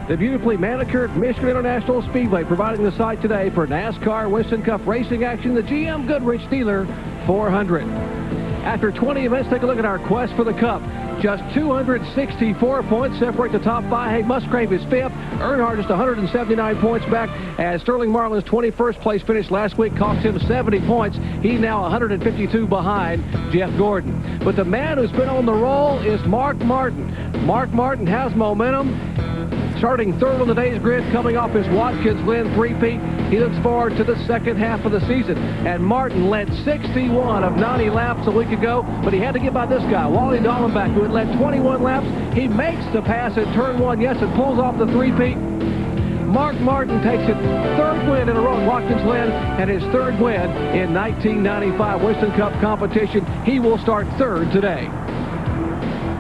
The beautifully manicured Michigan International Speedway providing the site today for NASCAR Winston Cup racing action, the GM Goodwrench Dealer 400. After 20 events, take a look at our quest for the Cup. Just 264 points separate the top five. Hey, Musgrave is fifth. Earnhardt just 179 points back as Sterling Marlin's 21st place finish last week cost him 70 points. He's now 152 behind Jeff Gordon. But the man who's been on the roll is Mark Martin. Mark Martin has momentum. Starting third on today's grid, coming off his Watkins Glen three-peat. He looks forward to the second half of the season. And Martin led 61 of 90 laps a week ago, but he had to get by this guy, Wally Dallenbach, who had led 21 laps. He makes the pass at turn one, yes, and pulls off the three-peat. Mark Martin takes his third win in a row at Watkins Glen and his third win in 1995 Winston Cup competition. He will start third today.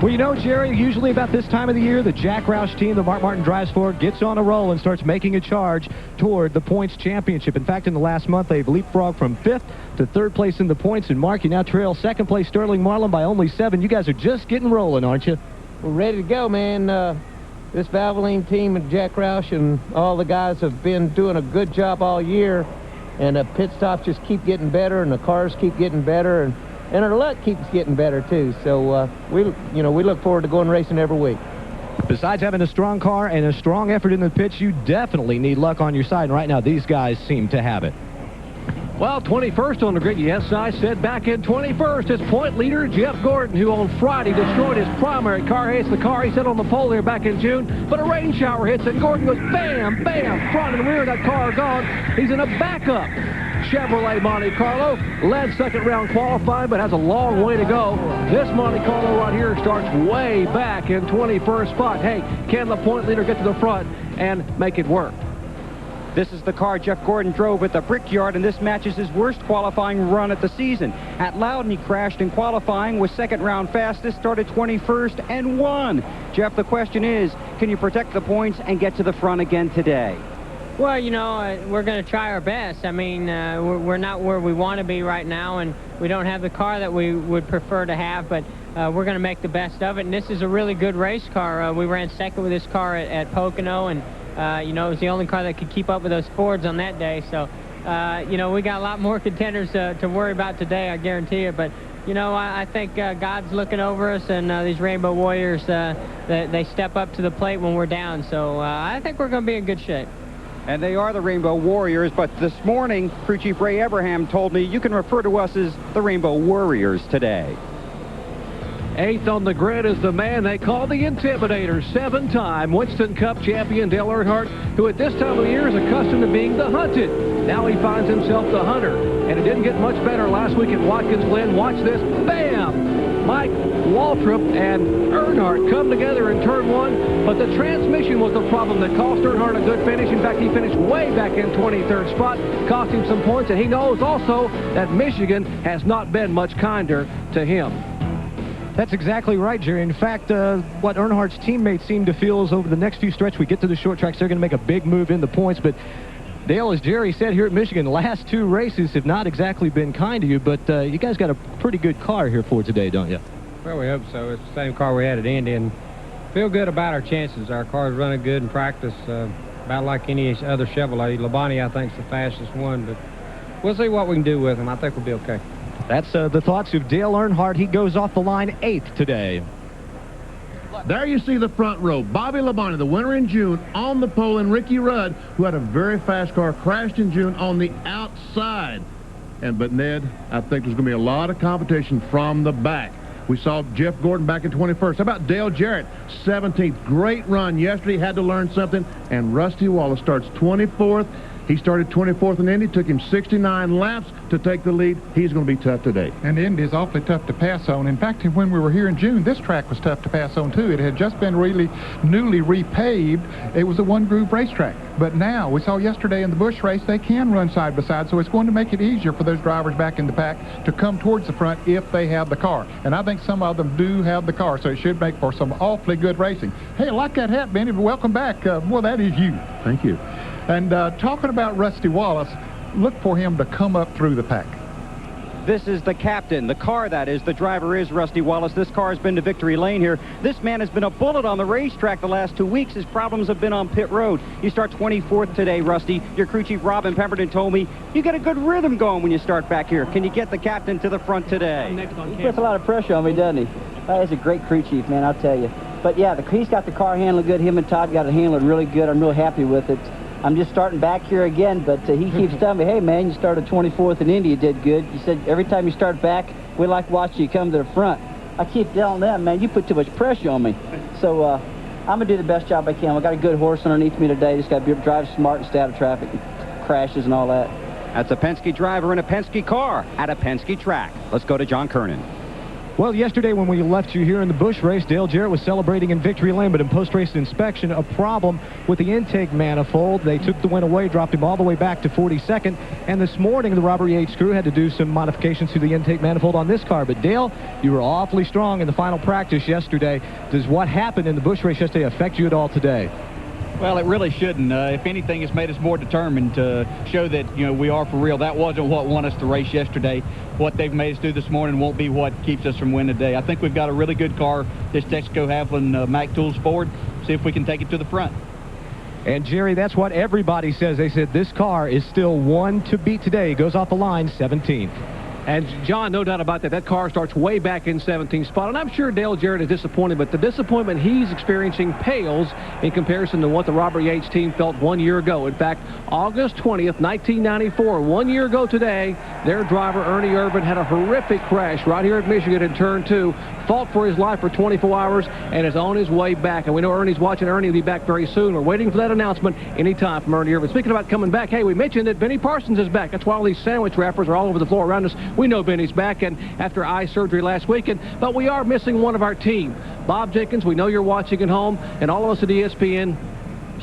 Well, you know, Jerry, usually about this time of the year, the Jack Roush team that Mark Martin drives for gets on a roll and starts making a charge toward the points championship. In fact, in the last month, they've leapfrogged from 5th to 3rd place in the points. And, Mark, you now trail 2nd place Sterling Marlin by only 7. You guys are just getting rolling, aren't you? We're ready to go, man. This Valvoline team and Jack Roush and all the guys have been doing a good job all year. And the pit stops just keep getting better, and the cars keep getting better. And our luck keeps getting better, too. So, we look forward to going racing every week. Besides having a strong car and a strong effort in the pits, you definitely need luck on your side. And right now, these guys seem to have it. Well, 21st on the grid. Yes, I said back in 21st. His point leader, Jeff Gordon, who on Friday destroyed his primary car. It's the car he set on the pole here back in June. But a rain shower hits, and Gordon goes bam, bam. Front and rear of that car are gone. He's in a backup Chevrolet Monte Carlo. Led second round qualifying, but has a long way to go. This Monte Carlo right here starts way back in 21st spot. Hey, can the point leader get to the front and make it work? This is the car Jeff Gordon drove at the Brickyard, and this matches his worst qualifying run at the season. At Loudon, he crashed in qualifying, was second round fastest, started 21st, and won. Jeff, the question is, can you protect the points and get to the front again today? Well, you know, we're going to try our best. I mean, we're not where we want to be right now, and we don't have the car that we would prefer to have, but we're going to make the best of it. And this is a really good race car. We ran second with this car at Pocono, and you know, it was the only car that could keep up with those Fords on that day. So, you know, we got a lot more contenders to worry about today, I guarantee you. But, you know, I think God's looking over us, and these Rainbow Warriors, they step up to the plate when we're down. So I think we're going to be in good shape. And they are the Rainbow Warriors, but this morning, Crew Chief Ray Abraham told me you can refer to us as the Rainbow Warriors today. 8th on the grid is the man they call the Intimidator, 7-time Winston Cup champion Dale Earnhardt, who at this time of the year is accustomed to being the hunted. Now he finds himself the hunter, and it didn't get much better last week at Watkins Glen. Watch this, bam! Mike Waltrip and Earnhardt come together in turn one, but the transmission was the problem that cost Earnhardt a good finish. In fact, he finished way back in 23rd spot, cost him some points, and he knows also that Michigan has not been much kinder to him. That's exactly right, Jerry. In fact, what Earnhardt's teammates seem to feel is over the next few stretches, we get to the short tracks, they're going to make a big move in the points. But Dale, as Jerry said, here at Michigan, the last 2 races have not exactly been kind to you, but you guys got a pretty good car here for today, don't you? Well, we hope so. It's the same car we had at Indy, and feel good about our chances. Our car's running good in practice, about like any other Chevrolet. Labonte, I think, is the fastest one, but we'll see what we can do with him. I think we'll be okay. That's the thoughts of Dale Earnhardt. He goes off the line 8th today. There you see the front row. Bobby Labonte, the winner in June, on the pole, and Ricky Rudd, who had a very fast car, crashed in June on the outside. But, Ned, I think there's going to be a lot of competition from the back. We saw Jeff Gordon back in 21st. How about Dale Jarrett, 17th? Great run yesterday, had to learn something. And Rusty Wallace starts 24th. He started 24th in Indy, took him 69 laps to take the lead. He's going to be tough today. And Indy is awfully tough to pass on. In fact, when we were here in June, this track was tough to pass on, too. It had just been really newly repaved. It was a one-groove racetrack. But now, we saw yesterday in the Busch race, they can run side by side, so it's going to make it easier for those drivers back in the pack to come towards the front if they have the car. And I think some of them do have the car, so it should make for some awfully good racing. Hey, I like that hat, Benny. Welcome back. Well, that is you. Thank you. And talking about Rusty Wallace, look for him to come up through the pack. This is the captain, the car that is. The driver is Rusty Wallace. This car has been to victory lane here. This man has been a bullet on the racetrack the last 2 weeks. His problems have been on pit road. You start 24th today, Rusty. Your crew chief, Robin Pemberton, told me you get a good rhythm going when you start back here. Can you get the captain to the front today? He puts a lot of pressure on me, doesn't he? He's a great crew chief, man, I'll tell you. But yeah, he's got the car handling good. Him and Todd got it handled really good. I'm real happy with it. I'm just starting back here again, but he keeps telling me, hey, man, you started 24th in Indy, you did good. He said, every time you start back, we like watching you come to the front. I keep telling them, man, you put too much pressure on me. So I'm going to do the best job I can. I got a good horse underneath me today. Just got to drive smart and stay out of traffic, crashes and all that. That's a Penske driver in a Penske car at a Penske track. Let's go to John Kernan. Well, yesterday when we left you here in the Busch race, Dale Jarrett was celebrating in victory lane, but in post-race inspection, a problem with the intake manifold. They took the win away, dropped him all the way back to 42nd, and this morning the Robert Yates crew had to do some modifications to the intake manifold on this car. But Dale, you were awfully strong in the final practice yesterday. Does what happened in the Busch race yesterday affect you at all today? Well, it really shouldn't. If anything, it's made us more determined to show that, we are for real. That wasn't what won us the race yesterday. What they've made us do this morning won't be what keeps us from winning today. I think we've got a really good car, this Texaco Havlin Mack Tools Ford. See if we can take it to the front. And, Jerry, that's what everybody says. They said this car is still one to beat today. It goes off the line 17th. And, John, no doubt about that. That car starts way back in 17th spot. And I'm sure Dale Jarrett is disappointed, but the disappointment he's experiencing pales in comparison to what the Robert Yates team felt 1 year ago. In fact, August 20th, 1994, 1 year ago today, their driver, Ernie Irvin, had a horrific crash right here at Michigan in Turn 2, fought for his life for 24 hours, and is on his way back. And we know Ernie's watching. Ernie will be back very soon. We're waiting for that announcement anytime from Ernie Irvin. Speaking about coming back, hey, we mentioned that Benny Parsons is back. That's why all these sandwich wrappers are all over the floor around us. We know Benny's back, and after eye surgery last weekend, but we are missing one of our team. Bob Jenkins, we know you're watching at home, and all of us at ESPN,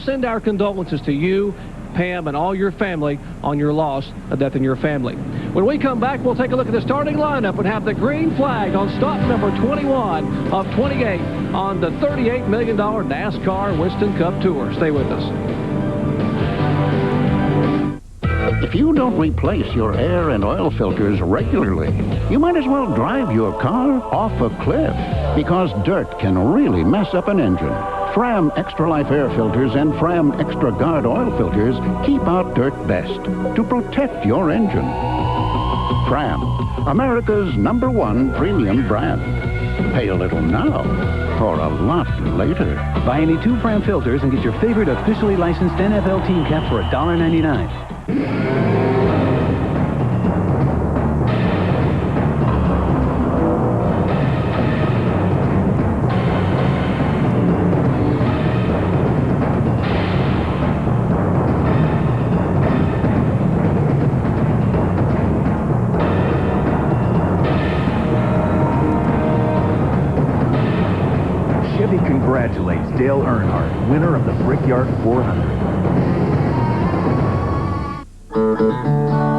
send our condolences to you, Pam, and all your family on your loss, a death in your family. When we come back, we'll take a look at the starting lineup and have the green flag on stop number 21 of 28 on the $38 million NASCAR Winston Cup Tour. Stay with us. If you don't replace your air and oil filters regularly, you might as well drive your car off a cliff, because dirt can really mess up an engine. Fram Extra Life air filters and Fram Extra Guard oil filters keep out dirt best to protect your engine. Fram, America's #1 premium brand. Pay a little now for a lot later. Buy any 2 Fram filters and get your favorite officially licensed NFL team cap for $1.99. Chevy congratulates Dale Earnhardt, winner of the Brickyard 400.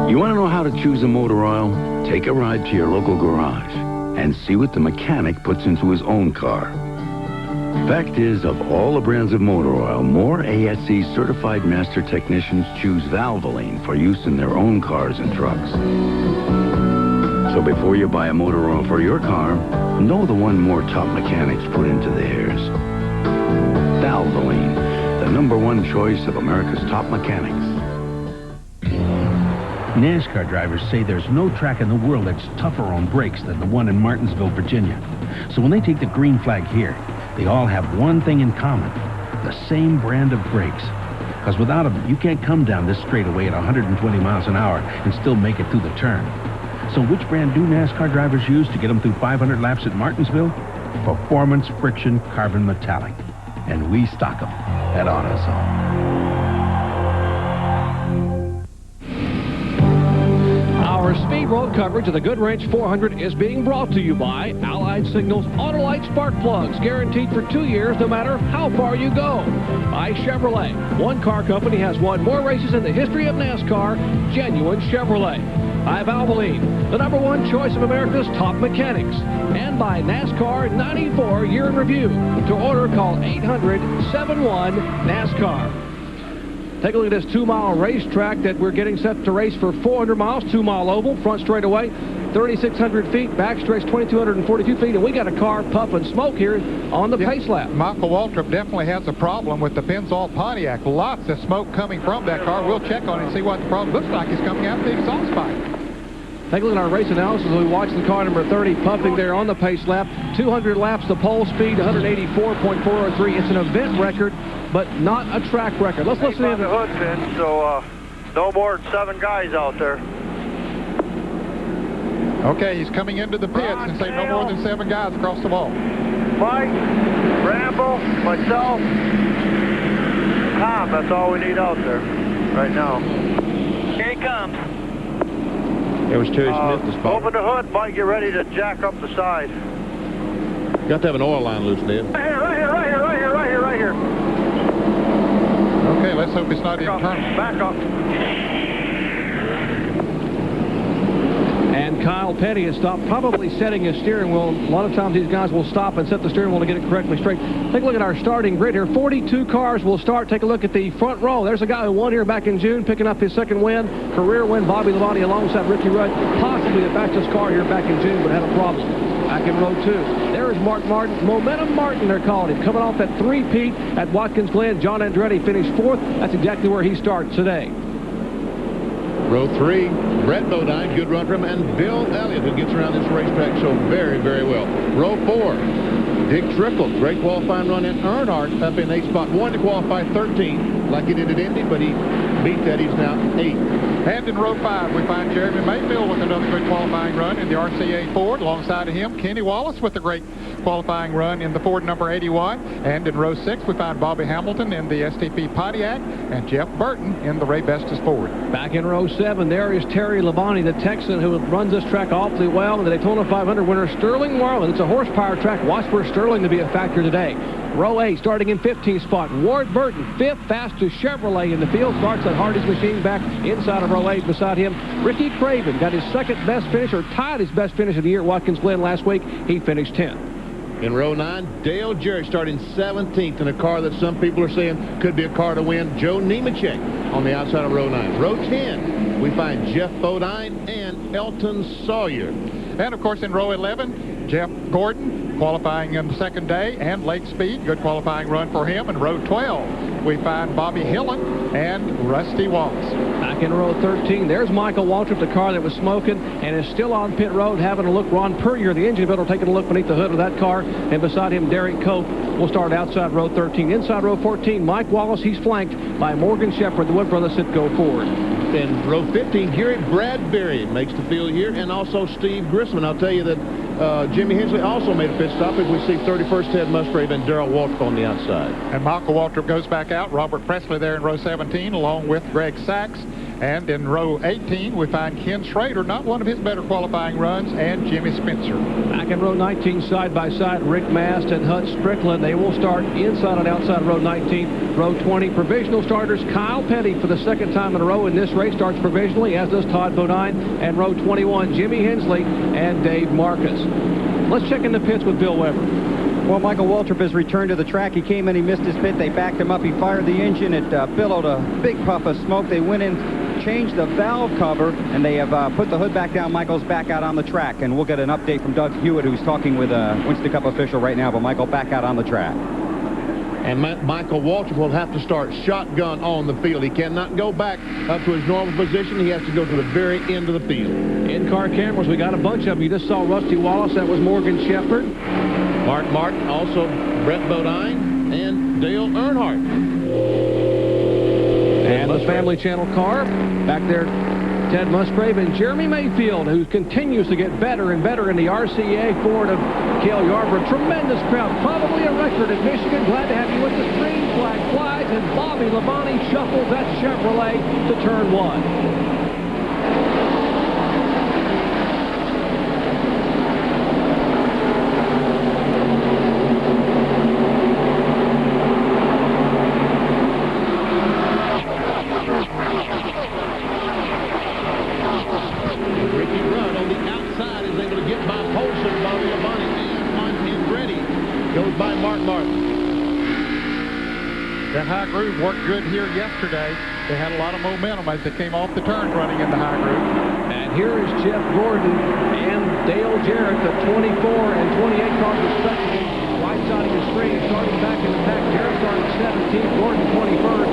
You want to know how to choose a motor oil? Take a ride to your local garage and see what the mechanic puts into his own car. Fact is, of all the brands of motor oil, more ASE certified master technicians choose Valvoline for use in their own cars and trucks. So before you buy a motor oil for your car, know the one more top mechanics put into theirs. Valvoline, the #1 choice of America's top mechanics. NASCAR drivers say there's no track in the world that's tougher on brakes than the one in Martinsville, Virginia. So when they take the green flag here, they all have one thing in common: the same brand of brakes. Because without them, you can't come down this straightaway at 120 miles an hour and still make it through the turn. So which brand do NASCAR drivers use to get them through 500 laps at Martinsville? Performance Friction Carbon Metallic. And we stock them at AutoZone. Our speed road coverage of the Goodwrench 400 is being brought to you by Allied Signals Autolite Spark Plugs, guaranteed for 2 years no matter how far you go. By Chevrolet. One car company has won more races in the history of NASCAR, genuine Chevrolet. By Valvoline, the #1 choice of America's top mechanics. And by NASCAR 94 Year in Review. To order, call 800-71-NASCAR. Take a look at this 2-mile racetrack that we're getting set to race for 400 miles, 2-mile oval, front straightaway. 3,600 feet, backstretch 2,242 feet, and we got a car puffing smoke here on the pace lap. Michael Waltrip definitely has a problem with the Pennzoil Pontiac. Lots of smoke coming from that car. We'll check on it and see what the problem looks like. It's coming out of the exhaust pipe. Take a look at our race analysis as we watch the car number 30 puffing there on the pace lap. 200 laps, the pole speed, 184.403. It's an event record, but not a track record. Let's listen in. The hood pin, so no more than 7 guys out there. Okay, he's coming into the pits and say no more than 7 guys across the wall. Mike, Rambo, myself, Tom, that's all we need out there right now. Here he comes. There was Terry Smith, the spot. Open the hood, Mike, get ready to jack up the side. Got to have an oil line loose, Ned. Right here. Okay, let's hope it's not internal. Back up. And Kyle Petty has stopped, probably setting his steering wheel. A lot of times these guys will stop and set the steering wheel to get it correctly straight. Take a look at our starting grid here. 42 cars will start. Take a look at the front row. There's a guy who won here back in June, picking up his second win. Career win, Bobby Labonte alongside Ricky Rudd. Possibly the fastest car here back in June, but had a problem back in row 2. There is Mark Martin. Momentum Martin, they're calling him. Coming off that 3-peat at Watkins Glen. John Andretti finished 4th. That's exactly where he starts today. Row 3, Brett Bodine, good run from him, and Bill Elliott, who gets around this racetrack so very, very well. Row 4, Dick Trickle, great qualifying run in Earnhardt up in 8th spot. Wanted to qualify 13 like he did at Indy, but he beat that. He's now 8th. And in row 5, we find Jeremy Mayfield with another good qualifying run in the RCA Ford. Alongside of him, Kenny Wallace with a great qualifying run in the Ford number 81. And in row 6, we find Bobby Hamilton in the STP Pontiac and Jeff Burton in the Ray Bestis Ford. Back in row 7, there is Terry Labonte, the Texan who runs this track awfully well. And the Daytona 500 winner, Sterling Marlin. It's a horsepower track. Watch for Sterling to be a factor today. Row 8, starting in 15th spot, Ward Burton, 5th fastest Chevrolet in the field. Starts at Hardy's machine back inside of row 8. Beside him, Ricky Craven got his second best finish, or tied his best finish of the year at Watkins Glen last week. He finished 10th. In row 9, Dale Jarrett starting 17th in a car that some people are saying could be a car to win. Joe Nemechek on the outside of row 9. Row 10, we find Jeff Bodine and Elton Sawyer. And, of course, in row 11, Jeff Gordon qualifying on the second day, and Lake Speed, good qualifying run for him. In row 12, we find Bobby Hillen and Rusty Wallace. Back in row 13, there's Michael Waltrip, the car that was smoking and is still on pit road having a look. Ron Puryear, the engine builder, taking a look beneath the hood of that car, and beside him, Derek Cope will start outside row 13. Inside row 14, Mike Wallace, he's flanked by Morgan Shepherd, the Wood Brothers Sitco Ford. In row 15, Gary Bradbury makes the field here, and also Steve Grissom. I'll tell you that Jimmy Hensley also made a pit stop as we see 31st Ted Musgrave and Darrell Waltrip on the outside. And Michael Waltrip goes back out. Robert Presley there in row 17, along with Greg Sachs. And in row 18, we find Ken Schrader, not one of his better qualifying runs, and Jimmy Spencer. Back in row 19, side by side, Rick Mast and Hut Strickland. They will start inside and outside row 19. Row 20, provisional starters. Kyle Petty, for the second time in a row in this race, starts provisionally, as does Todd Bodine. And row 21, Jimmy Hensley and Dave Marcus. Let's check in the pits with Bill Weber. Well, Michael Waltrip has returned to the track. He came in, he missed his pit. They backed him up. He fired the engine. It billowed a big puff of smoke. They went in, changed the valve cover, and they have put the hood back down. Michael's back out on the track, and we'll get an update from Doug Hewitt, who's talking with a Winston Cup official right now. But Michael back out on the track. And Michael Waltrip will have to start shotgun on the field. He cannot go back up to his normal position. He has to go to the very end of the field. In-car cameras, we got a bunch of them. You just saw Rusty Wallace. That was Morgan Shepherd. Mark Martin, also Brett Bodine, and Dale Earnhardt. And the Family Channel car. Back there, Ted Musgrave and Jeremy Mayfield, who continues to get better and better in the RCA Ford of Cale Yarborough. Tremendous crowd, probably a record in Michigan. Glad to have you with us. Green flag flies, and Bobby Labonte shuffles that Chevrolet to turn 1. That high groove worked good here yesterday. They had a lot of momentum as they came off the turns running into high group. And here is Jeff Gordon and Dale Jarrett, the 24 and 28 cars respectively. Right side of your screen, starting back in the pack. Jarrett starting 17th, Gordon 21st.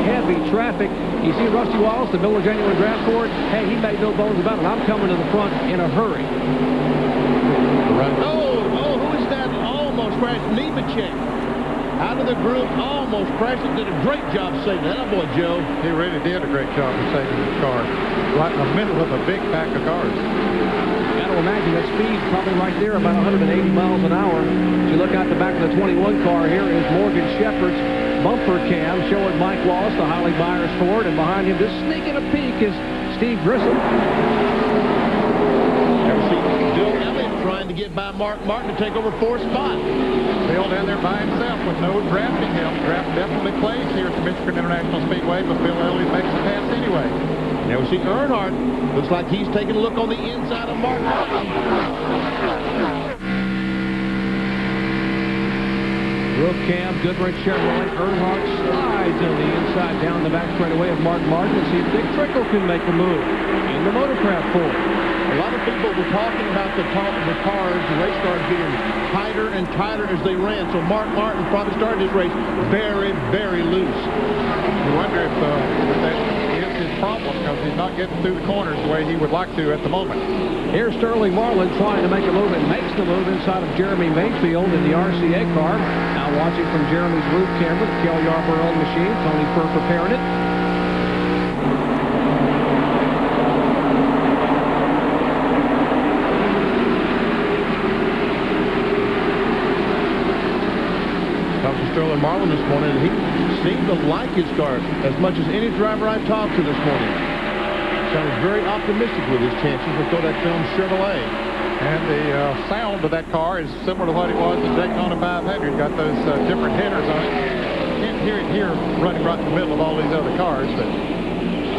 Heavy traffic. You see Rusty Wallace, the Miller Genuine Draft Ford. Hey, he made no bones about it. I'm coming to the front in a hurry. Oh, who is that? Almost crashed. Nemechek. Out of the group, almost crashed. Did a great job saving that. Boy, Joe. He really did a great job of saving his car. Right in the middle of a big pack of cars. Got to imagine that speed probably right there, about 180 miles an hour. As you look out the back of the 21 car, here is Morgan Shepherd's bumper cam showing Mike Wallace, the Holly Myers Ford, and behind him, just sneaking a peek, is Steve Grissom. Ever see Bill Elliott trying to get by Mark Martin to take over 4th spot? Bill down there by himself with no drafting help. Draft definitely plays here at the Michigan International Speedway, but Bill Elliott makes the pass anyway. Now we see Earnhardt. Looks like he's taking a look on the inside of Mark Martin. Roof cam, Goodwrench Chevrolet. Earnhardt slides on the inside down the back straightaway of Mark Martin. And see if Dick Trickle can make a move in the Motorcraft Ford. A lot of people were talking about the cars, the race cars getting tighter and tighter as they ran. So Mark Martin probably started his race very, very loose. You wonder if that is his problem, because he's not getting through the corners the way he would like to at the moment. Here's Sterling Marlin trying to make a move and makes the move inside of Jeremy Mayfield in the RCA car. Now watching from Jeremy's roof camera, the Kel Yarborough machine. Tony Furr preparing it. Sterling Marlin this morning, and he seemed to like his car as much as any driver I talked to this morning. Sounded very optimistic with his chances with Kodak Film Chevrolet. And the sound of that car is similar to what it was in Daytona 500. Got those different headers on it. Can't hear it here running right in the middle of all these other cars, but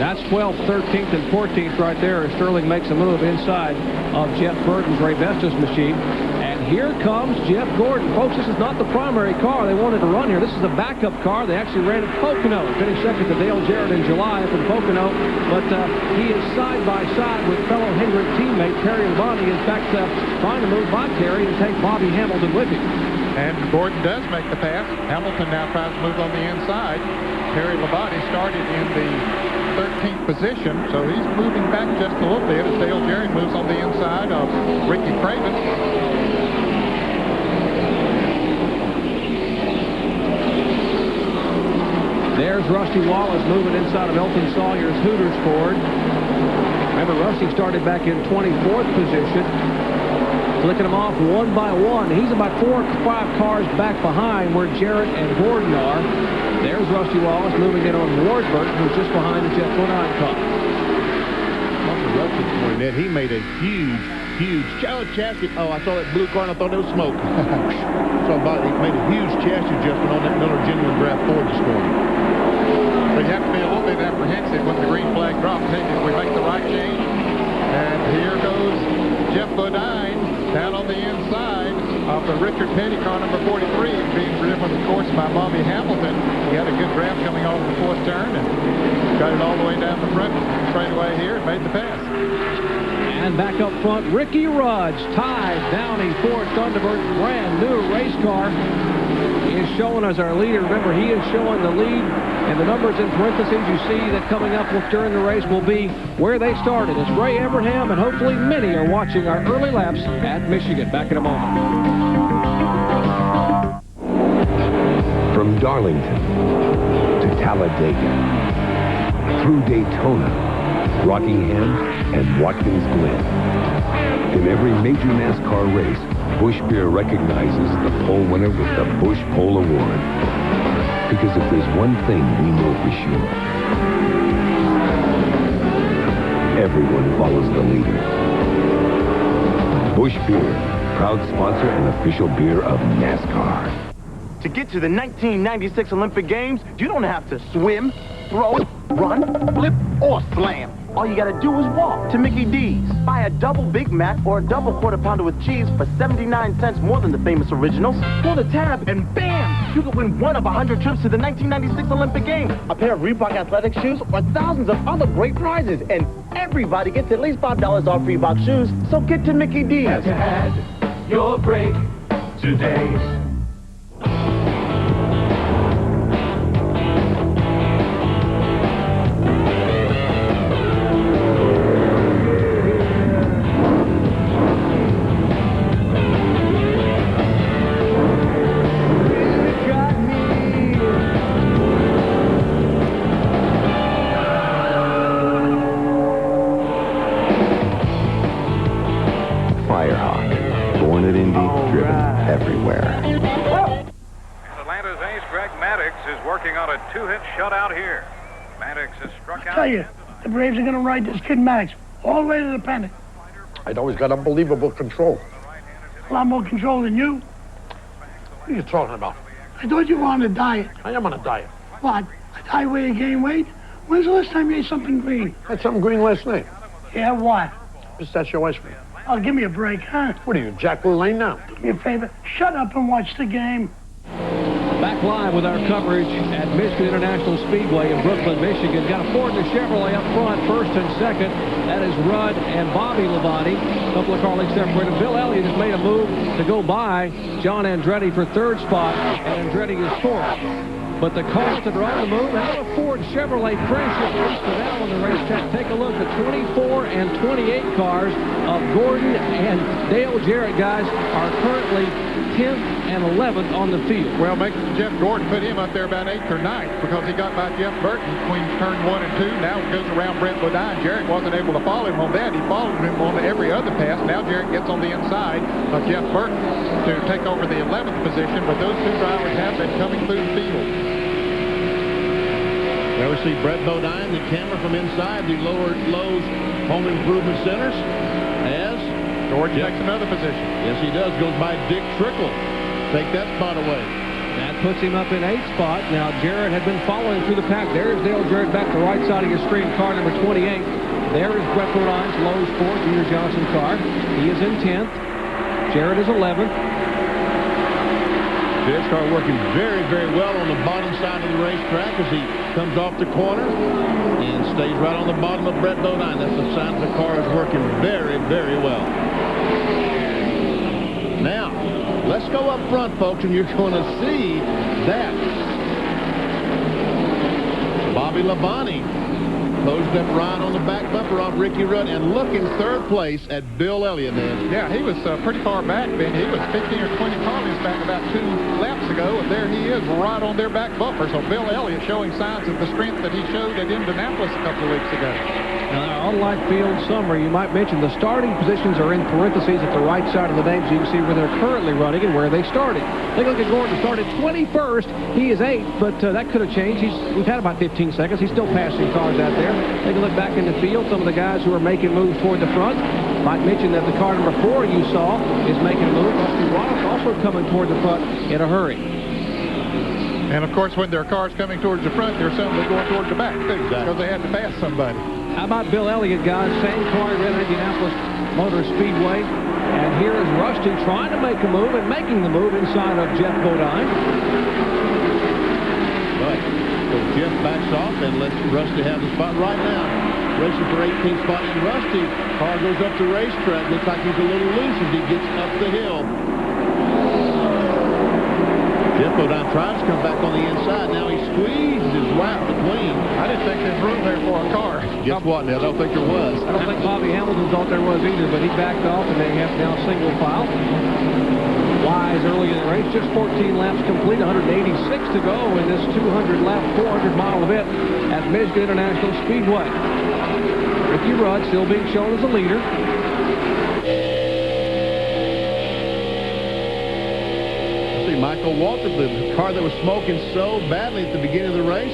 that's 12th, 13th, and 14th right there as Sterling makes a move inside of Jeff Burton's Ray Vestas machine. Here comes Jeff Gordon. Folks, this is not the primary car they wanted to run here. This is a backup car. They actually ran at Pocono. Finished second to Dale Jarrett in July from Pocono. But he is side by side with fellow Hendrick teammate Terry Labonte. In fact, trying to move by Terry and take Bobby Hamilton with him. And Gordon does make the pass. Hamilton now tries to move on the inside. Terry Labonte started in the 13th position, so he's moving back just a little bit as Dale Jarrett moves on the inside of Ricky Craven. There's Rusty Wallace moving inside of Elton Sawyer's Hooters Ford. Remember, Rusty started back in 24th position. Flicking them off one by one. He's about 4 or 5 cars back behind where Jarrett and Gordon are. There's Rusty Wallace moving in on Wardburton, who's just behind the Jet 49 car. Rusty this morning, Ned. He made a huge chassis. Oh, I saw that blue car and I thought it was smoke. So he made a huge chassis adjustment on that Miller Genuine Draft Ford this morning. But you have to be a little bit apprehensive when the green flag drops. If we make the right change, and here goes Jeff Bodine down on the inside of the Richard Petty car number 43, being driven, of course, by Bobby Hamilton. He had a good draft coming off the 4th turn and got it all the way down the front straightaway here and made the pass. And back up front, Ricky Rudge, Ty Downing Ford Thunderbird, brand new race car, is showing as our leader. Remember, he is showing the lead, and the numbers in parentheses you see that coming up during the race will be where they started. It's Ray Abraham, and hopefully many are watching our early laps at Michigan. Back in a moment. From Darlington to Talladega, through Daytona, Rockingham, and Watkins Glen. In every major NASCAR race, Busch Beer recognizes the pole winner with the Busch Pole Award. Because if there's one thing we know for sure, everyone follows the leader. Busch Beer, proud sponsor and official beer of NASCAR. To get to the 1996 Olympic Games, you don't have to swim, throw, run, flip, or slam. All you gotta do is walk to Mickey D's. Buy a double Big Mac or a double Quarter Pounder with cheese for 79 cents more than the famous originals. Pull the tab and bam! You could win one of 100 trips to the 1996 Olympic Games, a pair of Reebok athletic shoes, or thousands of other great prizes. And everybody gets at least $5 off Reebok shoes, so get to Mickey D's. Have you had your break today? Atlanta's ace, Greg Maddux, is working on a two-hit shutout here. Maddux has struck out. I tell you, the Braves are going to ride this kid Maddux all the way to the pennant. I know he's got unbelievable control. A lot more control than you. What are you talking about? I thought you were on a diet. I am on a diet. What? A diet where you gain weight? When's the last time you ate something green? I had something green last night. Yeah, what? Pistachio ice cream. Oh, give me a break, huh? What are you, Jack Blue Lane now? Do me a favor. Shut up and watch the game. Back live with our coverage at Michigan International Speedway in Brooklyn, Michigan. Got a Ford and a Chevrolet up front, first and second. That is Rudd and Bobby Labonte. A couple of car leagues separated. Bill Elliott has made a move to go by John Andretti for third spot, and Andretti is fourth. But the cars that are on the move, another Ford Chevrolet friendship race for that on the racetrack. Take a look. The 24 and 28 cars of Gordon and Dale Jarrett, guys, are currently 10th and 11th on the field. Well, make Jeff Gordon put him up there about 8th or 9th because he got by Jeff Burton between turn 1 and 2. Now it goes around Brett Bodine. Jarrett wasn't able to follow him on that. He followed him on every other pass. Now Jarrett gets on the inside of Jeff Burton to take over the 11th position, but those two drivers have been coming through the field. There we see Brett Bodine, the camera from inside the Lowe's Home Improvement Centers, as George takes another position. Yes, he does. Goes by Dick Trickle. Take that spot away. That puts him up in 8th spot. Now, Jarrett had been following through the pack. There's Dale Jarrett back to the right side of your screen, car number 28. There is Brett Bodine's Lowe's 4th, Junior Johnson car. He is in 10th. Jarrett is 11th. Jarrett's car working very, very well on the bottom side of the racetrack as he comes off the corner and stays right on the bottom of Brett Bodine. That's a sign the car is working very, very well. Now, let's go up front, folks, and you're going to see that Bobby Labonte closed up right on the back bumper off Ricky Rudd and looking third place at Bill Elliott, man. Yeah, he was pretty far back, Ben. He was 15 or 20 car lengths back about 2 laps ago, and there he is right on their back bumper. So Bill Elliott showing signs of the strength that he showed at Indianapolis a couple of weeks ago. Now, our on-light field summary, you might mention the starting positions are in parentheses at the right side of the name, so you can see where they're currently running and where they started. Take a look at Gordon. Started 21st. He is 8th, but that could have changed. We've had about 15 seconds. He's still passing cars out there. Take a look back in the field. Some of the guys who are making moves toward the front. Might mention that the car number 4 you saw is making a move. Rusty Wallace also coming toward the front in a hurry. And, of course, when there are cars coming towards the front, there's some that are going towards the back, too, because they had to pass somebody. How about Bill Elliott, guys? Same car at Indianapolis Motor Speedway. And here is Rusty trying to make a move and making the move inside of Jeff Bodine. But so Jeff backs off and lets Rusty have the spot right now. Racing for 18th spot in Rusty. Car goes up the racetrack. Looks like he's a little loose as he gets up the hill. Jeff Bodine tries to come back on the inside. Now he squeezes his lap between. I didn't think there was room there for a car. Guess what, Ned? I don't think there was. I don't think Bobby Hamilton thought there was either, but he backed off, and they have now single file. Wise early in the race, just 14 laps complete, 186 to go in this 200-lap, 400-mile event at Michigan International Speedway. Ricky Rudd still being shown as a leader. Michael Waltrip, the car that was smoking so badly at the beginning of the race,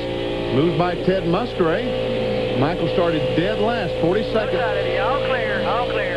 moves by Ted Musgrave. Michael started dead last, 40 seconds. All clear, all clear.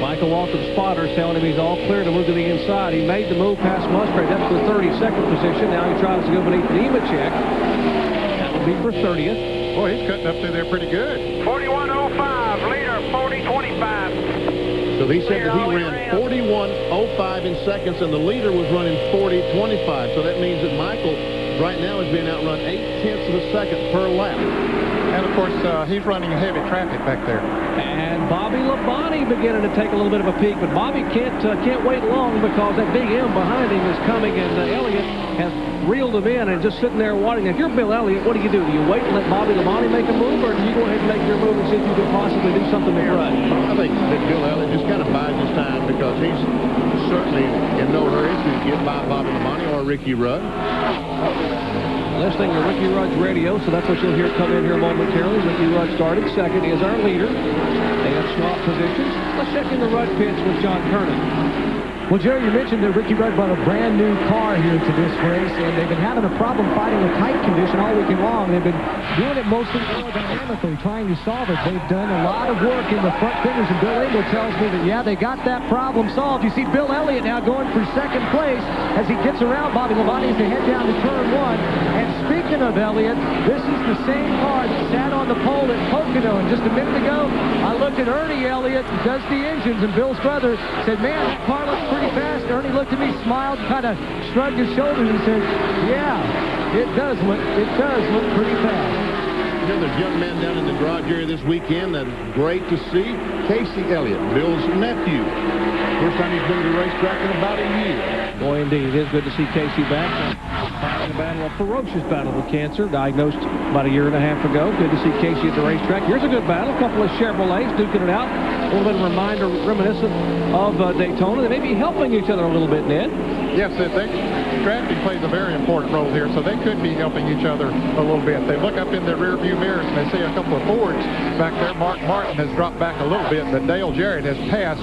Michael Waltrip's spotters telling him he's all clear to move to the inside. He made the move past Musgrave. That's the 32nd position. Now he tries to go beneath Nemechek. That will That'll be for 30th. Boy, he's cutting up through there pretty good. 41.05, leader, 40.25. So he said that he ran 41.05 in seconds, and the leader was running 40.25. So that means that Michael right now is being outrun 0.8 of a second per lap. And, of course, he's running heavy traffic back there. And Bobby Labonte beginning to take a little bit of a peek, but Bobby can't wait long because that big M behind him is coming, and Elliott has reeled him in and just sitting there watching. If you're Bill Elliott, what do? Do you wait and let Bobby Labonte make a move, or do you go ahead and make your move and see if you can possibly do something to Rudd? I think that Bill Elliott just kind of buys his time because he's certainly in no hurry to get by Bobby Labonte or Ricky Rudd. Listening to Ricky Rudd's radio, so that's what you'll hear come in here momentarily. Ricky Rudd started second, is our leader. They have swapped positions. Let's check in the Rudd pits with John Kernan. Well, Jerry, you mentioned that Ricky Rudd brought a brand new car here to this race, and they've been having a problem fighting a tight condition all weekend long. They've been doing it mostly aerodynamically, trying to solve it. They've done a lot of work in the front fenders, and Bill Engel tells me that, yeah, they got that problem solved. You see Bill Elliott now going for second place as he gets around Bobby Labonte as they head down to turn one. And speaking of Elliott, this is the same car that sat on the pole at Pocono. And just a minute ago, I looked at Ernie Elliott, who does the engines, and Bill's brother said, man, that car looks pretty fast. Ernie looked at me, smiled, kind of shrugged his shoulders and said, yeah, it does look pretty fast. You know, there's a young man down in the garage area this weekend that's great to see. Casey Elliott, Bill's nephew. First time he's been to the racetrack in about a year. Boy, indeed, it is good to see Casey back. Fighting a ferocious battle with cancer, diagnosed about a year and a half ago. Good to see Casey at the racetrack. Here's a good battle. A couple of Chevrolets duking it out. A little bit of a reminder, reminiscent of Daytona. They may be helping each other a little bit, Ned. Yes, drafting plays a very important role here, so they could be helping each other a little bit. They look up in their rearview mirrors and they see a couple of Fords back there. Mark Martin has dropped back a little bit, but Dale Jarrett has passed.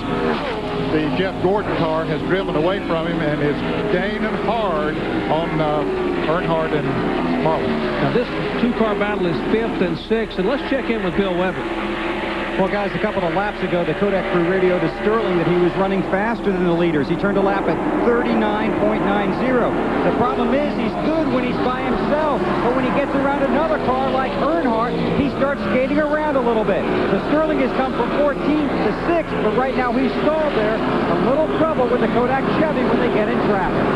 The Jeff Gordon car has driven away from him and is gaining hard on Earnhardt and Marlin. Now this two-car battle is 5th and 6th, and let's check in with Bill Weber. Well, guys, a couple of laps ago, the Kodak crew radioed to Sterling that he was running faster than the leaders. He turned a lap at 39.90. The problem is he's good when he's by himself, but when he gets around another car like Earnhardt, he starts skating around a little bit. So Sterling has come from 14th to 6th, but right now he's stalled there. A little trouble with the Kodak Chevy when they get in traffic.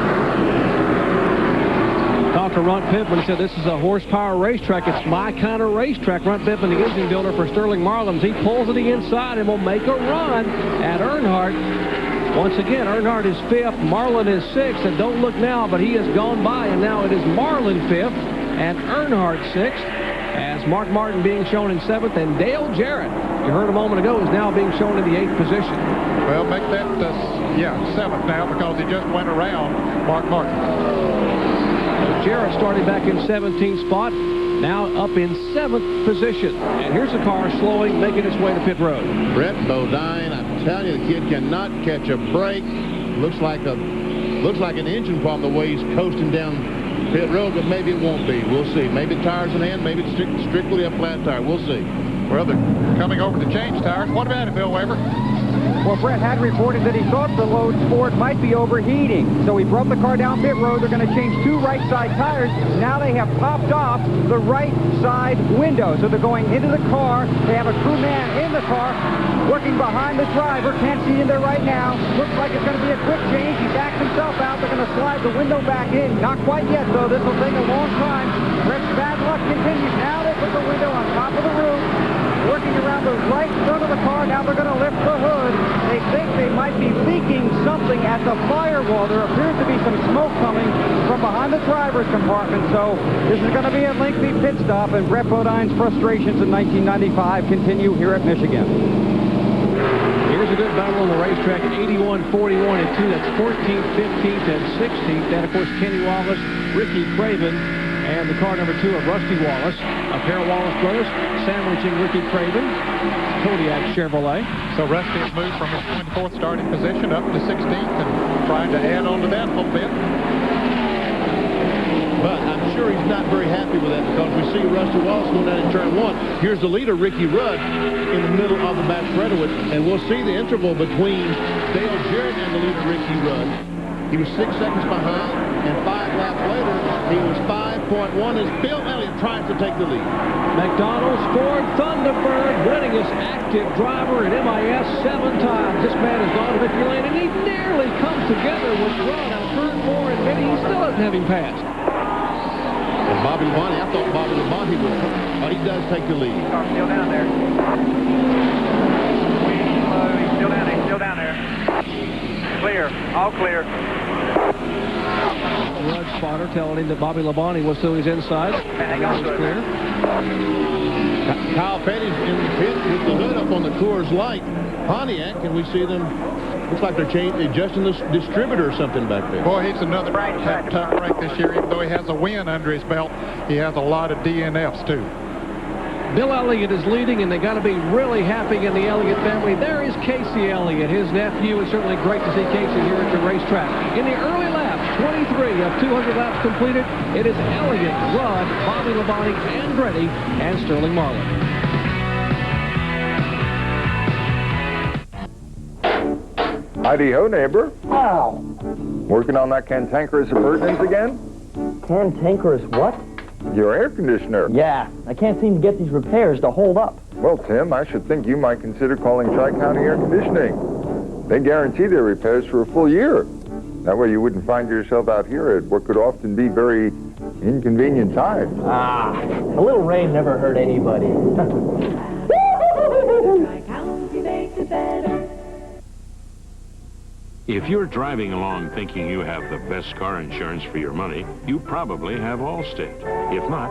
Talked to Runt Pittman, said this is a horsepower racetrack. It's my kind of racetrack. Runt Pittman, the engine builder for Sterling Marlins. He pulls to the inside and will make a run at Earnhardt. Once again, Earnhardt is 5th, Marlin is 6th, and don't look now, but he has gone by, and now it is Marlin 5th and Earnhardt 6th, as Mark Martin being shown in 7th, and Dale Jarrett, you heard a moment ago, is now being shown in the 8th position. Well, make that, 7th now, because he just went around Mark Martin. Jarrett started back in 17th spot, now up in 7th position. And here's the car slowing, making its way to pit road. Brett Bodine, I'm telling you, the kid cannot catch a break. Looks like an engine problem the way he's coasting down pit road, but maybe it won't be. We'll see. Maybe the tires in hand, maybe it's strictly a flat tire. We'll see. Well, they're coming over to change tires. What about it, Bill Weber? Well, Brett had reported that he thought the Lowe's Ford might be overheating. So he brought the car down pit road. They're going to change 2 right side tires. Now they have popped off the right side window. So they're going into the car. They have a crew man in the car working behind the driver. Can't see in there right now. Looks like it's going to be a quick change. He backs himself out. They're going to slide the window back in. Not quite yet, though. This will take a long time. Brett's bad luck continues. Now they put the window on top of the roof. Working around the right front of the car. Now they're going to lift the hood. They think they might be leaking something at the firewall. There appears to be some smoke coming from behind the driver's compartment. So this is going to be a lengthy pit stop, and Brett Bodine's frustrations in 1995 continue here at Michigan. Here's a good battle on the racetrack at 81, 41, and 2. That's 14th, 15th, and 16th. And, of course, Kenny Wallace, Ricky Craven, and the car number 2 of Rusty Wallace. A pair of Wallace brothers sandwiching Ricky Craven, Kodiak Chevrolet. So Rusty has moved from his 24th starting position up to 16th and trying to add on to that a little bit. But I'm sure he's not very happy with that because we see Rusty Wallace going down in turn 1. Here's the leader, Ricky Rudd, in the middle of the back straightaway. And we'll see the interval between Dale Jarrett and the leader, Ricky Rudd. He was 6 seconds behind, and 5 laps later, he was 5 5.1 as Bill Elliott tries to take the lead. McDonald's Ford Thunderbird, winningest active driver at MIS 7 times. This man has gone to victory lane, and he nearly comes together with Rudd on turn 4, and maybe he still doesn't have him passed. And Bobby Labonte, I thought Bobby Labonte would. He does take the lead. Car's still down there. He's still down there. He's still down there. Clear. All clear. Rudd spotter telling him that Bobby Labonte was to his inside. And that was clear. Kyle Petty's in the pit with the hood up on the Coors Light Pontiac, and we see them. Looks like they're adjusting the distributor or something back there. Boy, he's another tough break this year. Even though he has a win under his belt, he has a lot of DNFs too. Bill Elliott is leading, and they got to be really happy in the Elliott family. There is Casey Elliott, his nephew. It's certainly great to see Casey here at the racetrack. In the early laps, 23 of 200 laps completed, it is Elliott, Rudd, Bobby Labonte, Andretti, and Sterling Marlin. Howdy-ho, neighbor. Wow. Working on that cantankerous appurtenance again? Cantankerous what? Your air conditioner. Yeah, I can't seem to get these repairs to hold up. Well, Tim, I should think you might consider calling Tri-County Air Conditioning. They guarantee their repairs for a full year. That way you wouldn't find yourself out here at what could often be very inconvenient times. Ah, a little rain never hurt anybody. If you're driving along thinking you have the best car insurance for your money, you probably have Allstate. If not,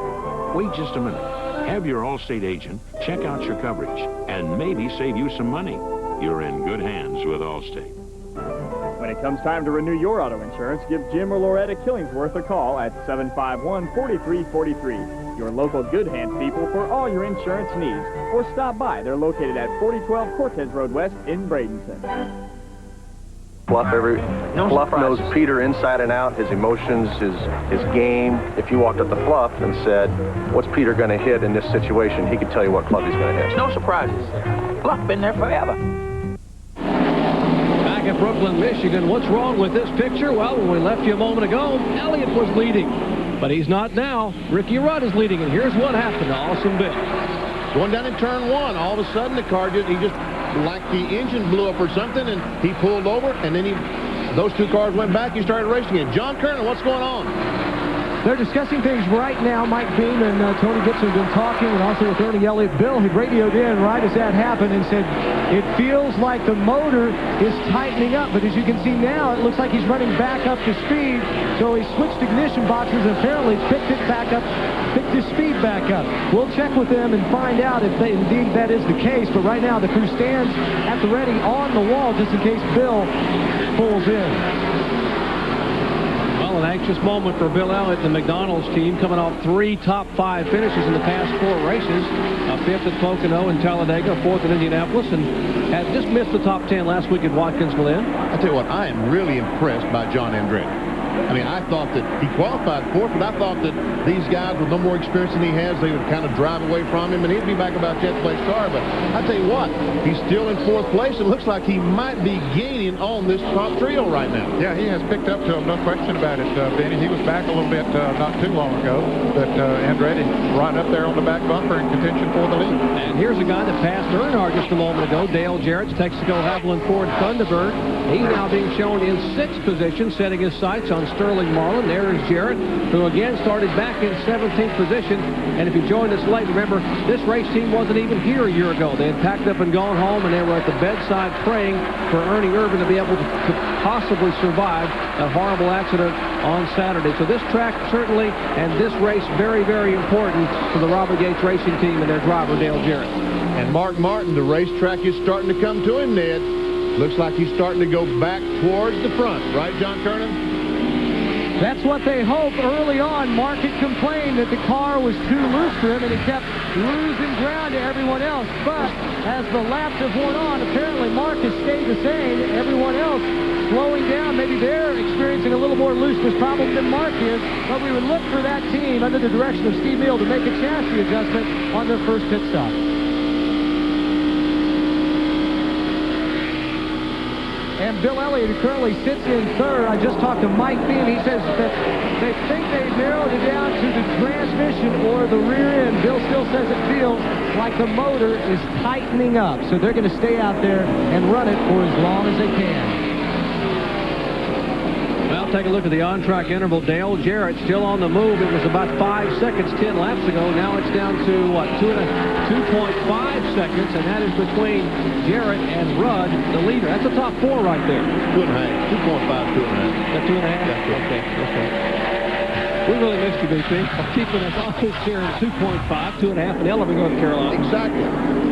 wait just a minute. Have your Allstate agent check out your coverage and maybe save you some money. You're in good hands with Allstate. When it comes time to renew your auto insurance, give Jim or Loretta Killingsworth a call at 751-4343. Your local Good Hands people for all your insurance needs. Or stop by. They're located at 4012 Cortez Road West in Bradenton. Bluff knows Peter inside and out, his emotions, his game. If you walked up to Bluff and said, what's Peter going to hit in this situation, he could tell you what club he's going to hit. No surprises. Bluff been there forever. Back at Brooklyn, Michigan, what's wrong with this picture? Well, when we left you a moment ago, Elliott was leading, but he's not now. Ricky Rudd is leading, and here's what happened to Awesome Bill. Going down in turn 1, all of a sudden the car like the engine blew up or something, and he pulled over, and then those two cars went back. He started racing it. John Kernan, what's going on? They're discussing things right now. Mike Beam and Tony Gibson have been talking, and also with Ernie Elliott. Bill had radioed in right as that happened and said, it feels like the motor is tightening up, but as you can see now, it looks like he's running back up to speed. So he switched ignition boxes and apparently picked his speed back up. We'll check with them and find out if indeed that is the case, but right now the crew stands at the ready on the wall just in case Bill pulls in. Well, an anxious moment for Bill Elliott and the McDonald's team, coming off 3 top 5 finishes in the past 4 races. A 5th at Pocono and Talladega, a 4th at Indianapolis, and had just missed the top 10 last week at Watkins Glen. I tell you what, I am really impressed by John Andretti. I mean, I thought that he qualified 4th, but I thought that these guys with no more experience than he has, they would kind of drive away from him, and he'd be back about 10th place car. But I tell you what, he's still in 4th place. It looks like he might be gaining on this top trio right now. Yeah, he has picked up to him, no question about it, Benny. He was back a little bit not too long ago, but Andretti right up there on the back bumper in contention for the lead. And here's a guy that passed Earnhardt just a moment ago, Dale Jarrett's Texaco Havoline Ford Thunderbird. He's now being shown in 6th position, setting his sights on Sterling Marlin. There is Jarrett, who again started back in 17th position. And if you joined us late, remember, this race team wasn't even here a year ago. They had packed up and gone home, and they were at the bedside praying for Ernie Irvin to be able to possibly survive that horrible accident on Saturday. So this track certainly, and this race, very, very important for the Robert Yates Racing Team and their driver, Dale Jarrett. And Mark Martin, the racetrack is starting to come to him, Ned. Looks like he's starting to go back towards the front. Right, John Kernan? That's what they hope. Early on, Mark had complained that the car was too loose for him, and he kept losing ground to everyone else. But as the laps have worn on, apparently Mark has stayed the same. Everyone else slowing down. Maybe they're experiencing a little more looseness problem than Mark is. But we would look for that team under the direction of Steve Neal to make a chassis adjustment on their first pit stop. And And Bill Elliott, who currently sits in third, I just talked to Mike Beam. He says that they think they narrowed it down to the transmission or the rear end. Bill still says it feels like the motor is tightening up. So they're going to stay out there and run it for as long as they can. Well, take a look at the on-track interval. Dale Jarrett still on the move. It was about 5 seconds 10 laps ago. Now it's down to, what, 2.5 seconds, and that is between Jarrett and Rudd, the leader. That's the top four right there. 2.5, 2.5, 2.5. That's 2.5? Yeah, okay. We really missed you, BP. Keeping us honest here at 2.5, 2.5 in Ellerby, North Carolina. Exactly.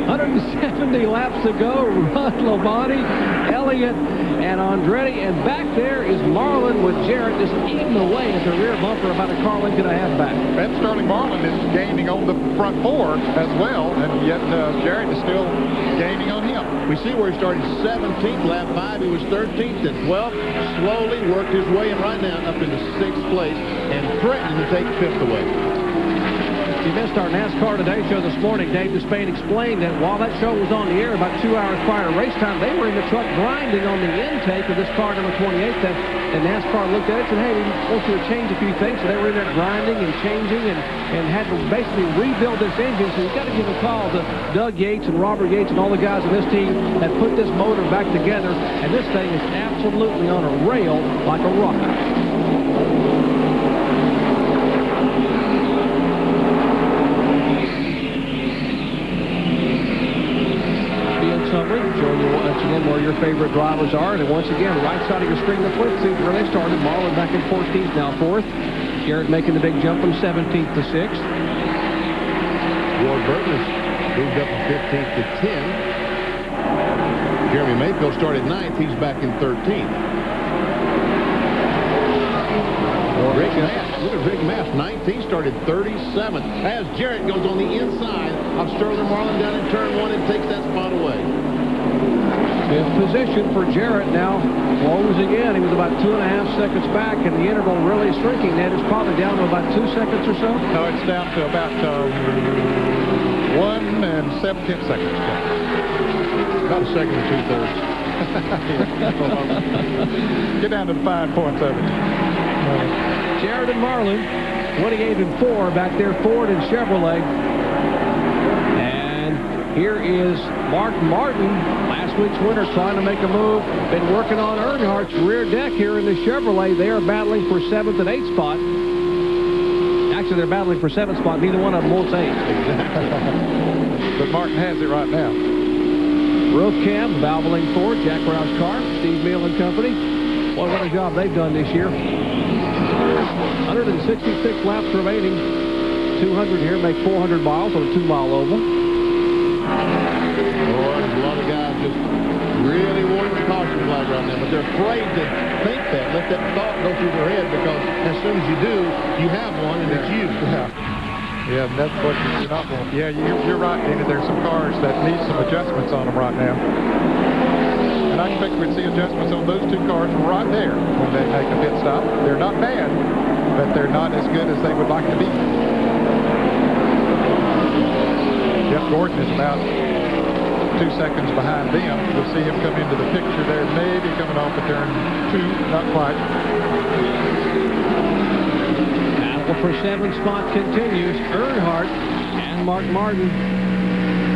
170 laps to go. Rudd, Labonte, Elliott, and Andretti. And back there is Marlin with Jarrett just eating away at the rear bumper, about a car length and a half back. And Sterling Marlin is gaining on the front four as well, and yet Jarrett is still gaining on him. We see where he started 17th, lap 5. He was 13th and 12th. Slowly worked his way in right now up into 6th place and threatening to take 5th away. If you missed our NASCAR Today show this morning, Dave Despain explained that while that show was on the air about 2 hours prior to race time, they were in the truck grinding on the intake of this car, number 28. And NASCAR looked at it and said, hey, we want you to change a few things. So they were in there grinding and changing and had to basically rebuild this engine. So you've got to give a call to Doug Yates and Robert Yates and all the guys on this team that put this motor back together. And this thing is absolutely on a rail like a rocket. Summary, showing you once again where your favorite drivers are. And once again, right side of your screen, the flip seat where they started. Marlin back in 14th, now 4th. Jarrett making the big jump from 17th to 6th. Ward Burton has moved up from 15th to 10. Jeremy Mayfield started 9th. He's back in 13th. Rick Mass, look at Rick Mass, 19th, started 37th. As Jarrett goes on the inside of Sterling Marlin down in turn 1 and takes that spot away. Fifth position for Jarrett now, closing in. He was about 2.5 seconds back, and the interval really shrinking. That is probably down to about 2 seconds or so. No, it's down to about 1 and 7/10 seconds. About a second and 2/3. Get down to the fine points of it. Jarrett and Marlin, 28 and 4 back there, Ford and Chevrolet. And here is Mark Martin, last week's winner, trying to make a move. Been working on Earnhardt's rear deck here in the Chevrolet. They are battling for 7th and 8th spot. Actually, they're battling for 7th spot. Neither one of them wants 8th. Exactly. But Martin has it right now. Roof cam, Valvoline Ford, Jack Roush car, Steve Meal and Company. Boy, what a job they've done this year. 166 laps remaining. 200 here, make 400 miles on a 2-mile oval. Boy, there's a lot of guys just really wanting the caution flag right now, but they're afraid to think that, let that thought go through their head, because as soon as you do, you have one, and it's you. Yeah, and that's what you're not going. Yeah, you're right, Kenny. There's some cars that need some adjustments on them right now. And I expect we'd see adjustments on those 2 cars right there when they make a pit stop. They're not bad, but they're not as good as they would like to be. Jeff Gordon is about 2 seconds behind them. You'll see him come into the picture there, maybe coming off of turn 2, not quite. Battle for 7th spot continues. Earnhardt and Mark Martin.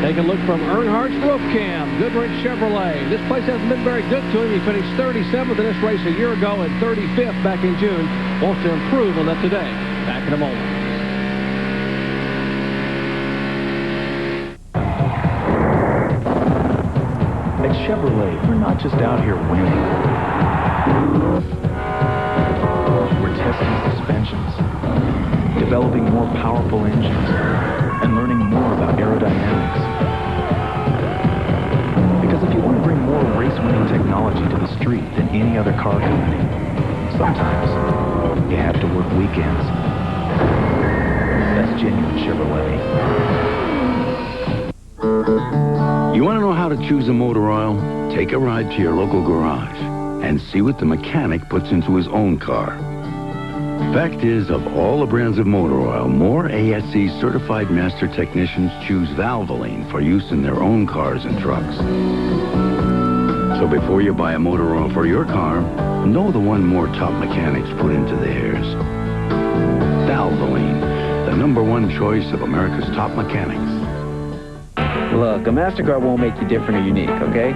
Take a look from Earnhardt's roof cam, Goodwrench Chevrolet. This place hasn't been very good to him. He finished 37th in this race a year ago and 35th back in June. Wants to improve on that today. Back in a moment. At Chevrolet, we're not just out here winning. We're testing suspensions, developing more powerful engines, and learning more about aerodynamics. Because if you want to bring more race-winning technology to the street than any other car company, sometimes you have to work weekends. That's genuine Chevrolet. You want to know how to choose a motor oil? Take a ride to your local garage and see what the mechanic puts into his own car. Fact is, of all the brands of motor oil, more ASE certified master technicians choose Valvoline for use in their own cars and trucks. So before you buy a motor oil for your car, know the one more top mechanics put into theirs. Valvoline, the #1 choice of America's top mechanics. Look, a MasterCard won't make you different or unique, okay?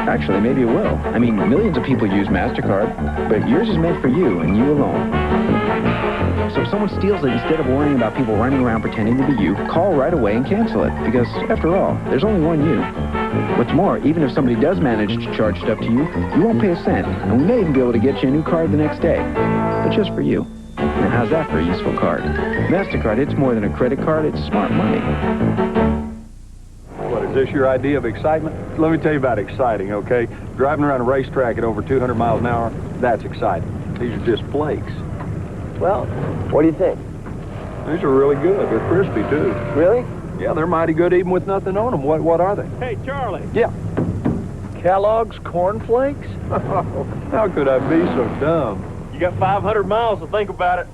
Actually, maybe it will. I mean, millions of people use MasterCard, but yours is meant for you and you alone. So if someone steals it, instead of worrying about people running around pretending to be you, call right away and cancel it. Because, after all, there's only one you. What's more, even if somebody does manage to charge stuff to you, you won't pay a cent. And we may even be able to get you a new card the next day. But just for you. Now, how's that for a useful card? MasterCard, it's more than a credit card, it's smart money. What, is this your idea of excitement? Let me tell you about exciting, okay? Driving around a racetrack at over 200 miles an hour, that's exciting. These are just flakes. Well, what do you think? These are really good. They're crispy, too. Really? Yeah, they're mighty good even with nothing on them. What are they? Hey, Charlie. Yeah. Kellogg's Corn Flakes? How could I be so dumb? You got 500 miles to think about it.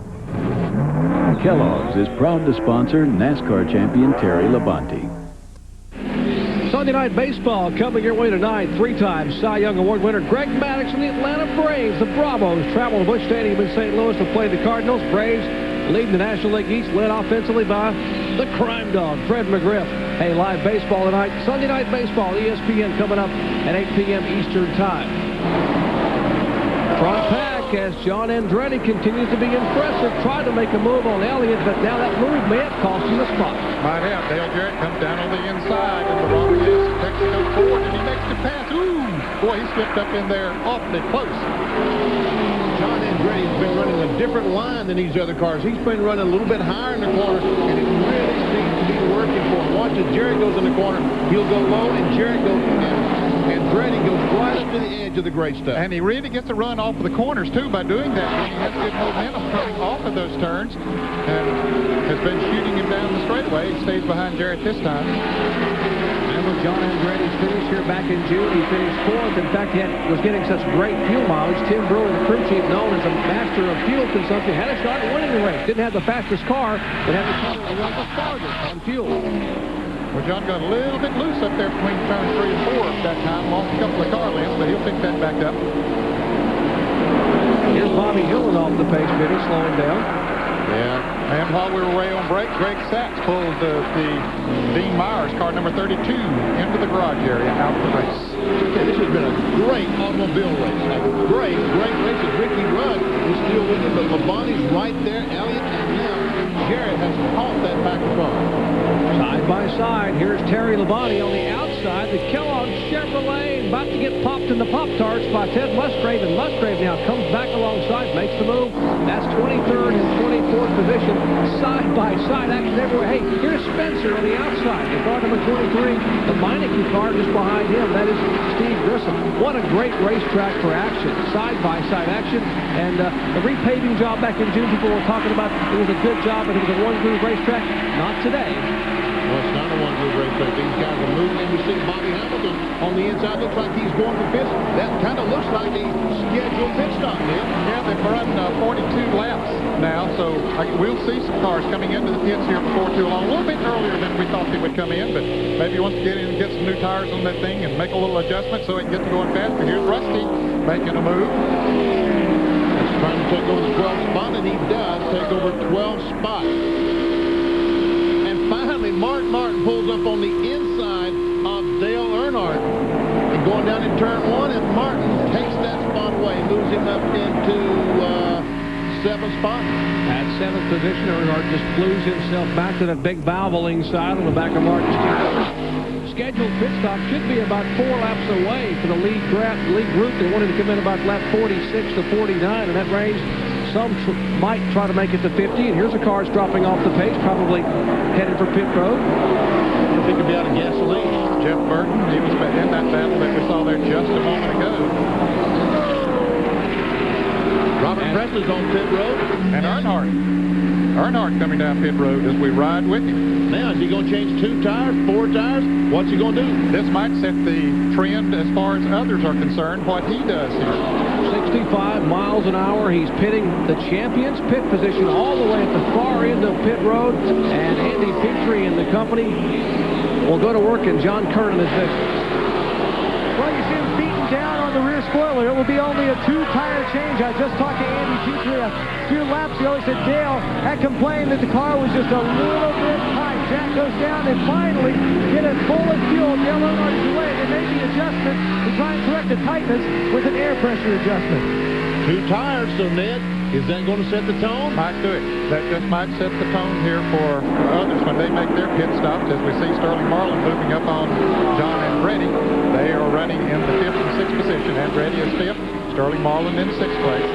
Kellogg's is proud to sponsor NASCAR champion Terry Labonte. Sunday Night Baseball coming your way tonight. 3-time Cy Young Award winner Greg Maddux and the Atlanta Braves. The Bravos travel to Busch Stadium in St. Louis to play the Cardinals. Braves leading the National League East, led offensively by the crime dog, Fred McGriff. Hey, live baseball tonight. Sunday Night Baseball, ESPN, coming up at 8 p.m. Eastern Time. Front pack as John Andretti continues to be impressive. Tried to make a move on Elliott, but now that move may have cost him the spot. Might have. Dale Jarrett comes down on the inside, and the Robert Dixon takes it up forward, and he makes the pass. Ooh! Boy, he slipped up in there awfully close. John Andretti's been running a different line than these other cars. He's been running a little bit higher in the corner, and it really seems to be working for him. Watch as Jarrett goes in the corner. He'll go low, and Jarrett goes in. Andretti goes right up to the edge of the great stuff. And he really gets a run off of the corners, too, by doing that. When he has good momentum coming off of those turns and has been shooting him down the straightaway. He stays behind Jarrett this time. Remember John Andretti's finish here back in June. He finished 4th. In fact, he was getting such great fuel mileage. Tim Brewer, the crew chief, known as a master of fuel consumption, had a shot at winning the race. Didn't have the fastest car, but had the car that runs the farthest on fuel. Well, John got a little bit loose up there between turns 3 and 4 that time. Lost a couple of car lengths, but he'll pick that back up. Here's Bobby Hillin off the pace, Benny, slowing down. Yeah, and while we were away on break, Greg Sachs pulled the Dean Myers, car number 32, into the garage area out of the race. Okay, this has been a great automobile race. A great race. As Ricky Rudd is still with it, but Labonte's right there. Elliott and now Jarrett has caught that back car. Side by side, here's Terry Labonte on the outside. The Kellogg Chevrolet about to get popped in the Pop-Tarts by Ted Musgrave, and Musgrave now comes back alongside, makes the move. That's 23rd and 24th position, side by side action everywhere. Hey, here's Spencer on the outside. The car number 23, the Meineke car just behind him. That is Steve Grissom. What a great racetrack for action, side by side action. And the repaving job back in June, people were talking about it was a good job, but it was a one-groove racetrack. Not today. Well, it's not a one-groove racetrack. These guys are moving, and we see Bobby Hamilton on the inside. Looks like he's going for pits. That kind of looks like a scheduled pit stop, Neil. Yeah, they've run 42 laps now, so we'll see some cars coming into the pits here before too long. A little bit earlier than we thought they would come in, but maybe he wants to get in and get some new tires on that thing and make a little adjustment so it can get to going faster. Here's Rusty making a move. He's trying to take over the 12th spot, and he does take over 12th spot. Finally, Martin pulls up on the inside of Dale Earnhardt. And going down in turn 1, and Martin takes that spot away, moves him up into 7th spot. At 7th position, Earnhardt just flews himself back to that big Valvoline side on the back of Martin's team. Scheduled pit stop should be about 4 laps away for the lead group. They wanted to come in about lap 46 to 49, and that range. Some might try to make it to 50, and here's the cars dropping off the pace, probably headed for pit road. If he could be out of gasoline. Jeff Burton, he was in that battle that we saw there just a moment ago. Robert Presley's on pit road. And Earnhardt coming down pit road as we ride with him. Now, is he going to change 2 tires, 4 tires? What's he going to do? This might set the trend as far as others are concerned, what he does here. 65 miles an hour. He's pitting the champion's pit position all the way at the far end of pit road. And Andy Petrie and the company will go to work, and John Kernan is there. Well, you see him beating coming down on the rear spoiler. It will be only a 2-tire change. I just talked to Andy Petrie a few laps ago. He said Dale had complained that the car was just a little bit tight. Jack goes down and finally get it full of fuel. Dale Earnhardt is away. They made the adjustment to try and correct the tightness with an air pressure adjustment. 2 tires, so Ned, is that going to set the tone? Might do it. That just might set the tone here for others when they make their pit stops. As we see Sterling Marlin moving up on John Andretti. They are running in the 5th and 6th position. Andretti is 5th, Sterling Marlin in 6th place.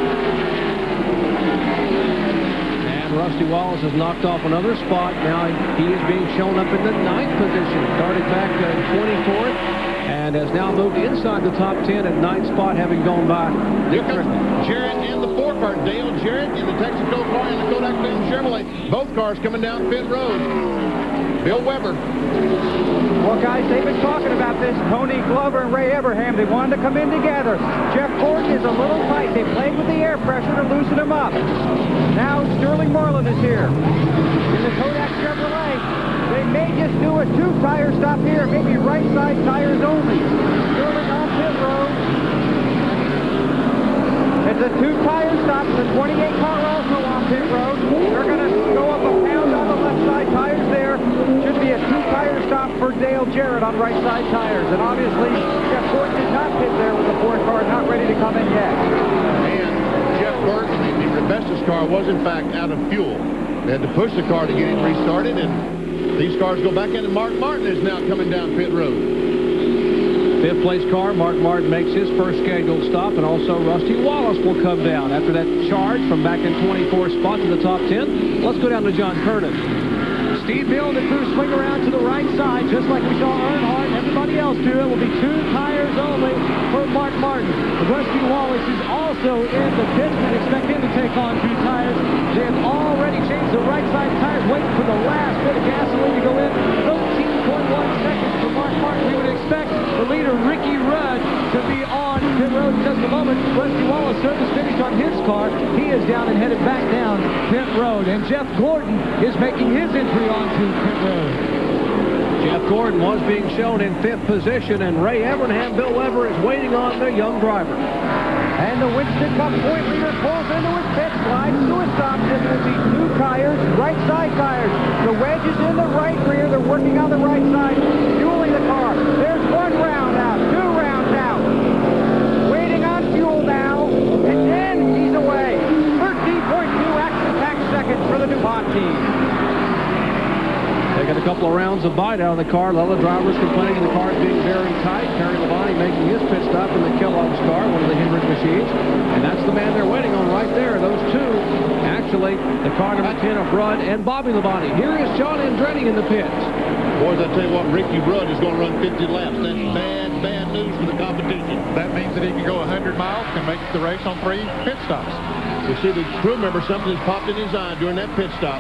And Rusty Wallace has knocked off another spot. Now he is being shown up in the 9th position. Started back 24th. And has now moved inside the top 10 at 9th spot, having gone by Here comes Jarrett in the 4 car. Dale Jarrett in the Texaco car and the Kodak Film Chevrolet. Both cars coming down pit road. Bill Weber. Well, guys, they've been talking about this. Tony Glover and Ray Abraham, they wanted to come in together. Jeff Gordon is a little tight. They played with the air pressure to loosen him up. Now Sterling Marlin is here in the Kodak Chevrolet. They may just do a 2-tire stop here, maybe right side tires only. Sterling on pit road. It's a 2-tire stop. The 28 car also on pit road. They're going to go up a pound on the left side tires there. Should be a 2-tire stop for Dale Jarrett on right side tires. And obviously, Jeff Gordon did not pit there with the 4 car, not ready to come in yet. And Jeff Gordon, the Rebestos car, was in fact out of fuel. They had to push the car to get it restarted, and these cars go back in, and Mark Martin is now coming down pit road. 5th place car, Mark Martin makes his first scheduled stop, and also Rusty Wallace will come down after that charge from back in 24th spot to the top 10. Let's go down to John Kernan. Steve Bill and the crew swing around to the right side, just like we saw Earnhardt and everybody else do. It will be 2 tires only for Mark Martin. Rusty Wallace is also in the pits and expect him to take on 2 tires. They have already changed the right side tires, waiting for the last bit of gasoline to go in. 13.1 seconds for Mark Martin. We would expect the leader, Ricky Rudd, to be on pit road in just a moment. Rusty Wallace service finished on his car. He is down and headed back down pit road. And Jeff Gordon is making his entry onto pit road. Jeff Gordon was being shown in 5th position, and Ray Abraham, Bill Weber, is waiting on the young driver. And the Winston Cup point leader pulls into his pit, slides to a stop. This will be 2 tires, right side tires. The wedge is in the right rear. They're working on the right side, fueling the car. There's 1 round out, 2 rounds out. Waiting on fuel now, and then he's away. 13.2 action-pack seconds for the DuPont team. They got a couple of rounds of bite out of the car. A lot of drivers complaining the car is being very tight. Terry Labonte making his pit stop in the Kellogg's car, one of the Hendrick machines. And that's the man they're waiting on right there. Those two, actually, the car number 10 of Rudd and Bobby Labonte. Here is John Andretti in the pits. Boys, I tell you what, Ricky Rudd is going to run 50 laps. That's bad news for the competition. That means that he can go 100 miles and make the race on 3 pit stops. You see the crew member, something has popped in his eye during that pit stop.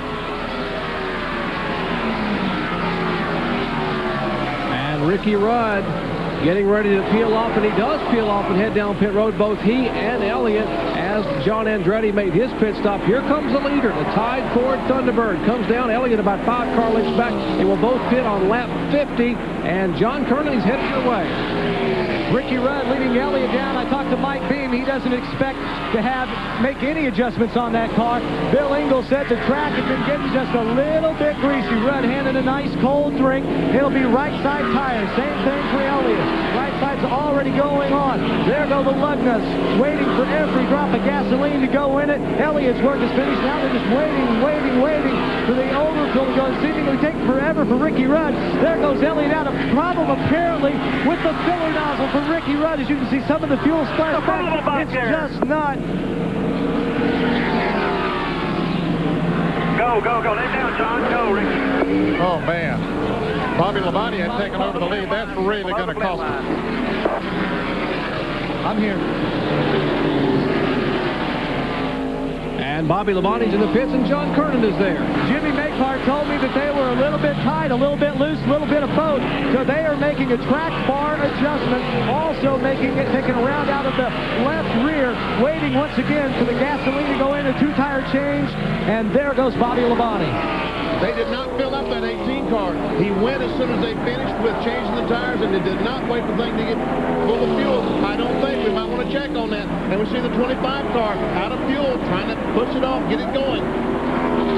Ricky Rudd getting ready to peel off, and he does peel off and head down pit road. Both he and Elliott, as John Andretti made his pit stop. Here comes the leader, the Tide Ford Thunderbird. Comes down, Elliott about 5 car lengths back. They will both pit on lap 50, and John Kernan is headed your way. Ricky Rudd leading Elliott down. I talked to Mike Beam. He doesn't expect to make any adjustments on that car. Bill Engel said the track has been getting just a little bit greasy. Rudd handed a nice cold drink. It'll be right side tires. Same thing for Elliott. Right side's already going on. There go the lug nuts, waiting for every drop of gasoline to go in it. Elliott's work is finished. Now they're just waiting for the overfill to go. It's seemingly taking forever for Ricky Rudd. There goes Elliott out. A problem apparently with the filler nozzle for Ricky Rudd. As you can see, some of the fuel splash back. It's just not. Go. Lay down, John. Go, Ricky. Oh, man. Bobby Labonte had taken over the lead. That's really going to cost him. I'm here. And Bobby Labonte's in the pits, and John Kernan is there. Jimmy Makehart told me that they were a little bit tight, a little bit loose, a little bit of both. So they are making a track bar adjustment, also taking a round out of the left rear, waiting once again for the gasoline to go in, a 2-tire change, and there goes Bobby Labonte. They did not fill up that 18 car. He went as soon as they finished with changing the tires, and they did not wait for the thing to get full of fuel. I don't think. We might want to check on that. And we see the 25 car out of fuel, trying to push it off, get it going.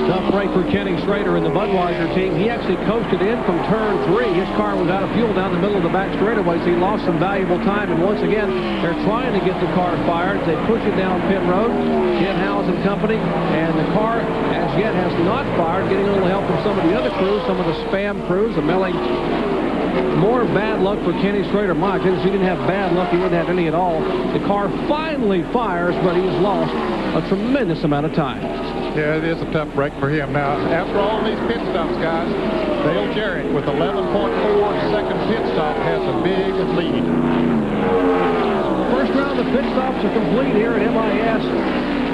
Tough break for Kenny Schrader in the Budweiser team. He actually coasted in from turn 3. His car was out of fuel down the middle of the back straightaway, so he lost some valuable time. And once again, they're trying to get the car fired. They push it down pit road. Ken Howes and company. And the car, as yet, has not fired, getting a little help from some of the other crews, some of the spam crews, the milling. More bad luck for Kenny Schrader. My goodness, he didn't have bad luck. He wouldn't have any at all. The car finally fires, but he's lost a tremendous amount of time. Yeah, it is a tough break for him. Now, after all these pit stops, guys, Dale Jarrett with 11.4 second pit stop has a big lead. First round of pit stops are complete here at MIS.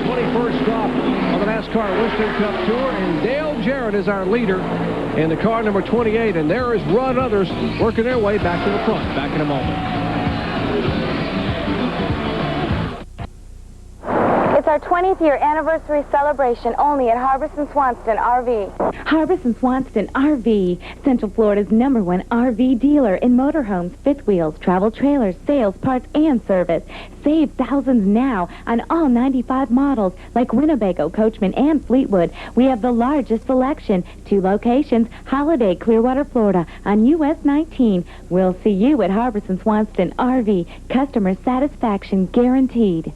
21st stop on the NASCAR Winston Cup Tour, and Dale Jarrett is our leader in the car number 28, and there is Run Others working their way back to the front. Back in a moment. It's our 20th year anniversary celebration only at Harbison Swanston RV. Harbison Swanston RV, Central Florida's #1 RV dealer in motorhomes, fifth wheels, travel trailers, sales, parts, and service. Save thousands now on all 95 models like Winnebago, Coachman, and Fleetwood. We have the largest selection. 2 locations, Holiday, Clearwater, Florida on US 19. We'll see you at Harbison Swanston RV. Customer satisfaction guaranteed.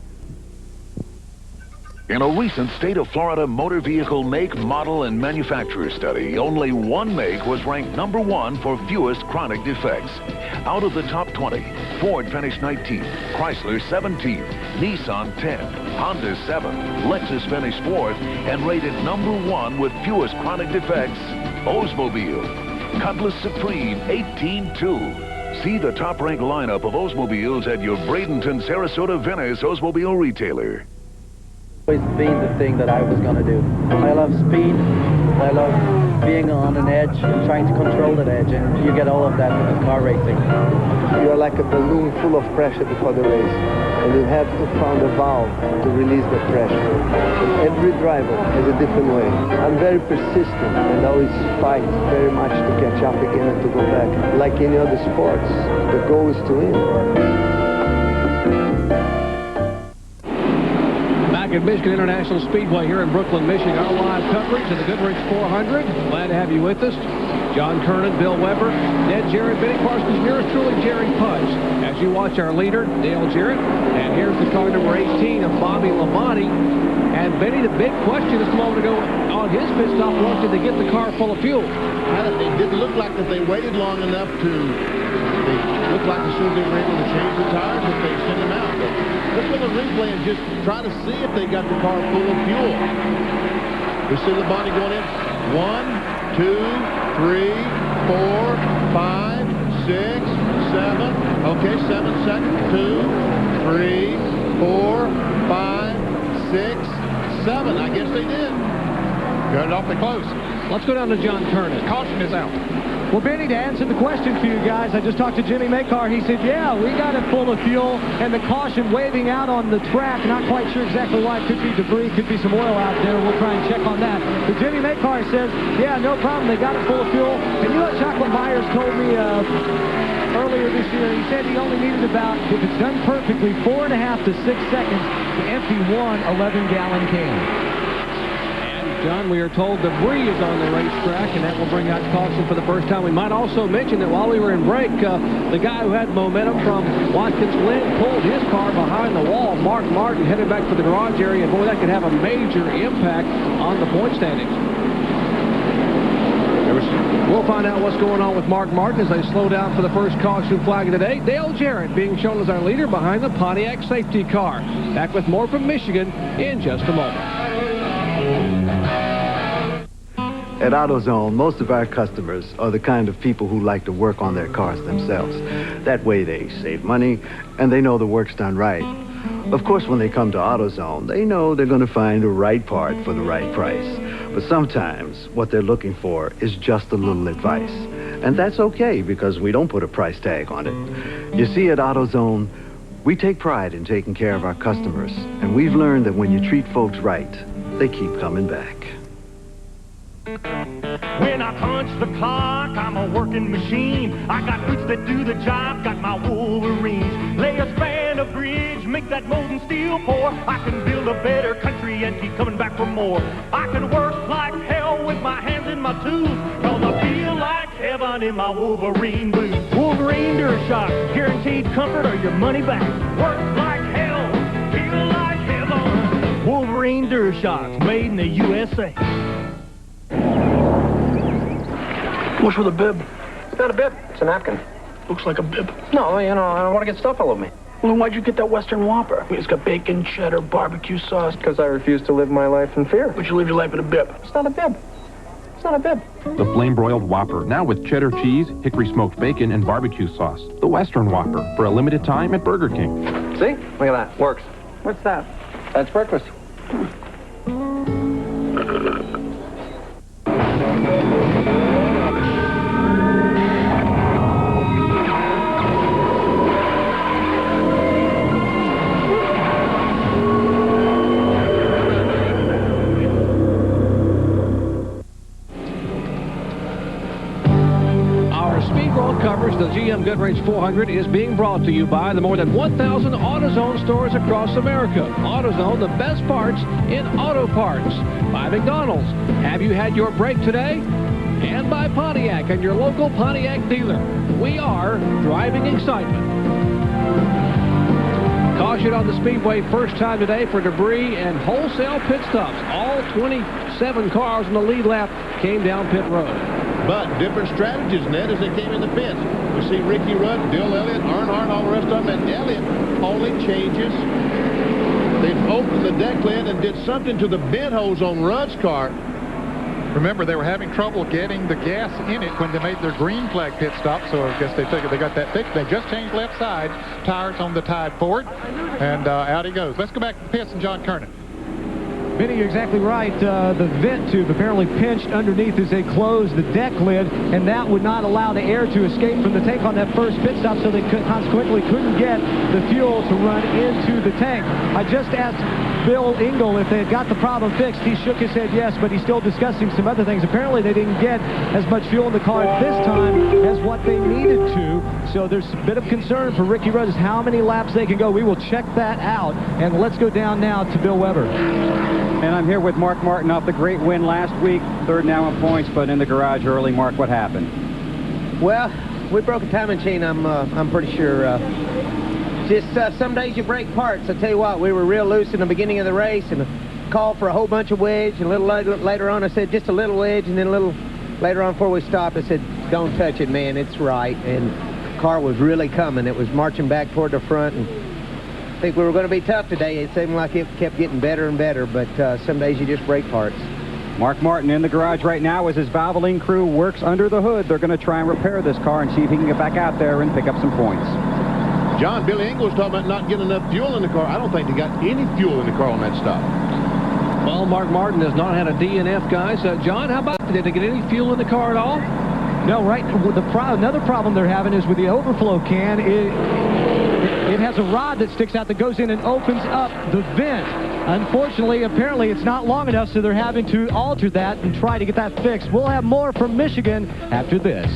In a recent state of Florida motor vehicle make, model, and manufacturer study, only one make was ranked #1 for fewest chronic defects. Out of the top 20, Ford finished 19th, Chrysler 17th, Nissan 10, Honda 7, Lexus finished 4th, and rated #1 with fewest chronic defects, Oldsmobile. Cutlass Supreme 18.2. See the top-ranked lineup of Oldsmobiles at your Bradenton, Sarasota, Venice Oldsmobile retailer. Always been the thing that I was going to do. I love speed. I love being on an edge and trying to control that edge, and you get all of that in car racing. You're like a balloon full of pressure before the race, and you have to find a valve to release the pressure. And every driver has a different way. I'm very persistent and always fight very much to catch up again and to go back. Like any other sports, the goal is to win. At Michigan International Speedway here in Brooklyn, Michigan. Our live coverage of the Goodwrench 400. Glad to have you with us. John Kernan, Bill Weber, Ned Jarrett, Benny Parsons, yours truly, Jerry Pudge. As you watch our leader, Dale Jarrett. And here's the car number 18 of Bobby Labonte. And Benny, the big question just a moment ago on his pit stop was, did they get the car full of fuel? It didn't look like that they waited long enough to... It looked like as soon as they were able to change the tires that they sent them out. But let's look at the replay and just try to see if they got the car full of fuel. We see Labonte going in. 1, 2, 3, 4, 5, 6, 7. Okay, 7 seconds. 2, 3, 4, 5, 6, 7. I guess they did. Got it awfully close. Let's go down to John Kernan. Caution is out. Well, Benny, to answer the question for you guys, I just talked to Jimmy Makar. He said, yeah, we got it full of fuel, and the caution waving out on the track. Not quite sure exactly why. It could be debris, could be some oil out there. We'll try and check on that. But Jimmy Makar says, yeah, no problem. They got it full of fuel. And you know what Chocolate Myers told me earlier this year? He said he only needed about, if it's done perfectly, 4.5 to 6 seconds to empty one 11-gallon can. John, we are told debris is on the racetrack, and that will bring out caution for the first time. We might also mention that while we were in break, the guy who had momentum from Watkins Glen pulled his car behind the wall. Mark Martin headed back to the garage area, and boy, that could have a major impact on the point standings. We'll find out what's going on with Mark Martin as they slow down for the first caution flag of the day. Dale Jarrett being shown as our leader behind the Pontiac safety car. Back with more from Michigan in just a moment. At AutoZone, most of our customers are the kind of people who like to work on their cars themselves. That way they save money and they know the work's done right. Of course, when they come to AutoZone, they know they're going to find the right part for the right price. But sometimes what they're looking for is just a little advice. And that's okay because we don't put a price tag on it. You see, at AutoZone, we take pride in taking care of our customers. And we've learned that when you treat folks right, they keep coming back. We're not punch the clock, I'm a working machine. I got boots that do the job, got my Wolverines. Lay a span of bridge, make that molten steel pour. I can build a better country and keep coming back for more. I can work like hell with my hands and my tools, cause I feel like heaven in my Wolverine boots. Wolverine DuraShocks, guaranteed comfort or your money back. Work like hell, feel like heaven. Wolverine DuraShocks, made in the USA. What's with a bib? It's not a bib, it's a napkin. Looks like a bib. No, you know, I don't want to get stuff all over me. Well, then why'd you get that Western Whopper? I mean, it's got bacon, cheddar, barbecue sauce. Because I refuse to live my life in fear. But you live your life in a bib. It's not a bib. It's not a bib. The flame-broiled Whopper, now with cheddar cheese, hickory smoked bacon, and barbecue sauce. The Western Whopper, for a limited time at Burger King. See? Look at that. Works. What's that? That's breakfast. Coverage of the GM Goodwrench 400 is being brought to you by the more than 1,000 AutoZone stores across America. AutoZone, the best parts in auto parts. By McDonald's, have you had your break today? And by Pontiac and your local Pontiac dealer. We are driving excitement. Caution on the Speedway first time today for debris and wholesale pit stops. All 27 cars in the lead lap came down pit road. But different strategies, Ned, as they came in the pits. We see Ricky Rudd, Bill Elliott, Earnhardt, all the rest of them, and Elliott only changes. They opened the deck lid and did something to the vent hose on Rudd's car. Remember, they were having trouble getting the gas in it when they made their green flag pit stop, so I guess they figured they got that fixed. They just changed left side tires on the Tide Ford, and out he goes. Let's go back to the pits and John Kernan. Benny, you're exactly right. The vent tube apparently pinched underneath as they closed the deck lid, and that would not allow the air to escape from the tank on that first pit stop, so they consequently couldn't get the fuel to run into the tank. I just asked Bill Engel if they had got the problem fixed. He shook his head yes, but he's still discussing some other things. Apparently they didn't get as much fuel in the car this time as what they needed to, so there's a bit of concern for Ricky Rudd as how many laps they can go. We will check that out, and let's go down now to Bill Weber. And I'm here with Mark Martin off the great win last week. Third now in points, but in the garage early. Mark, what happened? Well, we broke a timing chain, I'm pretty sure. Just some days you break parts. I tell you what, we were real loose in the beginning of the race and called for a whole bunch of wedge. And a little later on, I said just a little wedge. And then a little later on, before we stopped, I said, don't touch it, man. It's right. And the car was really coming. It was marching back toward the front. And I think we were going to be tough today. It seemed like it kept getting better and better, but some days you just break parts. Mark Martin in the garage right now as his Valvoline crew works under the hood. They're going to try and repair this car and see if he can get back out there and pick up some points. John, Billy Engel was talking about not getting enough fuel in the car. I don't think they got any fuel in the car on that stop. Well, Mark Martin has not had a DNF, guys. John, how about did they get any fuel in the car at all? No, right. Another problem they're having is with the overflow can. It has a rod that sticks out that goes in and opens up the vent. Unfortunately, apparently it's not long enough, so they're having to alter that and try to get that fixed. We'll have more from Michigan after this.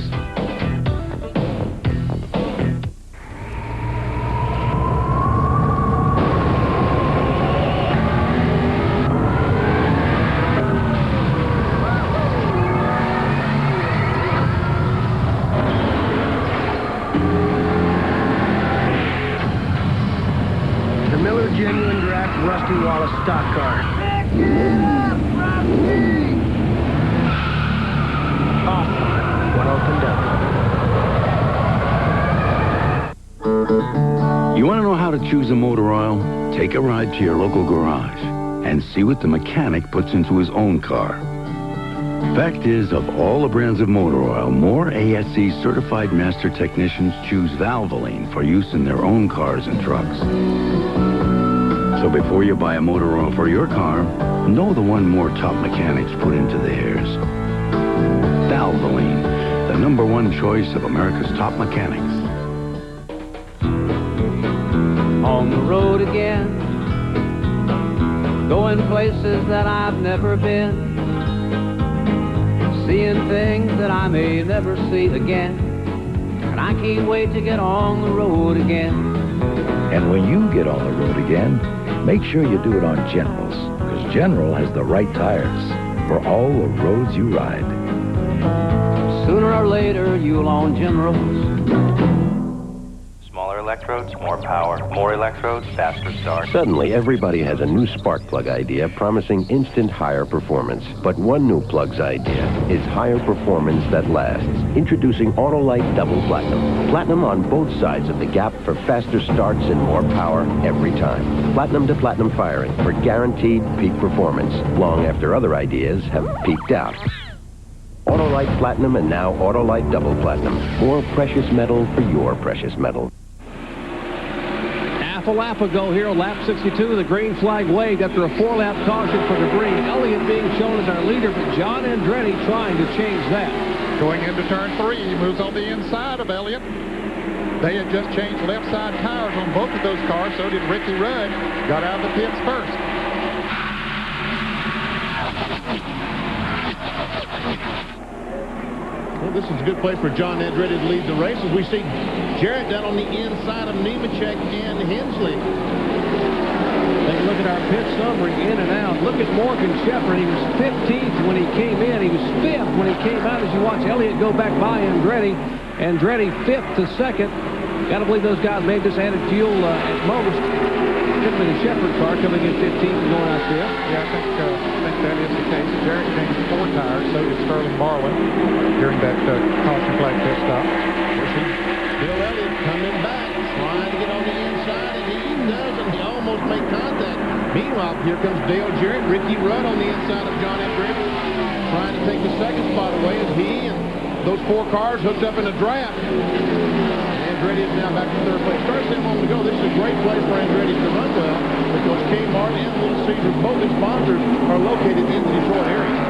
Stock car. One opened up. You want to know how to choose a motor oil? Take a ride to your local garage and see what the mechanic puts into his own car. Fact is, of all the brands of motor oil, more ASE certified master technicians choose Valvoline for use in their own cars and trucks. So before you buy a motor oil for your car, know the one more top mechanics put into theirs. Valvoline, the #1 choice of America's top mechanics. On the road again, going places that I've never been, seeing things that I may never see again. And I can't wait to get on the road again. And when you get on the road again, make sure you do it on Generals, because General has the right tires for all the roads you ride. Sooner or later, you'll own Generals. Smaller electrodes, more power. More electrodes, faster start. Suddenly, everybody has a new spark plug idea promising instant higher performance. But one new plug's idea is higher performance that lasts. Introducing Autolite Double Platinum. Platinum on both sides of the gap for faster starts and more power every time. Platinum to platinum firing for guaranteed peak performance, long after other ideas have peaked out. Autolite Platinum and now Autolite Double Platinum. More precious metal for your precious metal. Half a lap ago here, lap 62, the green flag waved after a 4-lap caution for debris. Elliott being shown as our leader, but John Andretti trying to change that. Going into turn 3, he moves on the inside of Elliott. They had just changed left side tires on both of those cars, so did Ricky Rudd. Got out of the pits first. Well, this is a good place for John Andretti to lead the race as we see Jarrett down on the inside of Nemechek and Hensley. Take a look at our pit summary, in and out. Look at Morgan Shepherd. He was 15th when he came in. He was 5th when he came out as you watch Elliott go back by Andretti. Andretti 5th to 2nd. Got to believe those guys may have just added fuel at most. Particularly the Shepherd car coming in 15th and going out 5th. Yeah, I think that is the case. Jarrett changed 4 tires, so did Sterling Marlin during that caution flag pit stop. Bill Elliott coming back, trying to get on the inside, and he doesn't. He almost made contact. Meanwhile, here comes Dale Jarrett, Ricky Rudd on the inside of John Andretti, trying to take the second spot away as he and those 4 cars hooked up in a draft. Andretti is now back to 3rd place. Started saying a moment ago, this is a great place for Andretti to run well because Kmart and Little Caesars, both his sponsors, are located in the Detroit area.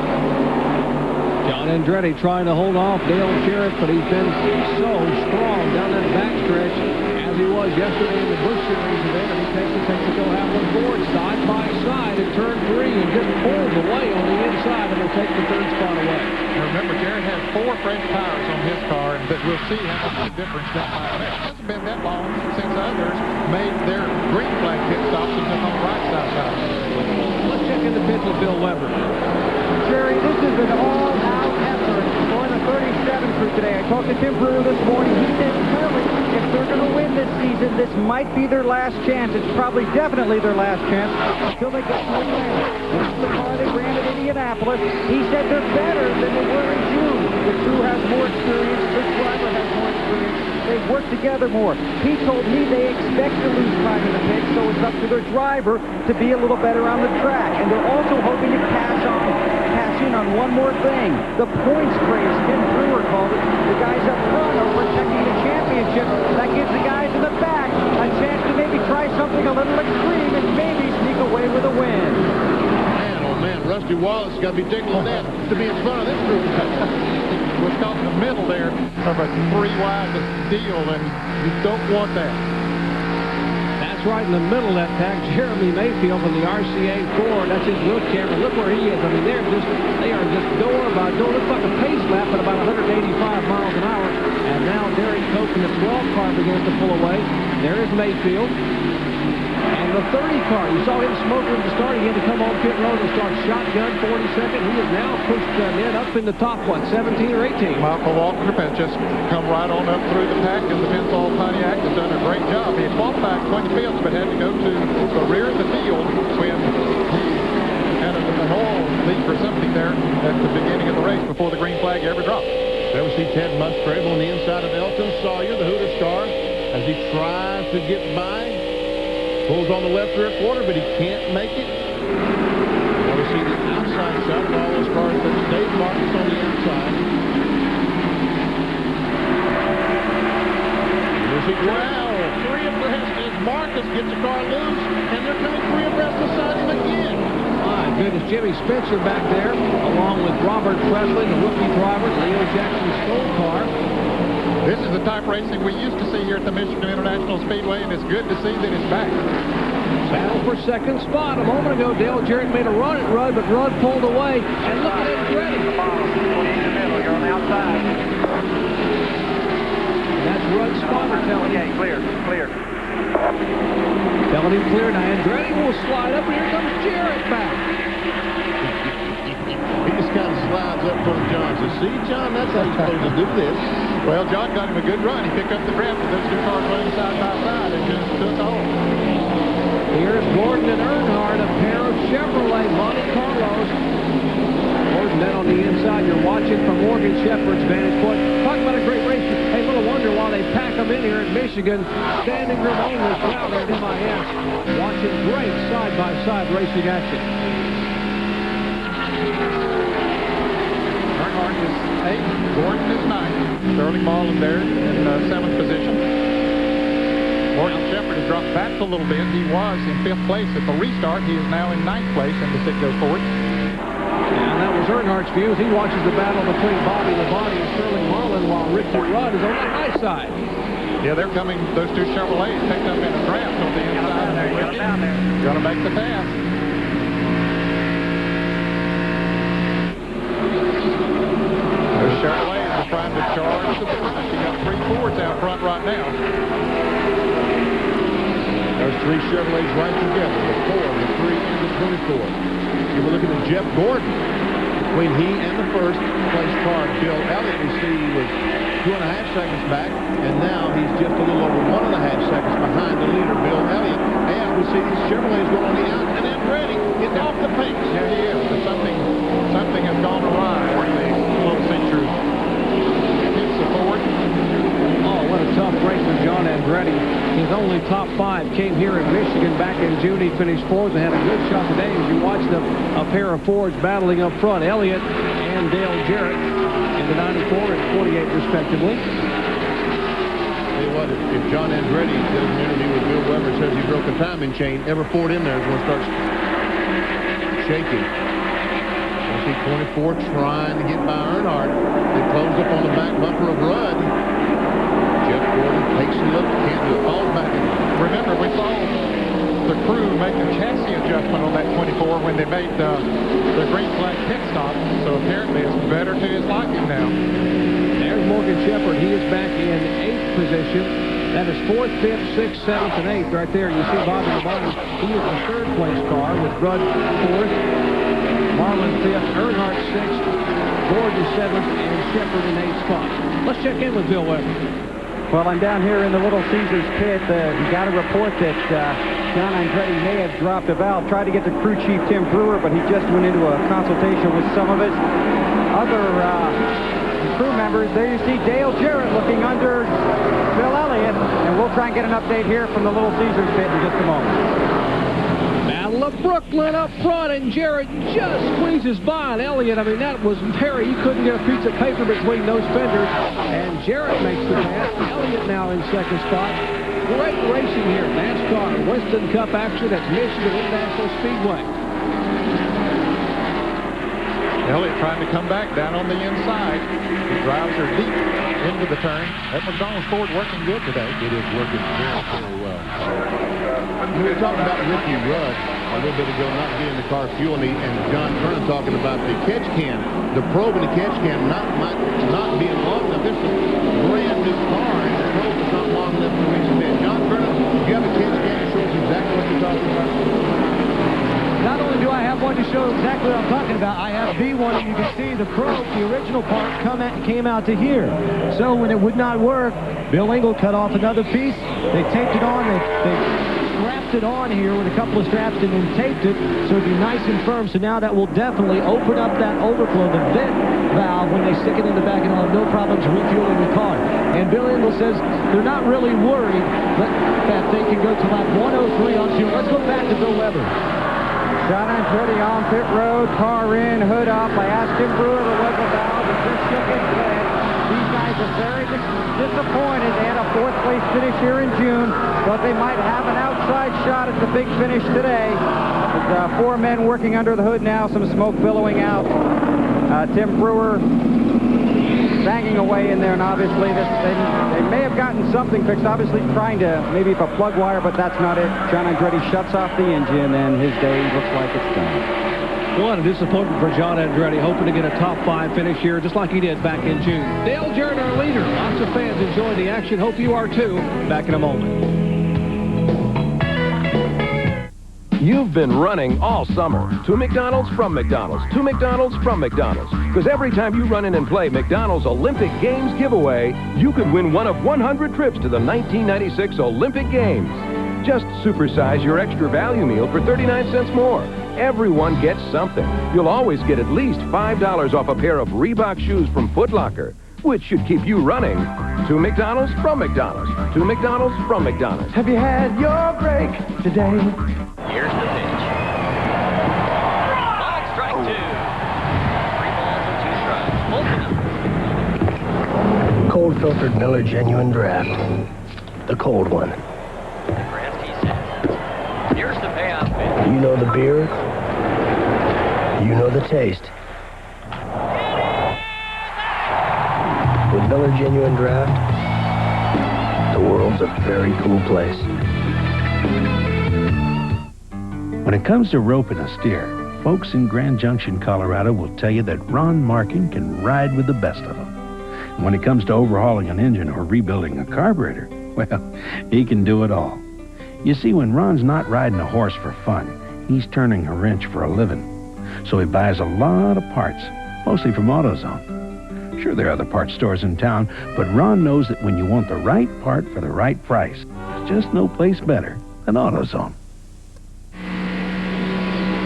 John Andretti trying to hold off Dale Jarrett, but he's been so strong down that backstretch as he was yesterday in the Busch Series event. And he takes to go halfway forward, side by side in turn 3 and just pulls away on the inside and will take the 3rd spot away. Now remember, Jarrett has 4 fresh tires on his car, and we'll see how much of a difference that might make. It hasn't been that long since others made their green flag pit stops and just on the right side tires. Let's check in the pits with Bill Weber. Jerry, this is an all-out effort for the 37 crew today. I talked to Tim Brewer this morning. He said clearly if they're going to win this season, this might be their last chance. It's probably definitely their last chance until they get to Atlanta. This is the car they ran at Indianapolis. He said they're better than they were in June. The crew has more experience. This driver has more experience. They've worked together more. He told me they expect to lose time in the pit, so it's up to their driver to be a little better on the track. And they're also hoping to cash in on one more thing. The points craze, Tim Brewer called it. The guys up front are protecting the championship. That gives the guys in the back a chance to maybe try something a little extreme and maybe sneak away with a win. Man, oh man, Rusty Wallace got to be tickling that to be in front of this group. Was caught in the middle there of a 3-wide deal, and you don't want that. That's right in the middle of that pack. Jeremy Mayfield from the RCA Ford. That's his look camera. Look where he is. I mean, they are just door by door. Looks like a pace lap at about 185 miles an hour. And now Derek Cope in the 12 car begins to pull away. There is Mayfield. And the 30 car, you saw him smoking at the start. He had to come on pit road and start shotgun 42nd. He is now pushed Ned up in the top, 17 or 18? Michael Walker has just come right on up through the pack, and the Pensol Pontiac has done a great job. He had qualified 25th, but had to go to the rear of the field when he had an oil leak or something there at the beginning of the race before the green flag ever dropped. There we see Ted Musgrave on the inside of Elton Sawyer, the Hooter star, as he tries to get by. Pulls on the left rear quarter, but he can't make it. Now we see the outside shot of all those cars. That's Dave Marcus on the outside. We see, wow, 3 abreast as Marcus gets the car loose, and they're coming 3 abreast beside him again. My goodness, Jimmy Spencer back there, along with Robert Presley, the rookie driver, Leo Jackson's Stoll car. This is the type of racing we used to see here at the Michigan International Speedway, and it's good to see that it's back. Battle for second spot. A moment ago, Dale Jarrett made a run at Rudd, but Rudd pulled away. And look at Andretti. You're on the outside. That's Rudd's spotter telling him. Okay, clear. Telling him clear. Now Andretti will slide up, and here comes Jarrett back. He just kind of slides up for John. So, see, John, that's how you're supposed to do this. Well, John got him a good run. He picked up the draft with those two cars running side by side and just took off. Here's Gordon and Earnhardt, a pair of Chevrolet Monte Carlos. Gordon then on the inside. You're watching from Morgan Shepherd's vantage point. Talk about a great race. Hey, little wonder why they pack them in here in Michigan. Standing room only crowd at MIS. Watching great side-by-side racing action. Earnhardt is 8th, Gordon is 9th. Sterling Marlin there in 7th position. Morgan Shepherd has dropped back a little bit. He was in 5th place at the restart. He is now in 9th place in the Citgo Ford. And that was Earnhardt's view as he watches the battle between Bobby Labonte and Sterling Marlin while Ricky Rudd is on the high side. Yeah, they're coming. Those two Chevrolets picked up in a draft on the inside. Going to make the pass. Those Chevrolets are trying to charge the front. You got 3 Fords out front right now. There's 3 Chevrolets right together, the 4, the 3, and the 24. You were looking at Jeff Gordon. Between he and the first place car, Bill Elliott, we see he was 2.5 seconds back, and now he's just a little over 1.5 seconds behind the leader, Bill Elliott. And we see these Chevrolets going on the out, and then Andretti getting off the pace. There he is. Something has gone awry when the little feature hits the Ford. Oh, what a tough race for John Andretti. His only top 5 came here in Michigan back in June. He finished 4th and had a good shot today as you watch a pair of Fords battling up front. Elliott and Dale Jarrett in the 94 and 28 respectively. Tell you what, if John Andretti does an interview with Bill Weber, says he broke a timing chain, every Ford in there is going to start shaking. I see 24 trying to get by Earnhardt. They close up on the back bumper of Rudd. Jeff Gordon takes a look, can't do it, falls back in. Remember, we saw the crew make a chassis adjustment on that 24 when they made the green flag pit stop. So apparently it's better to his liking now. There's Morgan Shepherd. He is back in 8th position. That is 4th, 5th, 6th, 7th, and 8th right there. You see Bobby Labonte. He is the 3rd place car with Rudd 4th, Marlin 5th, Earnhardt 6th, Gordon 7th, and Shepherd in 8th spot. Let's check in with Bill Weber. Well, I'm down here in the Little Caesars pit. You got a report that John Andretti may have dropped a valve. Tried to get to crew chief Tim Brewer, but he just went into a consultation with some of his other crew members. There you see Dale Jarrett looking under Bill Elliott, and we'll try and get an update here from the Little Caesars pit in just a moment. Battle of Brooklyn up front, and Jarrett just squeezes by on Elliott. I mean, that was Perry. He couldn't get a piece of paper between those fenders, and Jarrett makes the pass. Elliott now in 2nd spot. Great racing here. NASCAR Winston Cup action at Michigan International Speedway. Elliott trying to come back down on the inside. He drives her deep into the turn. That McDonald's Ford working good today. It is working very, very well. We were talking about Ricky Rudd a little bit ago not getting the car fuel, and John Kernan talking about the catch can, the probe in the catch can not being long enough. This is a brand new car, and the probe is not long enough to reach the bed. John Kernan, you have a catch can that shows exactly what you're talking about? Not only do I have one to show exactly what I'm talking about, I have B1. You can see the probe, the original part, came out to here. So when it would not work, Bill Engel cut off another piece. They taped it on. They strapped it on here with a couple of straps and then taped it so it'd be nice and firm. So now that will definitely open up that overflow, the vent valve, when they stick it in the back, and I'll have no problems refueling the car. And Bill Engel says they're not really worried that they can go to lap 103 on fuel. Let's go back to Bill Weber. John Andretti on pit road, car in, hood up. I asked Tim Brewer to was the valve. He just shook his head. These guys are very disappointed. They had a 4th place finish here in June, but they might have an outside shot at the big finish today. There's 4 men working under the hood now, some smoke billowing out. Tim Brewer banging away in there, and obviously they may have gotten something fixed. Obviously trying to, maybe if a plug wire, but that's not it. John Andretti shuts off the engine, and his day looks like it's done. What a disappointment for John Andretti, hoping to get a top 5 finish here, just like he did back in June. Dale Jarrett, our leader. Lots of fans enjoying the action. Hope you are too. Back in a moment. You've been running all summer. To McDonald's, from McDonald's. To McDonald's, from McDonald's. Because every time you run in and play McDonald's Olympic Games giveaway, you could win one of 100 trips to the 1996 Olympic Games. Just supersize your extra value meal for 39 cents more. Everyone gets something. You'll always get at least $5 off a pair of Reebok shoes from Foot Locker, which should keep you running. To McDonald's, from McDonald's. To McDonald's, from McDonald's. Have you had your break today? Here's the pitch. Ball strike 2. 3 balls and 2 strikes. Cold filtered Miller Genuine Draft. The cold one. Kransky says, here's the payoff pitch. You know the beer. You know the taste. With Miller Genuine Draft, the world's a very cool place. When it comes to roping a steer, folks in Grand Junction, Colorado will tell you that Ron Markin can ride with the best of them. And when it comes to overhauling an engine or rebuilding a carburetor, well, he can do it all. You see, when Ron's not riding a horse for fun, he's turning a wrench for a living. So he buys a lot of parts, mostly from AutoZone. Sure, there are other parts stores in town, but Ron knows that when you want the right part for the right price, there's just no place better than AutoZone.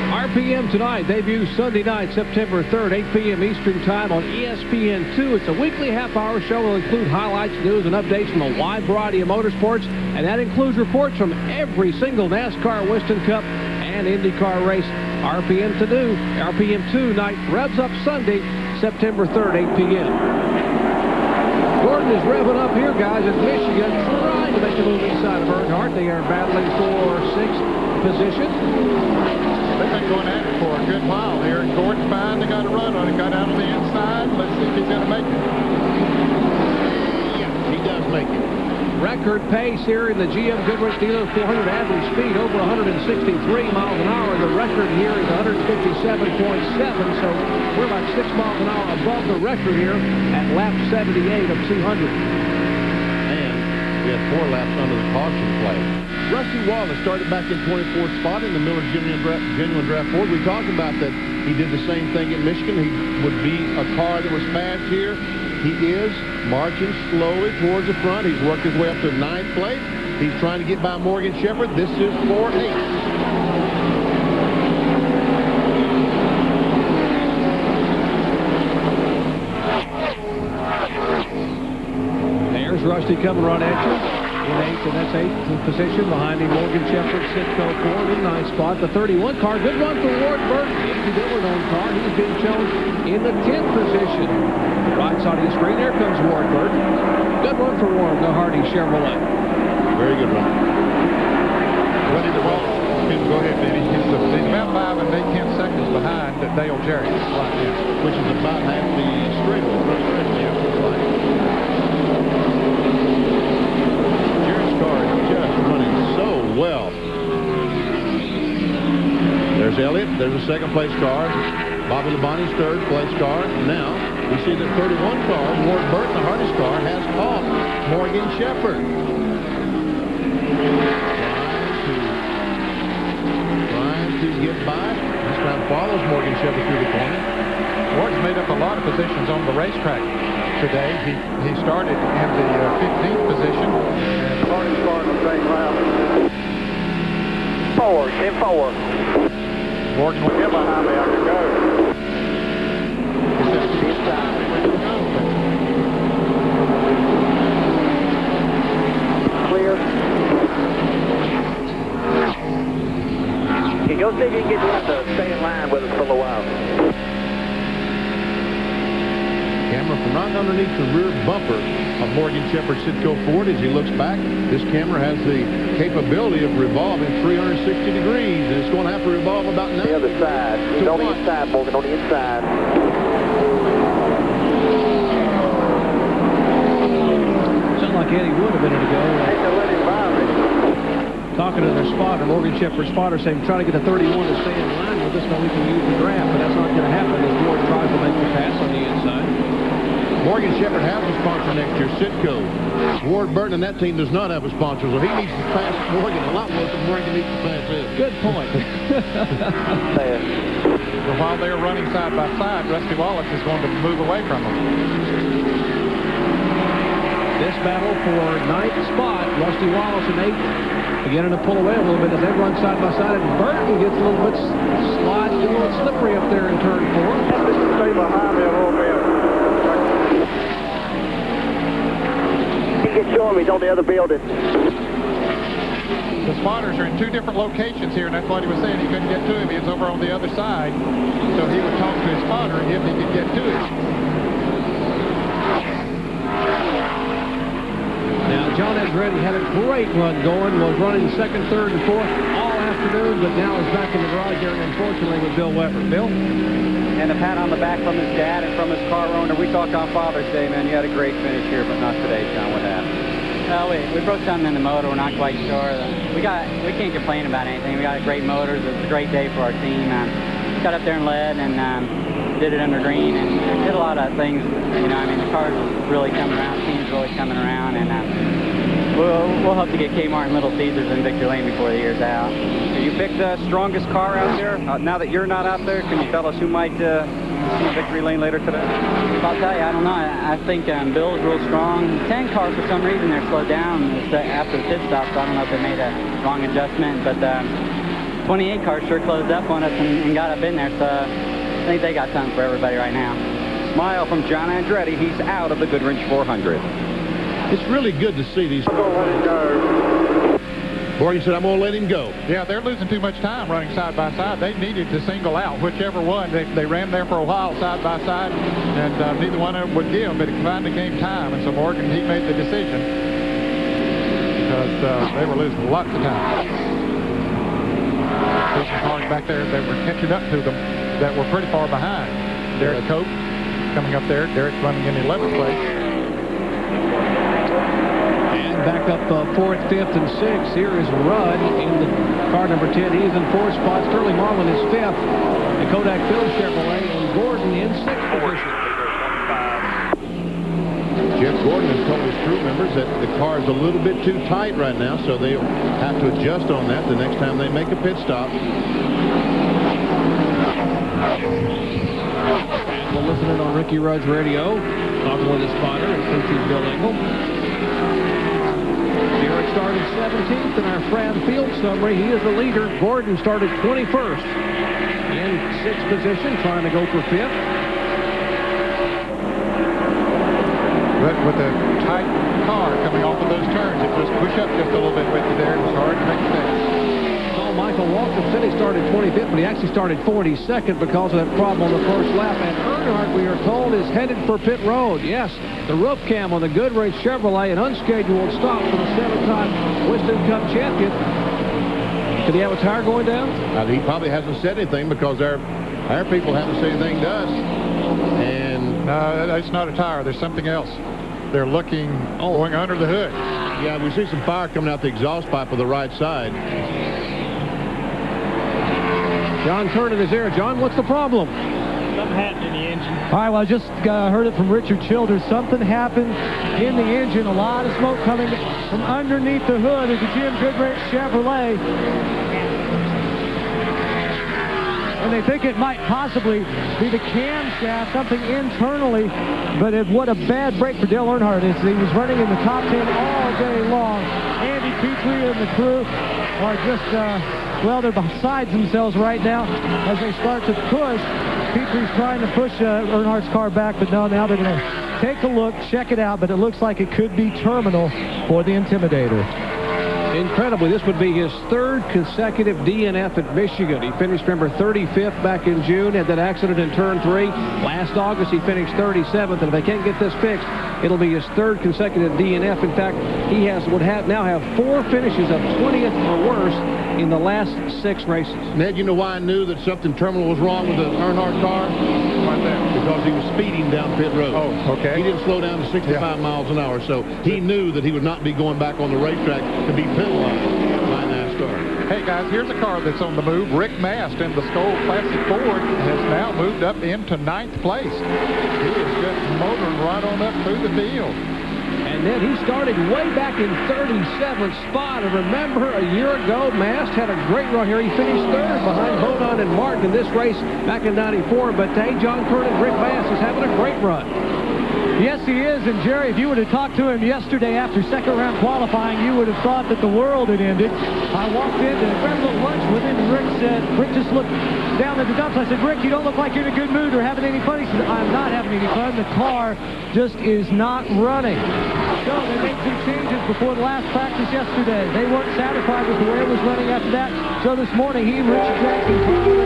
RPM tonight debuts Sunday night, September 3rd, 8 p.m. Eastern Time on ESPN2. It's a weekly half-hour show. Will include highlights, news, and updates from a wide variety of motorsports, and that includes reports from every single NASCAR Winston Cup and IndyCar race. RPM2 night revs up Sunday, September 3rd, 8 p.m. Gordon is revving up here, guys, in Michigan, trying to make a move inside of Earnhardt. They are battling for 6th position. They've been going at it for a good while here. Gordon's fine. They got a run on it. Got out on the inside. Let's see if he's going to make it. Yeah, he does make it. Record pace here in the GM Goodwrench dealer, 400 average speed, over 163 miles an hour. The record here is 157.7, so we're about 6 miles an hour above the record here at lap 78 of 200. And we had 4 laps under the caution flag. Rusty Wallace started back in 24th spot in the Miller Genuine Draft Ford. We talked about that. He did the same thing in Michigan. He would be a car that was fast here. He is marching slowly towards the front. He's worked his way up to 9th place. He's trying to get by Morgan Shepherd. This is for 8th. There's Rusty coming right at you. In 8th, and that's 8th position. Behind him, Morgan Shepherd, Sitco Ford in 9th spot. The 31 car, good run for Ward Burton. Andy Dillard on car. He's being shown in the 10th position. Right side of the screen, there comes Ward Burton. Good run for Warren, the Hardy Chevrolet. Very good run. Ready to roll. Go ahead, baby. He's about 5 and 8/10 seconds behind Dale Jarrett right now, which is about half the straightaway. Yeah, right. Well, there's Elliott. There's a second-place car. Bobby Labonte's third-place car. Now, we see that 31 car, Ward Burton, the hardest car, has caught Morgan Shepherd. Trying to get by. This time follows Morgan Shepherd through the corner. Ward's made up a lot of positions on the racetrack today. He started in the 15th position. And the hardest car in the same round. 10-4. Morgan will get behind me. I can go. He says to inside. Clear. Okay, go see if you can get Jeff to stay in line with us for a little while. Camera from right underneath the rear bumper of Morgan Shepherd Sitco Ford as he looks back. This camera has the capability of revolving 360 degrees, and it's going to have to revolve about 9. The other side. He's on the inside, Morgan, on the inside. like Eddie would a minute ago. Talking to their spotter, Morgan Shepherd's spotter, saying try to get a 31 to stay in line with us so we can use the draft, but that's not going to happen as Ward tries to make the pass on the inside. Morgan Shepherd has a sponsor next year, Sitco. Ward Burton and that team does not have a sponsor, so he needs to pass Morgan a lot more than Morgan needs to pass him. Good point. So while they're running side by side, Rusty Wallace is going to move away from them. This battle for ninth spot, Rusty Wallace and 8th, beginning to pull away a little bit as they run side by side, and Burton gets a little bit slide, a little slippery up there in turn 4. Stay behind me a little bit. He can show him he's on the other building. The spotters are in 2 different locations here, and that's what he was saying. He couldn't get to him. He was over on the other side, so he would talk to his spotter if he could get to him. Now, John Andretti had a great run going, was running second, third, and fourth all afternoon, but now is back in the garage area, unfortunately, with Bill Weber. Bill? And a pat on the back from his dad and from his car owner. We talked on Father's Day, man. You had a great finish here, but not today, John. What happened? We broke something in the motor. We're not quite sure. We can't complain about anything. We got great motors. It was a great day for our team. Got up there and led and did it under green and did a lot of things. You know, I mean, the car's really coming around. The team's really coming around, and we'll hope to get Kmart and Little Caesars in Victory Lane before the year's out. You picked the strongest car out there. Now that you're not out there, can you tell us who might see Victory Lane later today? I'll tell you, I don't know. I think Bill's real strong. 10 car, for some reason, they're slowed down after the pit stop, so I don't know if they made a wrong adjustment. But 28 car sure closed up on us and got up in there, so I think they got something for everybody right now. Smile from John Andretti. He's out of the Goodwrench 400. It's really good to see these. Morgan said, I'm going to let him go. Yeah, they're losing too much time running side by side. They needed to single out whichever one. They ran there for a while side by side, and neither one of them would give, but it finally came time. And so Morgan, he made the decision because they were losing lots of time. There's some cars back there that were catching up to them that were pretty far behind. Derek Cope coming up there. Derek's running in 11th place. Back up 4th, 5th, and 6th. Here is Rudd in the car number 10. He is in 4th spot. Sterling Marlin is 5th. And Kodak Phil Chevrolet and Gordon in 6th position. Jeff Gordon has told his crew members that the car is a little bit too tight right now, so they'll have to adjust on that the next time they make a pit stop. And we'll listen in on Ricky Rudd's radio, talking with his spotter and crew chief Bill Engel. Derek started 17th in our Fran Field summary. He is the leader. Gordon started 21st in 6th position, trying to go for 5th. But with a tight car coming off of those turns, it just push up just a little bit with you there. It was hard to make mistakes. Michael Walker said he started 25th, but he actually started 42nd because of that problem on the first lap. And Earnhardt, we are told, is headed for pit road. Yes, the roof cam on the Goodwrench Chevrolet, an unscheduled stop for the 7-time Winston Cup champion. Did he have a tire going down? He probably hasn't said anything because our people haven't said anything to us. And no, it's not a tire. There's something else. They're looking going under the hood. Yeah, we see some fire coming out the exhaust pipe of the right side. John Kernan is there. John, what's the problem? Something happened in the engine. All right, well, I just heard it from Richard Childers. Something happened in the engine. A lot of smoke coming from underneath the hood of the Jim Goodwrench Chevrolet. And they think it might possibly be the camshaft, something internally. But what a bad break for Dale Earnhardt. He was running in the top 10 all day long. Andy Petrie and the crew are just... well, they're beside themselves right now as they start to push. Petrie's trying to push Earnhardt's car back, but no, now they're going to take a look, check it out, but it looks like it could be terminal for the Intimidator. Incredibly, this would be his 3rd consecutive DNF at Michigan. He finished, remember, 35th back in June, had that accident in turn 3. Last August, he finished 37th, and if they can't get this fixed, it'll be his 3rd consecutive DNF. In fact, he would now have 4 finishes of 20th or worse in the last 6 races. Ned, you know why I knew that something terminal was wrong with the Earnhardt car? about that? Because he was speeding down pit road. Oh, okay. He didn't slow down to 65 miles an hour, so he knew that he would not be going back on the racetrack to be penalized by NASCAR. Hey, guys, here's a car that's on the move. Rick Mast in the Skoll Classic Ford has now moved up into 9th place. He is just motoring right on up through the field. And then he started way back in 37th spot. And remember, a year ago, Mast had a great run here. He finished third behind Bodon and Martin in this race back in 94. But hey, John Kernan, Rick Mast is having a great run. Yes, he is. And, Jerry, if you would have talked to him yesterday after second-round qualifying, you would have thought that the world had ended. I walked in to grab a little lunch with him, and Rick just looked down at the dumps. I said, Rick, you don't look like you're in a good mood or having any fun. He said, I'm not having any fun. The car just is not running. So they made some changes before the last practice yesterday. They weren't satisfied with the way it was running after that. So this morning, he, Richard Jackson,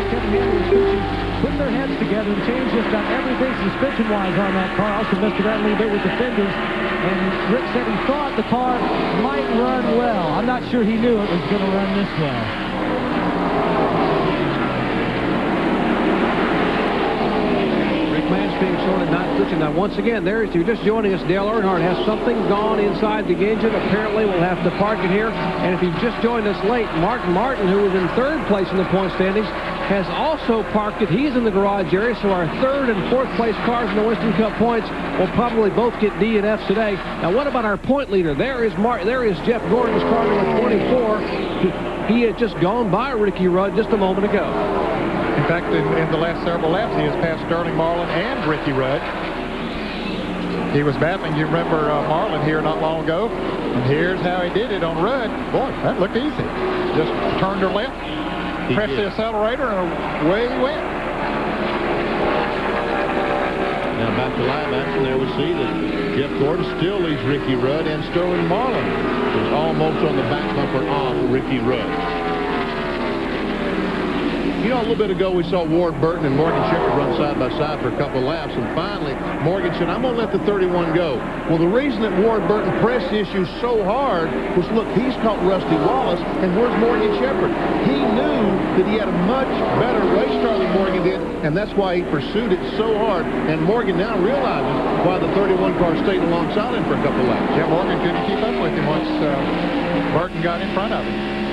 Kevin Henry, put their heads together and changed just about everything suspension-wise on that car. Also messed around a little bit with the fenders. And Rick said he thought the car might run well. I'm not sure he knew it was going to run this well. Rick Mast being shown at 9th position. Now, once again, there, if you're just joining us, Dale Earnhardt has something gone inside the engine. Apparently, we'll have to park it here. And if you've just joined us late, Mark Martin, who was in 3rd place in the point standings, has also parked it. He's in the garage area, so our 3rd and 4th place cars in the Winston Cup points will probably both get D and Fs today. Now, what about our point leader? There is Jeff Gordon's car number 24. He had just gone by Ricky Rudd just a moment ago. In fact, in the last several laps, he has passed Sterling Marlin and Ricky Rudd. He was battling, you remember, Marlin here not long ago. And here's how he did it on Rudd. Boy, that looked easy. Just turned her left. Pressed the accelerator, and away he went. Now back to live action, there we see that Jeff Gordon still leads Ricky Rudd, and Sterling Marlin is almost on the back bumper off Ricky Rudd. You know, a little bit ago we saw Ward Burton and Morgan Shepherd run side by side for a couple of laps, and finally Morgan said, I'm going to let the 31 go. Well, the reason that Ward Burton pressed the issue so hard was, look, he's caught Rusty Wallace, and where's Morgan Shepherd? He knew that he had a much better race car than Morgan did, and that's why he pursued it so hard. And Morgan now realizes why the 31 car stayed alongside him for a couple of laps. Yeah, Morgan couldn't keep up with him once Burton got in front of him.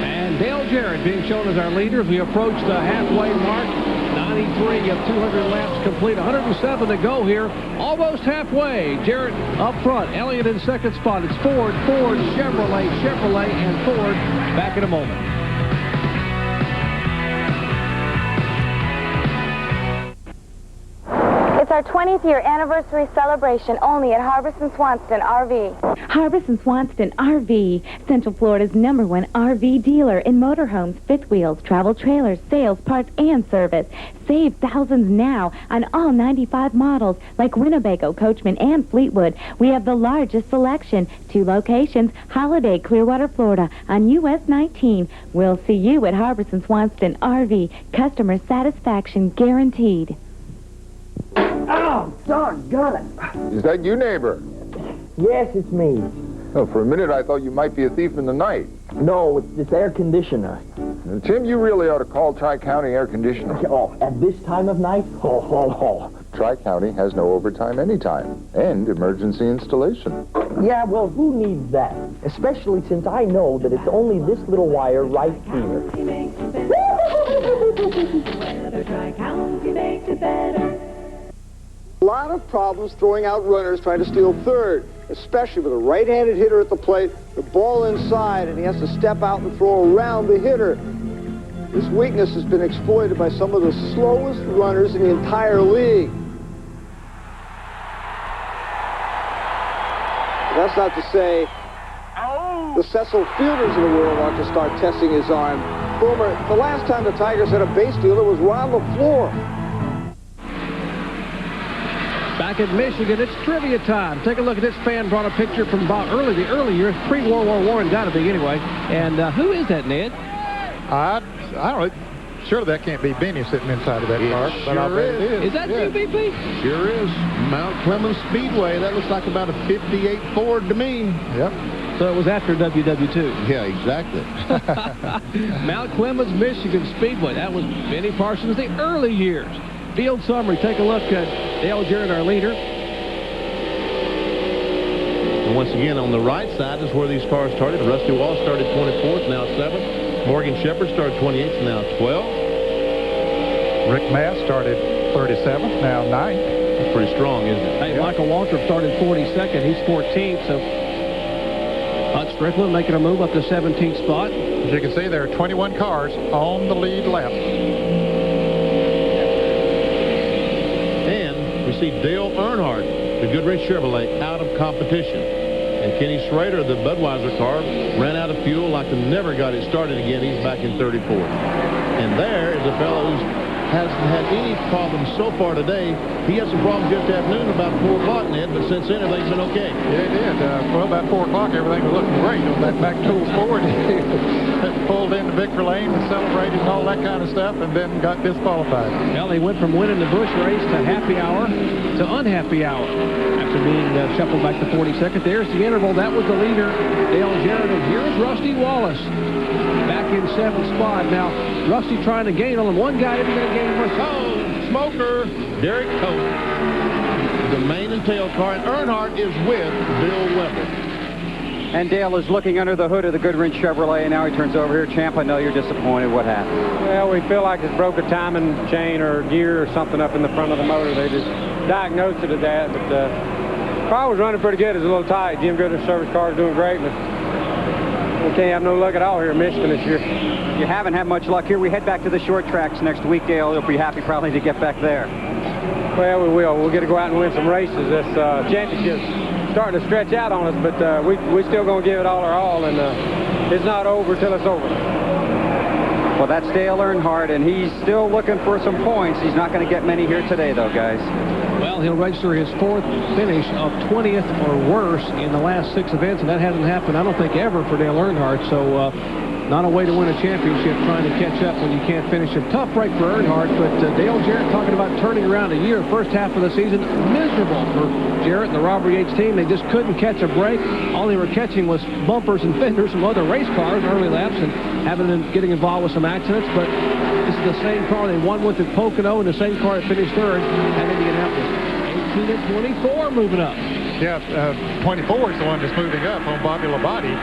And Dale Jarrett being shown as our leader as we approach the halfway mark. 93 of 200 laps complete. 107 to go here. Almost halfway. Jarrett up front. Elliott in 2nd spot. It's Ford, Chevrolet, and Ford. Back in a moment. It's our 20th year anniversary celebration only at Harbison Swanston RV. Harbison Swanston RV, Central Florida's #1 RV dealer in motorhomes, fifth wheels, travel trailers, sales, parts, and service. Save thousands now on all 95 models like Winnebago, Coachman, and Fleetwood. We have the largest selection. 2 locations, Holiday, Clearwater, Florida on US 19. We'll see you at Harbison Swanston RV. Customer satisfaction guaranteed. Oh, doggone it. Is that you, neighbor? Yes, it's me. Oh, for a minute I thought you might be a thief in the night. No, it's air conditioner. Now, Tim, you really ought to call Tri-County Air Conditioning. Oh, at this time of night? Oh. Tri-County has no overtime anytime and emergency installation. Yeah, well, who needs that? Especially since I know that it's only this little wire right here. A lot of problems throwing out runners trying to steal third, especially with a right-handed hitter at the plate, the ball inside, and he has to step out and throw around the hitter. This weakness has been exploited by some of the slowest runners in the entire league. That's not to say the Cecil Fielders of the world ought to start testing his arm. Boomer, the last time the Tigers had a base stealer was Ron LaFleur. Back in Michigan, it's trivia time. Take a look at this fan brought a picture from about the early years, pre-World War I, got to be anyway. And who is that, Ned? I don't know. Surely that can't be Benny sitting inside of that car. But I'll bet it is. Is that GBP? Sure is. Mount Clemens Speedway. That looks like about a 58 Ford to me. Yep. So it was after WW2. Yeah, exactly. Mount Clemens, Michigan Speedway. That was Benny Parsons' the early years. field summary. Take a look at Dale Jarrett, our leader. And once again, on the right side is where these cars started. Rusty Wallace started 24th, now 7th. Morgan Shepherd started 28th, now 12th. Rick Mass started 37th, now 9th. That's pretty strong, isn't it? Hey, yeah. Michael Waltrip started 42nd. He's 14th, so Bud Strickland making a move up to 17th spot. As you can see, there are 21 cars on the lead lap. And we see Dale Earnhardt, the Goodwrench Chevrolet, out of competition. And Kenny Schrader, the Budweiser car, ran out of fuel like they never got it started again. He's back in 34th. And there is a fellow who hasn't had any problems so far today. He had some problems this afternoon about 4 o'clock, Ned, but since then everything's been okay. Yeah, it did. Well, about 4 o'clock, everything was looking great on that back tool forward. Pulled into Victor Lane and celebrated and all that kind of stuff, and then got disqualified. Well, he went from winning the Busch race to happy hour to unhappy hour after being shuffled back to 42nd. There's the interval. That was the leader, Dale Jarrett. And here's Rusty Wallace back in 7th spot. Now, Rusty trying to gain on him. One guy isn't going to gain much. Oh, smoker, Derek Cope, the main and tail car, and Earnhardt is with Bill Weber. And Dale is looking under the hood of the Goodwrench Chevrolet, and now he turns over here. Champ, I know you're disappointed. What happened? Well, we feel like it's broke a timing chain or gear or something up in the front of the motor. They just diagnosed it as that, but the car was running pretty good. It was a little tight. Jim Goodwrench service car is doing great, but we can't have no luck at all here in Michigan this year. You haven't had much luck here. We head back to the short tracks next week, Dale. You'll be happy probably to get back there. Well, we will. We'll get to go out and win some races. This championship's starting to stretch out on us, but we still going to give it all our all, and it's not over till it's over. Well, that's Dale Earnhardt, and he's still looking for some points. He's not going to get many here today, though, guys. Well, he'll register his 4th finish of 20th or worse in the last 6 events, and that hasn't happened, I don't think, ever for Dale Earnhardt. So not a way to win a championship, trying to catch up when you can't finish. A tough break for Earnhardt, but Dale Jarrett talking about turning around a year. First half of the season, miserable for Jarrett and the Robert Yates team. They just couldn't catch a break. All they were catching was bumpers and fenders from other race cars in early laps and getting involved with some accidents. But this is the same car they won with at Pocono and the same car that finished 3rd at Indianapolis. 18 and 24 moving up. Yeah, 24 is the one that's moving up on Bobby Labonte.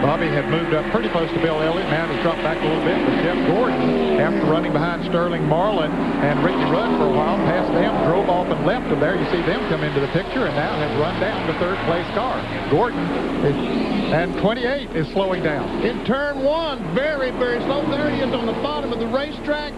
Bobby had moved up pretty close to Bill Elliott. Now he's dropped back a little bit. But Jeff Gordon, after running behind Sterling Marlin and Ricky Rudd for a while, passed them, drove off and left them there. You see them come into the picture and now have run down the 3rd place car. Gordon and 28 is slowing down. In turn 1, very, very slow. There he is on the bottom of the racetrack.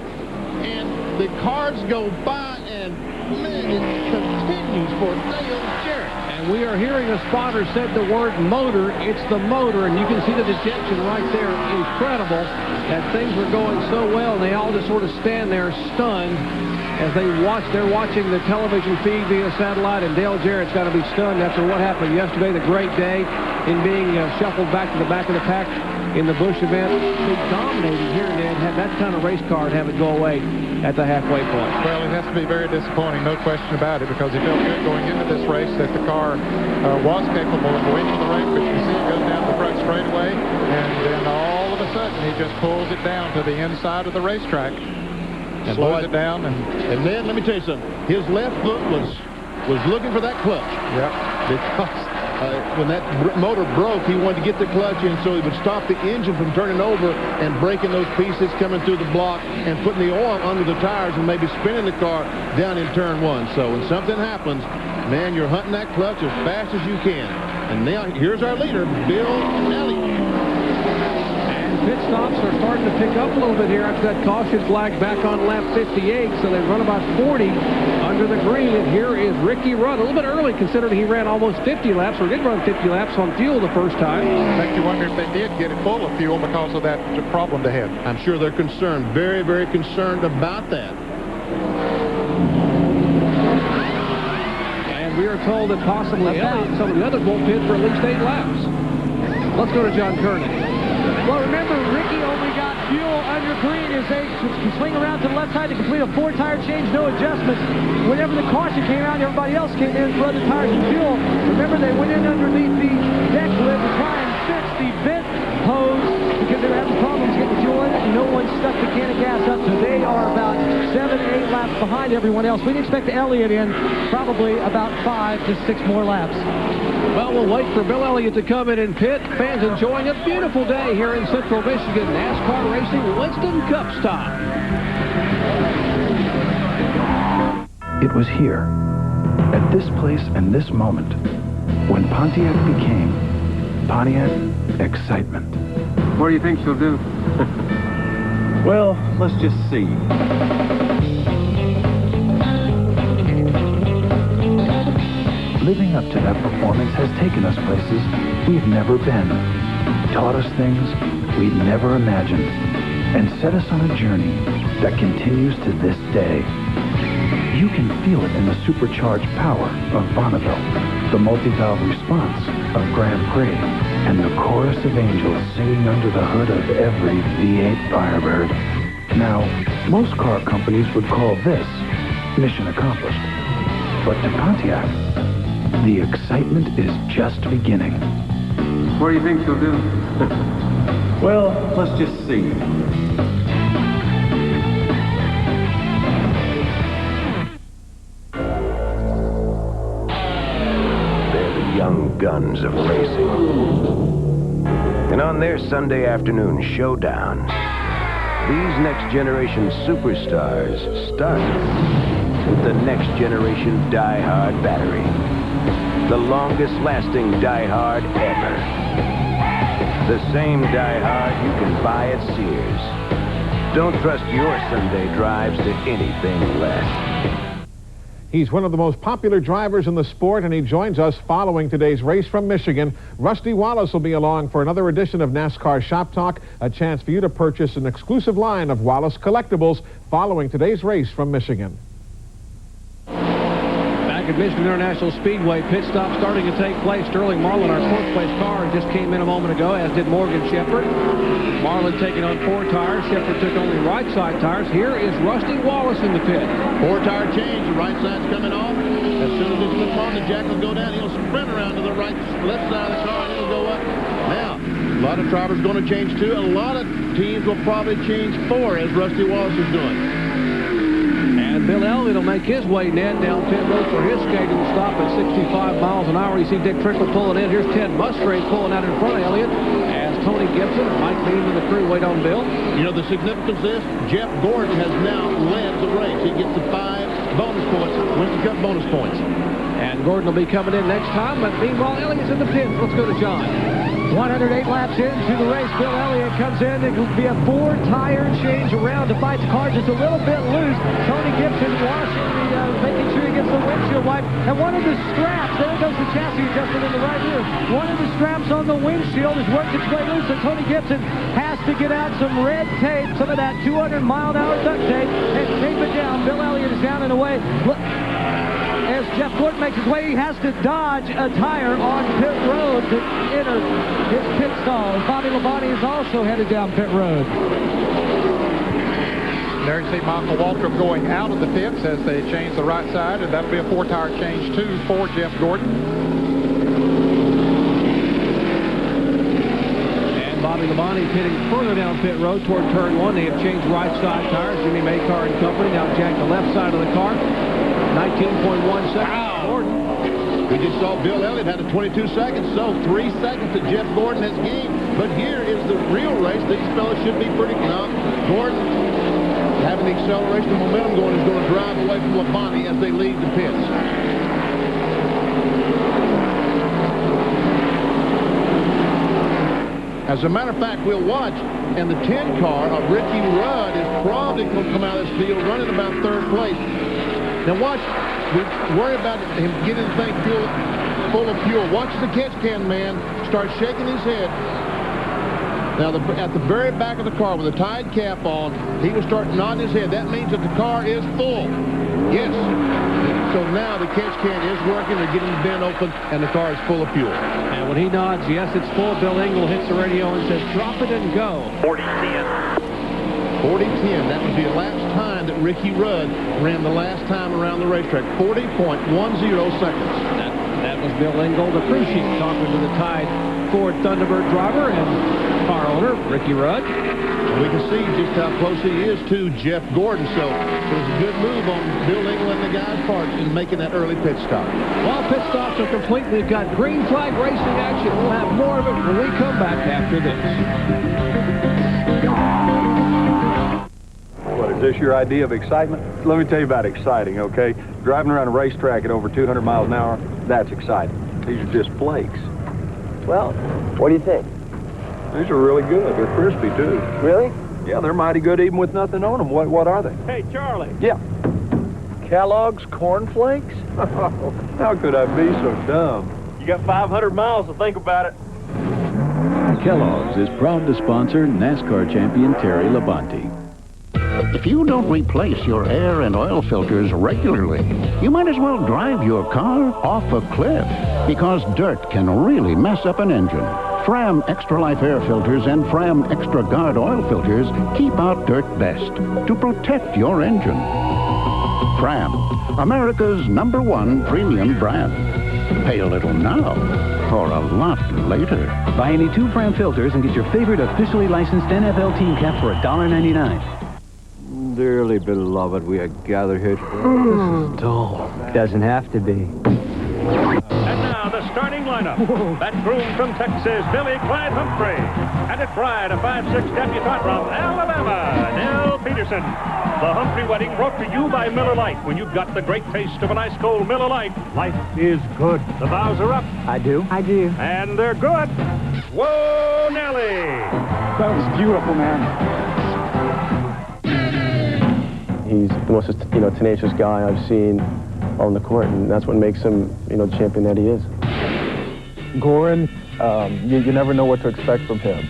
And the cars go by, and man, it continues for Dale Jarrett. And we are hearing a spotter said the word motor. It's the motor, and you can see the dejection right there. Incredible that things were going so well, and they all just sort of stand there stunned as they watch. They're watching the television feed via satellite, and Dale Jarrett's got to be stunned after what happened yesterday, the great day in being shuffled back to the back of the pack in the Busch event. They dominated here, and had that kind of race car and have it go away at the halfway point. Well, it has to be very disappointing, no question about it, because he felt good going into this race that the car was capable of winning the race, but you can see it goes down the front straightaway, and then all of a sudden he just pulls it down to the inside of the racetrack, and slows it down. And then, let me tell you something, his left foot was looking for that clutch. Yep. Because when that motor broke, he wanted to get the clutch in so he would stop the engine from turning over and breaking those pieces coming through the block and putting the oil under the tires and maybe spinning the car down in turn 1. So when something happens, man, you're hunting that clutch as fast as you can. And now here's our leader, Bill Elliott. Pit stops are starting to pick up a little bit here after that caution flag back on lap 58, so they've run about 40 under the green. And here is Ricky Rudd, a little bit early considering he ran almost 50 laps, or did run 50 laps on fuel the first time. In fact, you wonder if they did get it full of fuel because of that problem they had. I'm sure they're concerned, very, very concerned about that. And we are told that possibly some of the others won't pit for at least 8 laps. Let's go to John Kernan. Well, remember, Ricky only got fuel under green as they swing around to the left side to complete a 4-tire change, no adjustments. Whenever the caution came out, everybody else came in for other tires and fuel. Remember, they went in underneath the deck lid to try and fix the vent hose because they were having problems getting fuel in it, and no one stuck the can of gas up, so they are about 7-8 laps behind. behind everyone else. We'd expect Elliott in probably about 5 to 6 more laps. Well, we'll wait for Bill Elliott to come in and pit. Fans enjoying a beautiful day here in Central Michigan. NASCAR Racing Winston Cup stop. It was here, at this place and this moment, when Pontiac became Pontiac Excitement. What do you think she'll do? Well, let's just see. Living up to that performance has taken us places we've never been, taught us things we'd never imagined, and set us on a journey that continues to this day. You can feel it in the supercharged power of Bonneville, the multi-valve response of Grand Prix, and the chorus of angels singing under the hood of every V8 Firebird. Now, most car companies would call this mission accomplished. But to Pontiac, the excitement is just beginning. What do you think she'll do? Well, let's just see. Young guns of racing. And on their Sunday afternoon showdown, these next generation superstars start with the next generation die-hard battery. The longest lasting die-hard ever. The same die-hard you can buy at Sears. Don't trust your Sunday drives to anything less. He's one of the most popular drivers in the sport, and he joins us following today's race from Michigan. Rusty Wallace will be along for another edition of NASCAR Shop Talk, a chance for you to purchase an exclusive line of Wallace collectibles following today's race from Michigan. Back at Michigan International Speedway, pit stop starting to take place. Sterling Marlin, our fourth place car, just came in a moment ago, as did Morgan Shepherd. Marlin taking on 4 tires. Shepherd took only right side tires. Here is Rusty Wallace in the pit. 4-tire change. The right side's coming off. As soon as it's flipped on, the jack will go down. He'll sprint around to the left side of the car, and it'll go up. Now, a lot of drivers going to change 2. A lot of teams will probably change 4, as Rusty Wallace is doing. And Bill Elliott will make his way, Ned, down pit road for his scheduled stop at 65 miles an hour. You see Dick Trickle pulling in. Here's Ted Musgrave pulling out in front of Elliott, as Tony Gibson and Mike Beam and the crew wait on Bill. You know, the significance of this, Jeff Gordon has now led the race. He gets the 5 bonus points, Winston Cup bonus points. And Gordon will be coming in next time, but meanwhile, Elliott's in the pits. Let's go to John. 108 laps into the race. Bill Elliott comes in. It will be a 4-tire change around to fight the car just a little bit loose. Tony Gibson making sure he gets the windshield wipe. And one of the straps, there goes the chassis adjustment in the right rear. One of the straps on the windshield has worked its way loose, and Tony Gibson has to get out some red tape, some of that 200-mile-an-hour duct tape, and tape it down. Bill Elliott is down and away. Look. As Jeff Gordon makes his way, he has to dodge a tire on pit road to enter his pit stall. Bobby Labonte is also headed down pit road. There you see Michael Waltrip going out of the pits as they change the right side, and that'll be a 4-tire change too for Jeff Gordon. And Bobby Labonte pitting further down pit road toward turn 1. They have changed right side tires. Jimmy Maycar and company now jack the left side of the car. 19.1 seconds. Wow. We just saw Bill Elliott had a 22 seconds, so 3 seconds that Jeff Gordon has gained. But here is the real race. These fellas should be pretty... Now, Gordon, having the acceleration and momentum going, is going to drive away from Labonte as they leave the pits. As a matter of fact, we'll watch, and the 10 car of Ricky Rudd is probably going to come out of this field running about 3rd place. Now watch, we worry about him getting the thing full of fuel. Watch the catch can man start shaking his head. Now at the very back of the car with the tied cap on, he will start nodding his head. That means that the car is full. Yes. So now the catch can is working. They're getting the bin open, and the car is full of fuel. And when he nods, yes, it's full, Bill Engel hits the radio and says, drop it and go. 40-10. 40-10. That was the last time that Ricky Rudd ran the last time around the racetrack. 40.10 seconds. That was Bill Engel, the crew chief, talking to the tied Ford Thunderbird driver and car owner, Ricky Rudd. We can see just how close he is to Jeff Gordon. So it was a good move on Bill Engel and the guys' part in making that early pit stop. Well, pit stops are complete. We've got green flag racing action. We'll have more of it when we come back after this. What, is this your idea of excitement? Let me tell you about exciting, okay? Driving around a racetrack at over 200 miles an hour, that's exciting. These are just flakes. Well, what do you think? These are really good. They're crispy, too. Really? Yeah, they're mighty good even with nothing on them. What are they? Hey, Charlie. Yeah. Kellogg's Corn Flakes? How could I be so dumb? You got 500 miles to think about it. Kellogg's is proud to sponsor NASCAR champion Terry Labonte. If you don't replace your air and oil filters regularly, you might as well drive your car off a cliff, because dirt can really mess up an engine. Fram Extra Life air filters and Fram Extra Guard oil filters keep out dirt best to protect your engine. Fram, America's #1 premium brand. Pay a little now or a lot later. Buy any 2 Fram filters and get your favorite officially licensed NFL team cap for $1.99. Dearly beloved, we are gathered here today. This is dull. Doesn't have to be. And now the starting lineup. That groom from Texas, Billy Clyde Humphrey. And its bride, a 5'6" debutante from Alabama, Nell Peterson. The Humphrey wedding brought to you by Miller Lite. When you've got the great taste of an ice cold Miller Lite, life is good. The vows are up. I do. I do. And they're good. Whoa, Nelly. That was beautiful, man. He's the most, tenacious guy I've seen on the court, and that's what makes him, the champion that he is. Goran, you never know what to expect from him.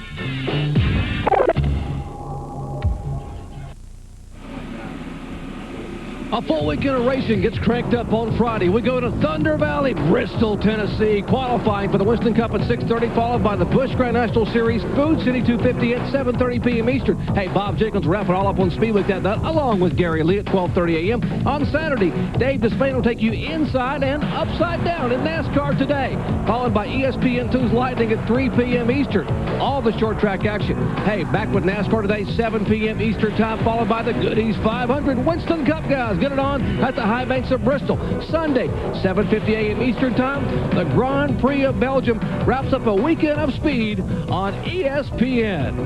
A full weekend of racing gets cranked up on Friday. We go to Thunder Valley, Bristol, Tennessee, qualifying for the Winston Cup at 6:30, followed by the Busch Grand National Series, Food City 250 at 7:30 p.m. Eastern. Hey, Bob Jenkins wrapping all up on Speed Week that night, along with Gary Lee at 12:30 a.m. On Saturday, Dave Despain will take you inside and upside down in NASCAR Today, followed by ESPN2's Lightning at 3 p.m. Eastern. All the short track action. Hey, back with NASCAR Today, 7 p.m. Eastern time, followed by the Goodies 500 Winston Cup guys. Get it on at the High Banks of Bristol. Sunday, 7:50 a.m. Eastern time, the Grand Prix of Belgium wraps up a weekend of speed on ESPN.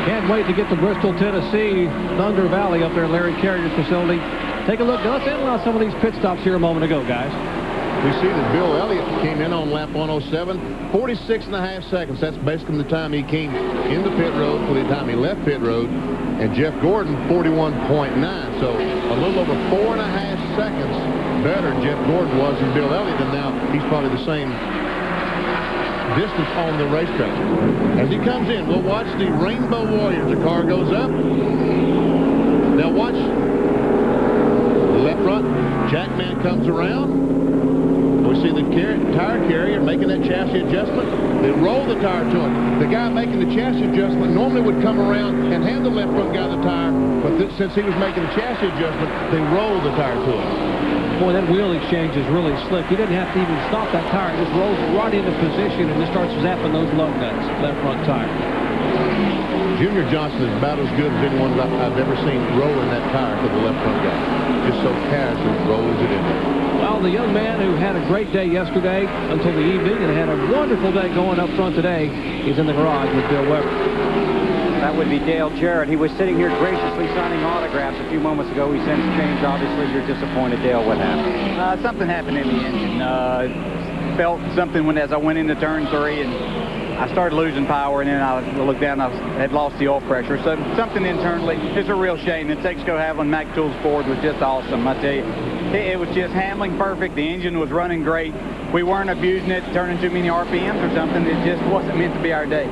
Can't wait to get to Bristol, Tennessee, Thunder Valley up there in Larry Carrier's facility. Take a look. Now, let's analyze some of these pit stops here a moment ago, guys. We see that Bill Elliott came in on lap 107, 46.5 seconds. That's basically the time he came into pit road to the time he left pit road. And Jeff Gordon, 41.9. So a little over 4.5 seconds better Jeff Gordon was than Bill Elliott. And now he's probably the same distance on the racetrack. As he comes in, we'll watch the Rainbow Warriors. The car goes up. Now watch the left front. Jackman comes around. We see the tire carrier making that chassis adjustment. They roll the tire to him. The guy making the chassis adjustment normally would come around and hand the left front guy the tire, but since he was making the chassis adjustment, they rolled the tire to him. Boy, that wheel exchange is really slick. He didn't have to even stop that tire. It just rolls right into position and just starts zapping those lug nuts, left front tire. Junior Johnson is about as good as anyone I've ever seen rolling that tire to the left front guy. Just so casually rolls it in there. Well, the young man who had a great day yesterday until the evening and had a wonderful day going up front today, he's in the garage with Bill Weber. That would be Dale Jarrett. He was sitting here graciously signing autographs a few moments ago. He sensed change. Obviously, you're disappointed, Dale. What happened? Something happened in the engine. Felt something as I went into turn 3, and I started losing power, and then I looked down, I had lost the oil pressure. So something internally, it's a real shame. The Texaco Haviland Mac Tools Ford was just awesome, I tell you. It was just handling perfect. The engine was running great. We weren't abusing it, turning too many RPMs or something. It just wasn't meant to be our day.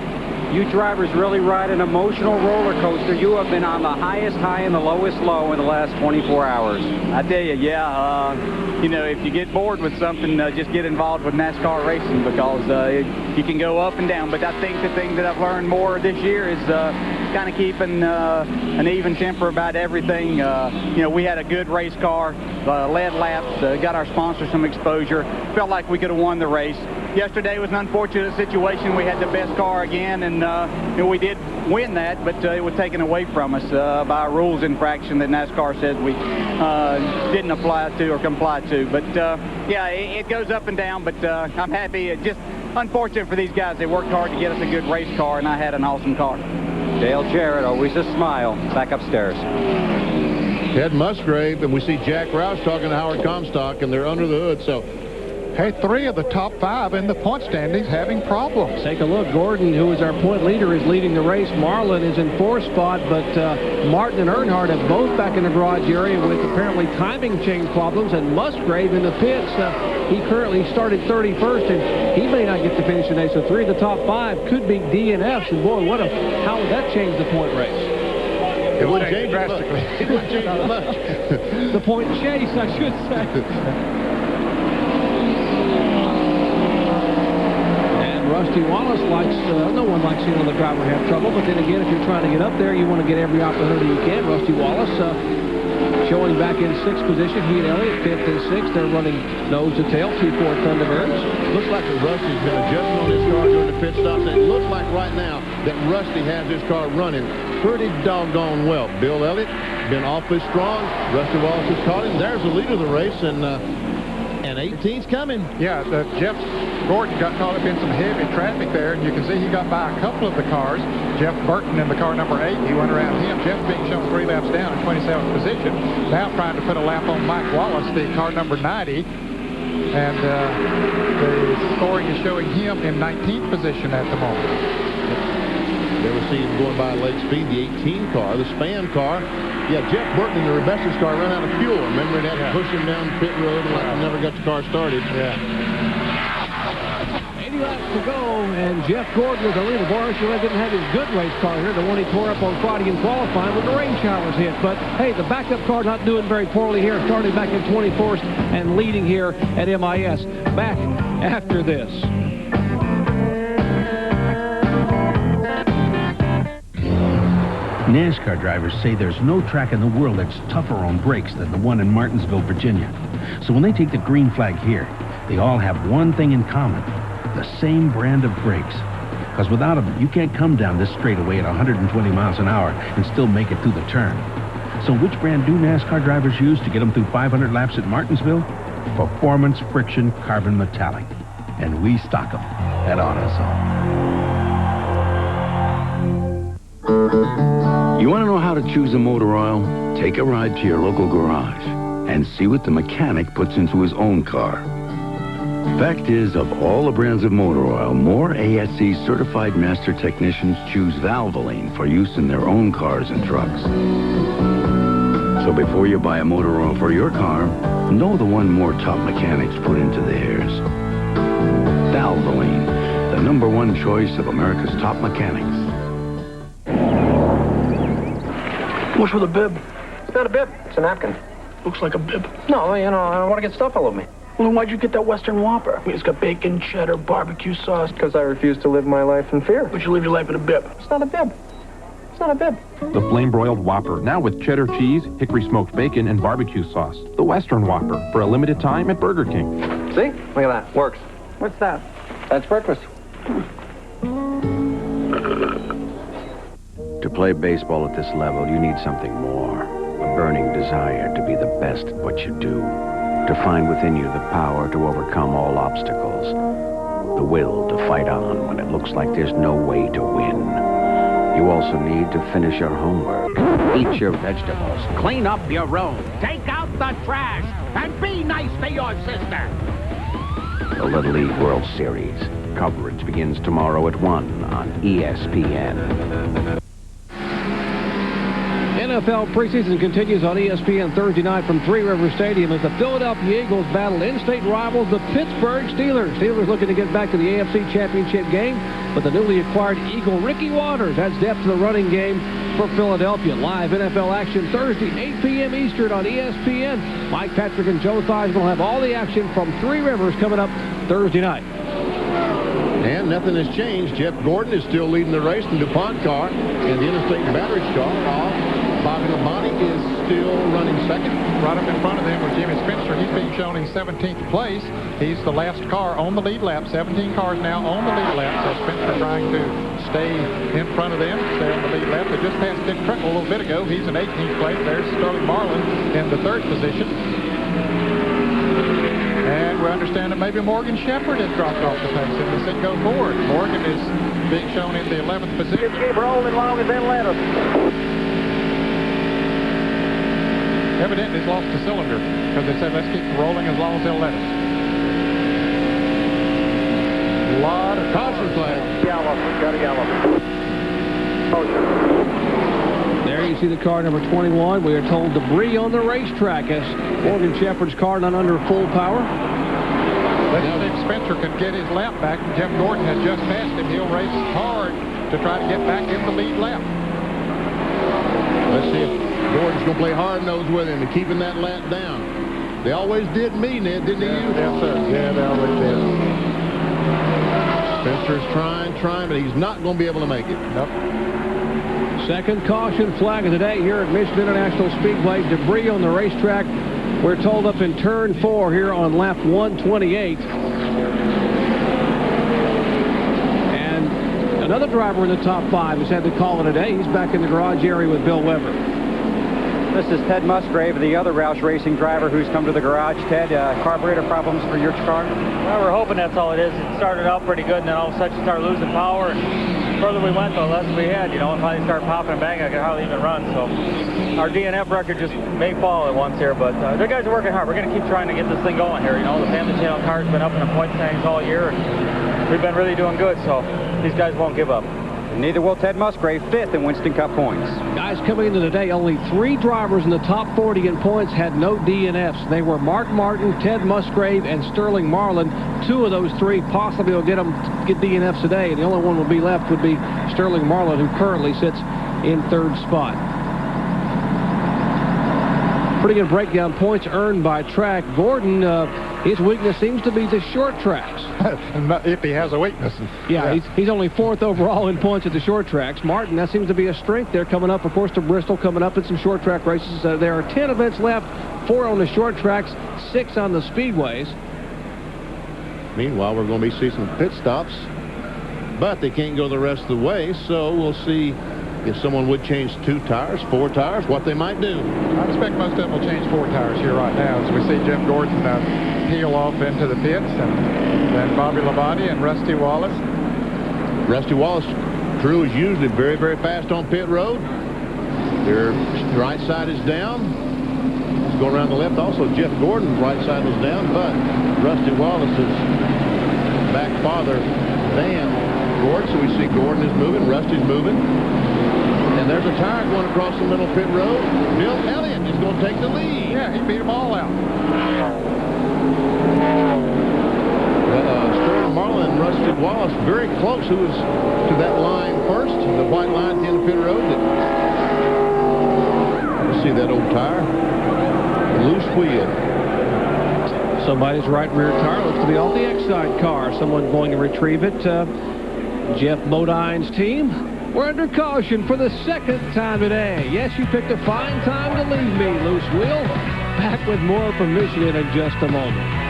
You drivers really ride an emotional roller coaster. You have been on the highest high and the lowest low in the last 24 hours. I tell you, yeah. If you get bored with something, just get involved with NASCAR racing, because you can go up and down. But I think the thing that I've learned more this year is kind of keeping an even temper about everything. We had a good race car, led laps, got our sponsor some exposure, felt like we could have won the race. yesterday was an unfortunate situation. We had the best car again, and we did win that, but it was taken away from us by a rules infraction that NASCAR says we didn't apply to or comply to. But yeah, it goes up and down, but I'm happy. It's just unfortunate for these guys. They worked hard to get us a good race car, and I had an awesome car. Dale Jarrett, always a smile, back upstairs. Ted Musgrave, and we see Jack Roush talking to Howard Comstock, and they're under the hood. So, hey, 3 of the top 5 in the point standings having problems. Take a look. Gordon, who is our point leader, is leading the race. Marlin is in 4th spot, but Martin and Earnhardt have both back in the garage area with apparently timing chain problems, and Musgrave in the pits. He currently started 31st, and he may not get to finish today. So 3 of the top 5 could be DNFs, and boy, how would that change the point race? It would change drastically. It would change much. The point chase, I should say. And Rusty Wallace likes, no one likes seeing the driver have trouble, but then again, if you're trying to get up there, you want to get every opportunity you can. Rusty Wallace showing back in 6th position. He and Elliott 5th and 6th. They're running nose to tail, 2 Ford Thunderbirds. Looks like that Rusty's been adjusting on his car during the pit stops. It looks like right now that Rusty has his car running pretty doggone well. Bill Elliott been awfully strong. Rusty Wallace has caught him. There's the leader of the race, and 18's coming. Yeah, Jeff Gordon got caught up in some heavy traffic there, and you can see he got by a couple of the cars. Jeff Burton in the car number 8, he went around him. Jeff being shown 3 laps down in 27th position. Now trying to put a lap on Mike Wallace, the car number 90. And the scoring is showing him in 19th position at the moment. There we see him going by at leg speed, the 18 car, the Span car. Yeah, Jeff Burton in the Rebecca's car ran out of fuel. Remember, they had to push him down the pit road and never got the car started. Yeah. 80 laps to go, and Jeff Gordon is the leader. Boris Gillette didn't have his good race car here, the one he tore up on Friday in qualifying when the rain showers hit. But, hey, the backup car not doing very poorly here, starting back in 24th and leading here at MIS. Back after this. NASCAR drivers say there's no track in the world that's tougher on brakes than the one in Martinsville, Virginia. So when they take the green flag here, they all have one thing in common, the same brand of brakes. Because without them, you can't come down this straightaway at 120 miles an hour and still make it through the turn. So which brand do NASCAR drivers use to get them through 500 laps at Martinsville? Performance Friction Carbon Metallic. And we stock them at AutoZone. You want to know how to choose a motor oil? Take a ride to your local garage and see what the mechanic puts into his own car. Fact is, of all the brands of motor oil, more ASE certified master technicians choose Valvoline for use in their own cars and trucks. So before you buy a motor oil for your car, know the one more top mechanics put into theirs. Valvoline, the #1 choice of America's top mechanics. What's with a bib? It's not a bib. It's a napkin. Looks like a bib. No, you know, I don't want to get stuff all over me. Well, then why'd you get that Western Whopper? I mean, it's got bacon, cheddar, barbecue sauce. Because I refuse to live my life in fear. But you live your life in a bib. It's not a bib. It's not a bib. The flame-broiled Whopper, now with cheddar cheese, hickory smoked bacon, and barbecue sauce. The Western Whopper, for a limited time at Burger King. See? Look at that. Works. What's that? That's breakfast. To play baseball at this level, you need something more. A burning desire to be the best at what you do. To find within you the power to overcome all obstacles. The will to fight on when it looks like there's no way to win. You also need to finish your homework. Eat your vegetables. Clean up your room. Take out the trash. And be nice to your sister. The Little League World Series. Coverage begins tomorrow at 1 on ESPN. NFL preseason continues on ESPN Thursday night from Three River Stadium as the Philadelphia Eagles battle in-state rivals, the Pittsburgh Steelers. Steelers looking to get back to the AFC Championship game, but the newly acquired Eagle Ricky Watters adds depth to the running game for Philadelphia. Live NFL action Thursday, 8 p.m. Eastern on ESPN. Mike Patrick and Joe Theismann will have all the action from Three Rivers coming up Thursday night. And nothing has changed. Jeff Gordon is still leading the race in the DuPont car, and the Interstate Battery car off Bobby Labonte is still running second. Right up in front of them was Jimmy Spencer. He's being shown in 17th place. He's the last car on the lead lap. 17 cars now on the lead lap. So Spencer trying to stay in front of them, stay on the lead lap. They just passed Dick Trickle a little bit ago. He's in 18th place. There's Sterling Marlin in the 3rd position. And we understand that maybe Morgan Shepherd has dropped off the pace in the Citgo Ford. Morgan is being shown in the 11th position. Just keep rolling long and then let us. Evidently he's lost a cylinder because they said let's keep rolling as long as they'll let us. A lot of caution flag. Yellow. Got a yellow. There you see the car number 21. We are told debris on the racetrack as Morgan Shepherd's car not under full power. Let's see if Spencer can get his lap back. Jeff Gordon has just passed him. He'll race hard to try to get back in the lead lap. Let's see if Gordon's going to play hard-nosed with him and keeping that lap down. They always did me, Ned, didn't they? Yes, sir. Yeah, they always did. Spencer's trying, but he's not going to be able to make it. Nope. Second caution flag of the day here at Michigan International Speedway. Debris on the racetrack. We're told up in turn 4 here on lap 128. And another driver in the top 5 has had to call it a day. He's back in the garage area with Bill Weber. This is Ted Musgrave, the other Roush Racing driver who's come to the garage. Ted, carburetor problems for your car? Well, we're hoping that's all it is. It started out pretty good, and then all of a sudden you start losing power. And the further we went, the less we had, you know, and finally start popping and banging. I could hardly even run. So our DNF record just may fall at once here, but the guys are working hard. We're going to keep trying to get this thing going here. You know, the Family Channel car's been up in the point standings all year, and we've been really doing good, so these guys won't give up. Neither will Ted Musgrave, 5th in Winston Cup points. Guys, coming into the day, only 3 drivers in the top 40 in points had no DNFs. They were Mark Martin, Ted Musgrave, and Sterling Marlin. 2 of those 3 possibly will get DNFs today, and the only one will be left would be Sterling Marlin, who currently sits in 3rd spot. Pretty good breakdown, points earned by track. Gordon, his weakness seems to be the short tracks. If he has a weakness. Yeah, he's only 4th overall in points at the short tracks. Martin, that seems to be a strength there coming up, of course, to Bristol, coming up in some short track races. There are 10 events left, 4 on the short tracks, 6 on the speedways. Meanwhile, we're going to be seeing some pit stops, but they can't go the rest of the way, so we'll see if someone would change 2 tires, 4 tires, what they might do. I expect most of them will change 4 tires here right now as we see Jeff Gordon peel off into the pits, and then Bobby Labonte and Rusty Wallace. Rusty Wallace crew is usually very, very fast on pit road. Their right side is down. Let's go around the left. Also, Jeff Gordon's right side was down, but Rusty Wallace is back farther than Gordon, so we see Gordon is moving, Rusty's moving. And there's a tire going across the middle pit road. Bill Elliott is going to take the lead. Yeah, he beat them all out. Sterling Marlin and Rusty Wallace very close. Who was to that line first? The white line at the end of pit road. You see that old tire? The loose wheel. Somebody's right rear tire looks to be off the X-side car. Someone going to retrieve it. Jeff Bodine's team. We're under caution for the 2nd time today. Yes, you picked a fine time to leave me, loose wheel. Back with more from Michigan in just a moment.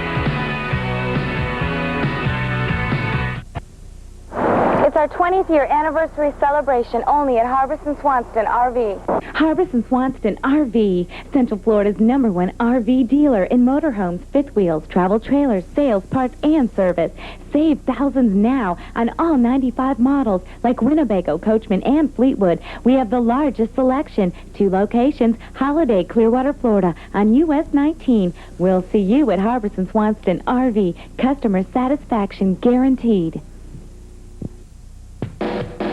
It's our 20th year anniversary celebration only at Harbison Swanston RV. Harbison Swanston RV, Central Florida's #1 RV dealer in motorhomes, fifth wheels, travel trailers, sales, parts, and service. Save thousands now on all 95 models like Winnebago, Coachman, and Fleetwood. We have the largest selection. 2 locations, Holiday, Clearwater, Florida on US 19. We'll see you at Harbison Swanston RV. Customer satisfaction guaranteed.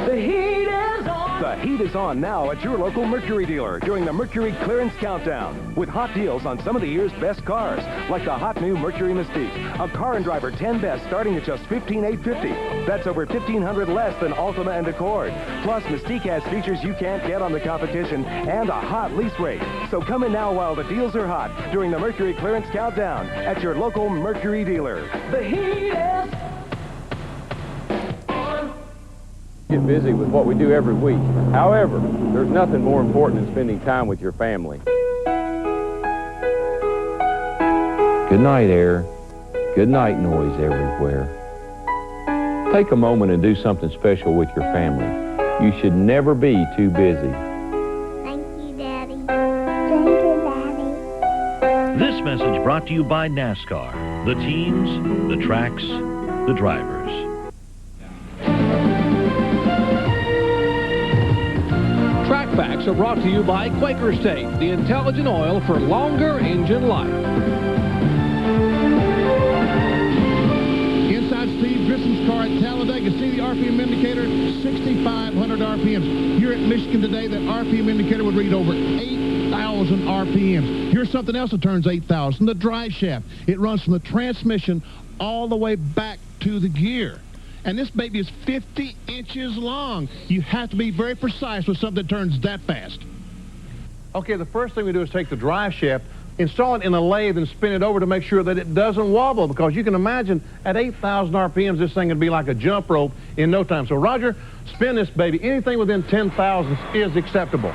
The heat is on. The heat is on now at your local Mercury dealer during the Mercury Clearance Countdown with hot deals on some of the year's best cars, like the hot new Mercury Mystique, a Car and Driver 10 Best starting at just $15,850. That's over $1,500 less than Altima and Accord. Plus, Mystique has features you can't get on the competition and a hot lease rate. So come in now while the deals are hot during the Mercury Clearance Countdown at your local Mercury dealer. The heat is get busy with what we do every week. However, there's nothing more important than spending time with your family. Good night, air. Good night, noise everywhere. Take a moment and do something special with your family. You should never be too busy. Thank you, Daddy. Thank you, Daddy. This message brought to you by NASCAR. The teams, the tracks, the drivers. Track Facts are brought to you by Quaker State, the intelligent oil for longer engine life. Inside Steve Grissom's car at Talladega, see the RPM indicator, 6,500 RPMs. Here at Michigan today, that RPM indicator would read over 8,000 RPMs. Here's something else that turns 8,000, the drive shaft. It runs from the transmission all the way back to the gear. And this baby is 50 inches long. You have to be very precise with something that turns that fast. Okay, the first thing we do is take the drive shaft, install it in a lathe, and spin it over to make sure that it doesn't wobble, because you can imagine at 8,000 RPMs, this thing would be like a jump rope in no time. So, Roger, spin this baby. Anything within 10 thousandths is acceptable.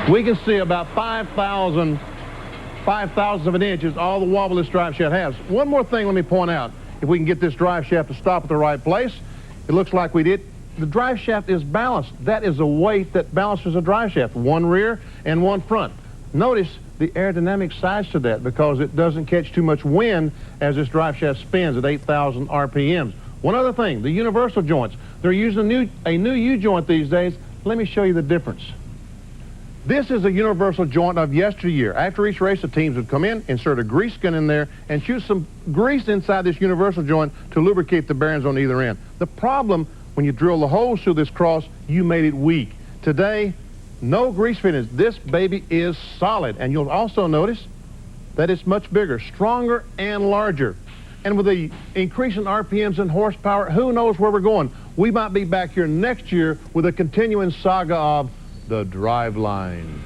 We can see about 5,000 of an inch is all the wobble this drive shaft has. One more thing let me point out. If we can get this drive shaft to stop at the right place, it looks like we did. The drive shaft is balanced. That is a weight that balances a drive shaft, one rear and one front. Notice the aerodynamic sides to that, because it doesn't catch too much wind as this drive shaft spins at 8,000 RPMs. One other thing, the universal joints. They're using a new U-joint these days. Let me show you the difference. This is a universal joint of yesteryear. After each race, the teams would come in, insert a grease gun in there, and shoot some grease inside this universal joint to lubricate the bearings on either end. The problem, when you drill the holes through this cross, you made it weak. Today, no grease fittings. This baby is solid. And you'll also notice that it's much bigger, stronger, and larger. And with the increase in RPMs and horsepower, who knows where we're going? We might be back here next year with a continuing saga of the drive line.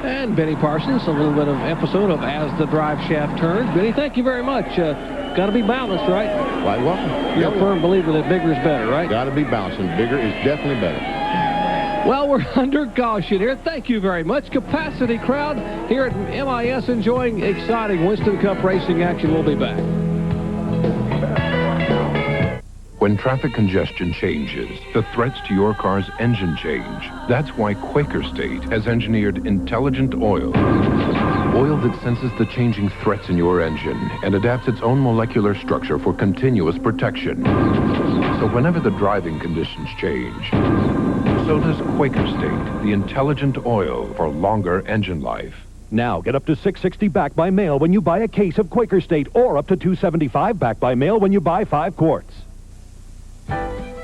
And Benny Parsons, a little bit of episode of As the Drive Shaft Turns. Benny, thank you very much. Got to be balanced, right? Quite well. You're a firm believer that bigger is better, right? Got to be balanced, and bigger is definitely better. Well, we're under caution here. Thank you very much. Capacity crowd here at MIS enjoying exciting Winston Cup racing action. We'll be back. When traffic congestion changes, the threats to your car's engine change. That's why Quaker State has engineered intelligent oil. Oil that senses the changing threats in your engine and adapts its own molecular structure for continuous protection. So whenever the driving conditions change, so does Quaker State, the intelligent oil for longer engine life. Now, get up to $6.60 back by mail when you buy a case of Quaker State, or up to $2.75 back by mail when you buy 5 quarts.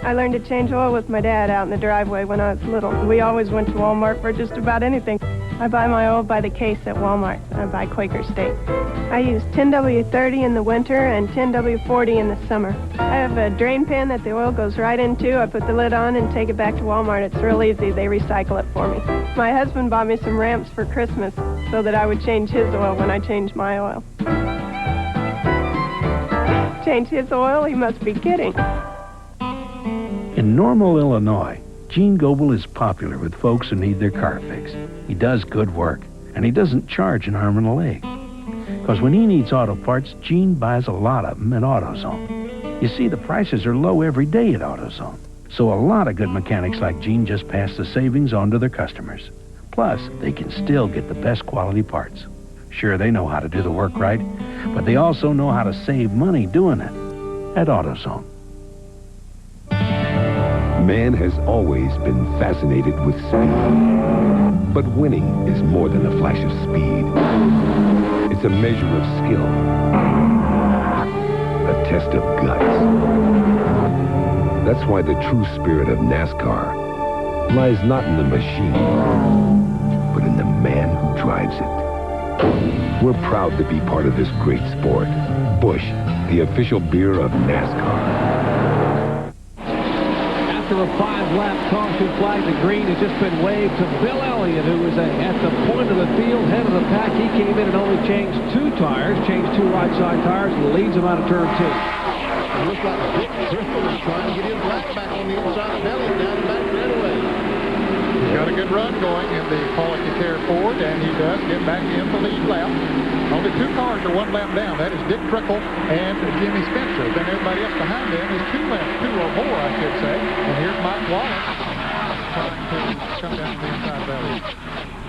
I learned to change oil with my dad out in the driveway when I was little. We always went to Walmart for just about anything. I buy my oil by the case at Walmart. I buy Quaker State. I use 10W30 in the winter and 10W40 in the summer. I have a drain pan that the oil goes right into. I put the lid on and take it back to Walmart. It's real easy. They recycle it for me. My husband bought me some ramps for Christmas so that I would change his oil when I change my oil. Change his oil? He must be kidding. In Normal, Illinois, Gene Goebel is popular with folks who need their car fixed. He does good work, and he doesn't charge an arm and a leg. Because when he needs auto parts, Gene buys a lot of them at AutoZone. You see, the prices are low every day at AutoZone. So a lot of good mechanics like Gene just pass the savings on to their customers. Plus, they can still get the best quality parts. Sure, they know how to do the work right, but they also know how to save money doing it at AutoZone. Man has always been fascinated with speed. But winning is more than a flash of speed. It's a measure of skill. A test of guts. That's why the true spirit of NASCAR lies not in the machine, but in the man who drives it. We're proud to be part of this great sport. Busch, the official beer of NASCAR. After a 5-lap caution flag, the green has just been waved to Bill Elliott, who was at the point of the field, head of the pack. He came in and only changed 2 tires, changed 2 right side tires, and leads him out of turn 2. It looks like Dick Trickle is trying to get his lap back on the inside of Elliott down the back straightaway. He's got a good run going in the Quality Care Ford, and he does get back in the lead lap. Only 2 cars are 1 lap down. That is Dick Trickle and Jimmy Spencer. Then everybody else behind them is 2 laps, 2 or more, I should say. And here's Mike Wallace trying to come down to the inside of Elliott.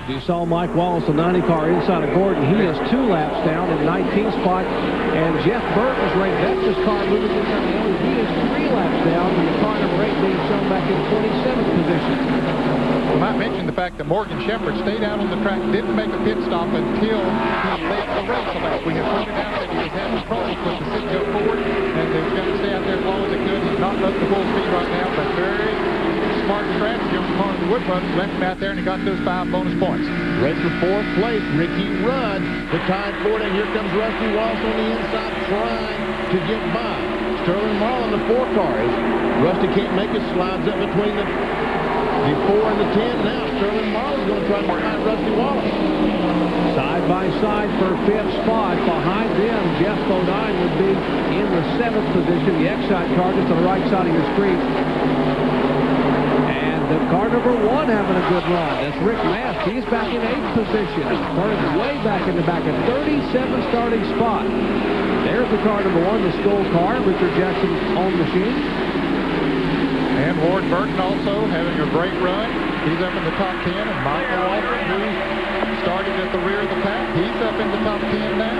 You saw Mike Wallace, the 90 car inside of Gordon. He is 2 laps down in 19th spot. And Jeff Burton's Ray Betts' car moving inside of Elliott. He is 3 laps down, and the car number 8 being shown back in 27th position. I might mention the fact that Morgan Shepherd stayed out on the track, didn't make a pit stop until he led the race a lap. We had pointed out that he was having trouble with the Citgo Ford, and they were going to stay out there as long as they could. He's not up to full speed right now, but very smart strategy on the part of the Wood Brothers. Left him out there, and he got those 5 bonus points. Race for 4th place, Ricky Rudd, the tied Ford, and here comes Rusty Wallace on the inside trying to get by. Sterling Marlin, the 4 cars. Rusty can't make it, slides up between the 4 and the 10. Now Sterling Marlin's going to try to find Rusty Wallace. Side by side for 5th spot. Behind them, Jeff Bodine would be in the 7th position. The Excite car just to the right side of your screen. And the car number 1 having a good run. That's Rick Mast. He's back in 8th position. Burns way back in the back, a 37 starting spot. There's the car number 1, the Skull car. Richard Jackson on the machine. And Ward Burton also having a great run. He's up in the top 10. And Michael Walker, who started at the rear of the pack, he's up in the top 10 now.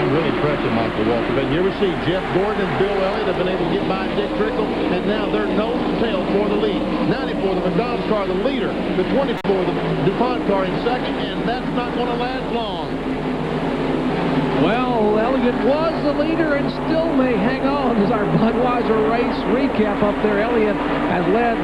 I'm really impressed with Michael Walker. But here we see Jeff Gordon and Bill Elliott have been able to get by Dick Trickle, and now they're nose to tail for the lead. 94, the McDonald's car, the leader. The 24, the DuPont car in second, and that's not going to last long. Well, Elliott was the leader and still may hang on as our Budweiser race recap up there. Elliott has led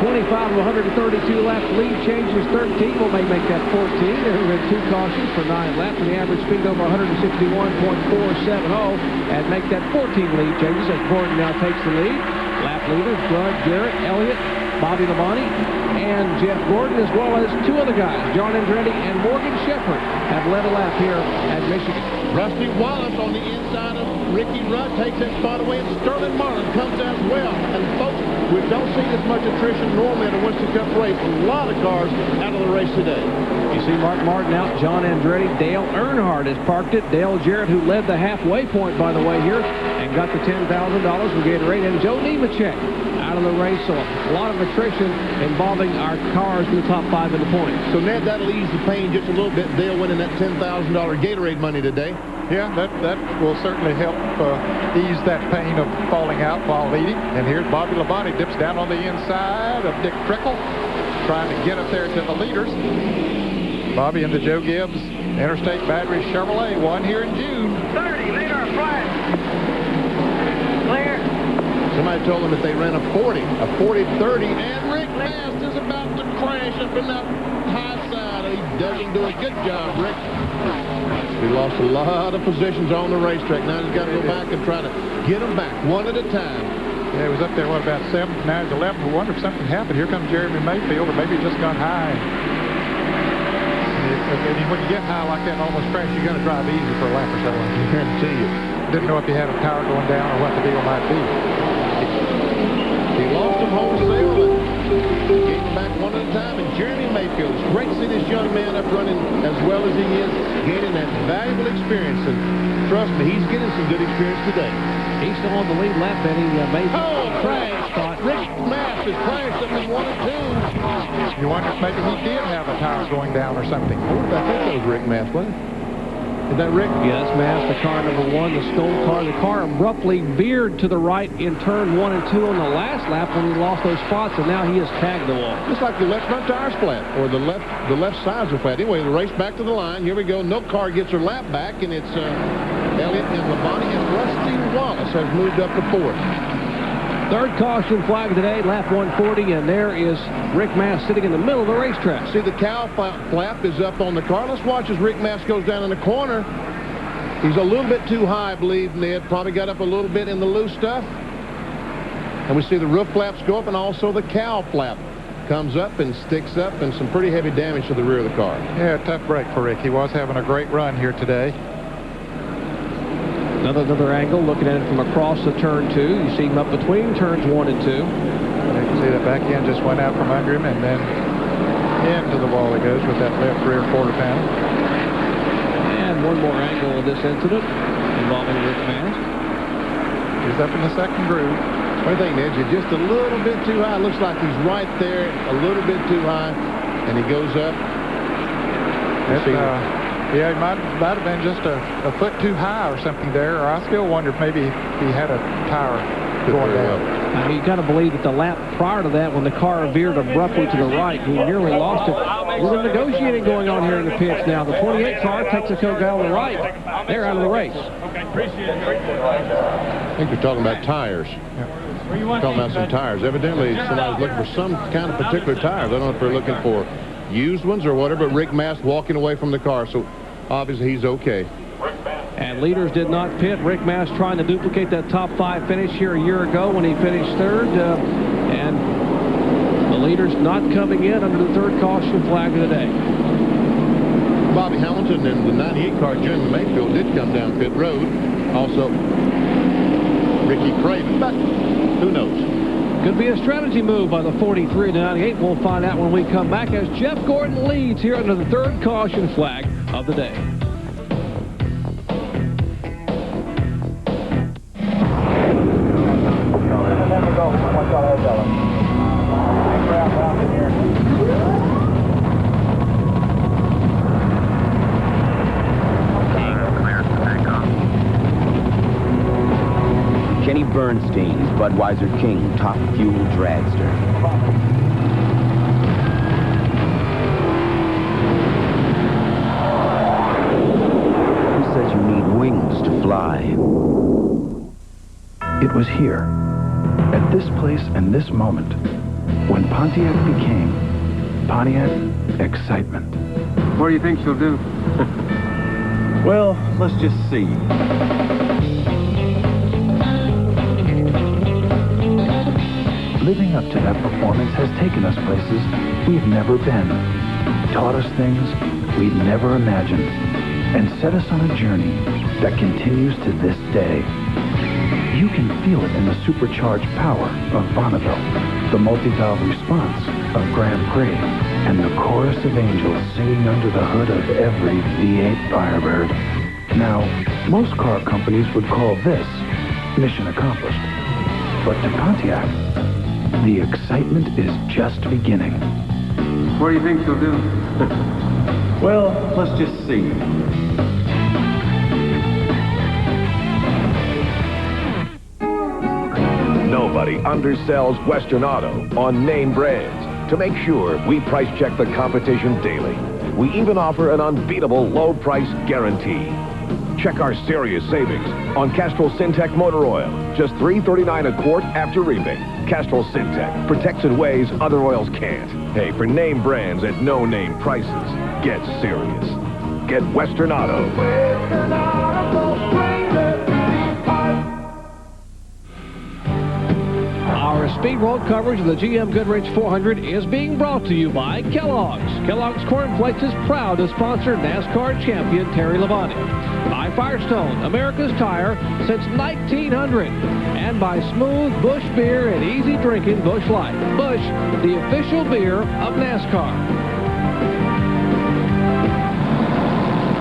25 of 132 laps. Lead changes 13. Well, may make that 14. There have been 2 cautions for 9 laps, and the average speed over 161.470, and make that 14 lead changes as Gordon now takes the lead. Lap leaders, Bud, Garrett, Elliott, Bobby Labonte, and Jeff Gordon, as well as 2 other guys, John Andretti and Morgan Shepherd, have led a lap here at Michigan. Rusty Wallace on the inside of Ricky Rudd takes that spot away, and Sterling Marlin comes out as well. And folks, we don't see this much attrition normally at a Winston Cup race. A lot of cars out of the race today. You see Mark Martin out, John Andretti, Dale Earnhardt has parked it. Dale Jarrett, who led the halfway point, by the way, here, and got the $10,000 from Gatorade, and Joe Nemechek out of the race. So a lot of attrition involving our cars in the top 5 in the points. So Ned, that'll ease the pain just a little bit. Dale winning that $10,000 Gatorade money today. Yeah, that will certainly help ease that pain of falling out while leading. And here's Bobby Labonte, dips down on the inside of Dick Trickle, trying to get up there to the leaders. Bobby and the Joe Gibbs Interstate Battery Chevrolet won here in June. 30, leader flat. Clear. Somebody told them that they ran a 40-30, and Rick Mast is about to crash up in that high side. He doesn't do a good job, Rick. He lost a lot of positions on the racetrack. Now he's got to go back and try to get them back one at a time. Yeah, he was up there, what, about 7th, now he's 11th. We wonder if something happened. Here comes Jeremy Mayfield, or maybe he just got high. And when you get high like that and almost crash, you got to drive easy for a lap or so. I guarantee you. Didn't know if he had a tire going down or what the deal might be. He lost them wholesale, but gave them back one at a time. And Jeremy Mayfield, it's great to see this young man up running as well as he is, gaining that valuable experience. And trust me, he's getting some good experience today. He's still on the lead lap, Benny. Oh, crash spot. Rick Mast has crashed up in 1 and 2. You wonder if maybe he did have a tire going down or something. I think that was Rick Mast, wasn't it? Is that Rick? Yes, Mast, the car number 1, the Skull car. The car abruptly veered to the right in turn 1 and 2 on the last lap when he lost those spots, and now he has tagged the wall. Looks like the left front tire's flat, or the left sides are flat. Anyway, the race back to the line. Here we go. No car gets her lap back, and it's Elliott and Labonte, and Rusty Wallace has moved up to 4th. 3rd caution flag today, lap 140, and there is Rick Mast sitting in the middle of the racetrack. See, the cow flap is up on the car. Let's watch as Rick Mast goes down in the corner. He's a little bit too high, I believe, Ned. Probably got up a little bit in the loose stuff. And we see the roof flaps go up, and also the cow flap comes up and sticks up, and some pretty heavy damage to the rear of the car. Yeah, tough break for Rick. He was having a great run here today. Another angle, looking at it from across the turn 2. You see him up between turns 1 and 2. You can see that back end just went out from under him, and then into the wall he goes with that left rear quarter panel. And one more angle of this incident involving Rick Mast. He's up in the second groove. What do you think, Ned? You're just a little bit too high. Looks like he's right there, a little bit too high, and he goes up. Yeah, it might have been just a foot too high or something there, or I still wonder if maybe he had a tire going down. You got to believe that the lap prior to that, when the car veered abruptly to the right, he nearly lost it. There's a negotiating going on here in the pits now. The 28 car, Texaco guy on the right. They're out of the race. I think you're talking about tires. Talking about some tires. Evidently, somebody's looking for some kind of particular tires. I don't know if they're looking for used ones or whatever, but Rick Mast walking away from the car, so obviously he's okay. And leaders did not pit. Rick Mast trying to duplicate that top 5 finish here a year ago when he finished third. And the leaders not coming in under the third caution flag of the day. Bobby Hamilton and the 98 car, Jeremy Mayfield, did come down pit road. Also, Ricky Craven, but who knows? Could be a strategy move by the 43 to 98. We'll find out when we come back as Jeff Gordon leads here under the third caution flag of the day. Kenny Bernstein's Budweiser King Top Fuel Dragster. Who says you need wings to fly? It was here, at this place and this moment, when Pontiac became Pontiac Excitement. What do you think she'll do? Well, let's just see. Living up to that performance has taken us places we've never been, taught us things we'd never imagined, and set us on a journey that continues to this day. You can feel it in the supercharged power of Bonneville, the multi-valve response of Grand Prix, and the chorus of angels singing under the hood of every V8 Firebird. Now, most car companies would call this mission accomplished. But to Pontiac, the excitement is just beginning. What do you think she'll do? Well, let's just see. Nobody undersells Western Auto on name brands. To make sure, we price check the competition daily. We even offer an unbeatable low price guarantee. Check our serious savings on Castrol Syntec motor oil. Just $3.39 a quart after rebate. Castrol Syntec protects in ways other oils can't. Hey, for name brands at no name prices, get serious. Get Western Auto. Western Auto. Our Speed Road coverage of the GM Goodwrench 400 is being brought to you by Kellogg's. Kellogg's Corn Flakes is proud to sponsor NASCAR champion Terry Labonte. By Firestone, America's tire since 1900. And by smooth Busch beer and easy drinking Busch Light. Busch, the official beer of NASCAR.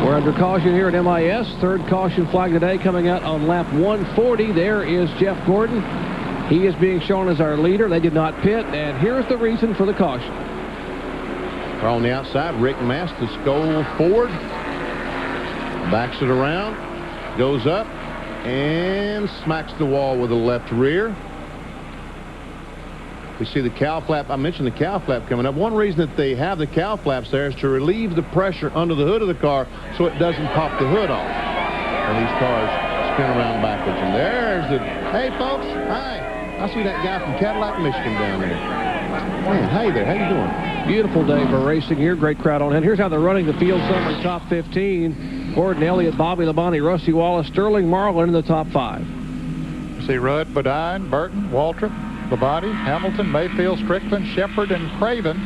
We're under caution here at MIS. Third caution flag today coming out on lap 140. There is Jeff Gordon. He is being shown as our leader. They did not pit, and here's the reason for the caution. On the outside, Rick Mast to Skoll forward. Backs it around, goes up, and smacks the wall with the left rear. We see the cowl flap. I mentioned the cowl flap coming up. One reason that they have the cowl flaps there is to relieve the pressure under the hood of the car so it doesn't pop the hood off. And these cars spin around backwards. And there's the, hey folks, hi. I see that guy from Cadillac, Michigan down there. Man, hey there, how you doing? Beautiful day for racing here. Great crowd on hand. Here's how they're running the field summary top 15. Gordon Elliott, Bobby Labonte, Rusty Wallace, Sterling Marlin in the top 5. You see Rudd, Bodine, Burton, Waltrip, Labonte, Hamilton, Mayfield, Strickland, Shepard, and Craven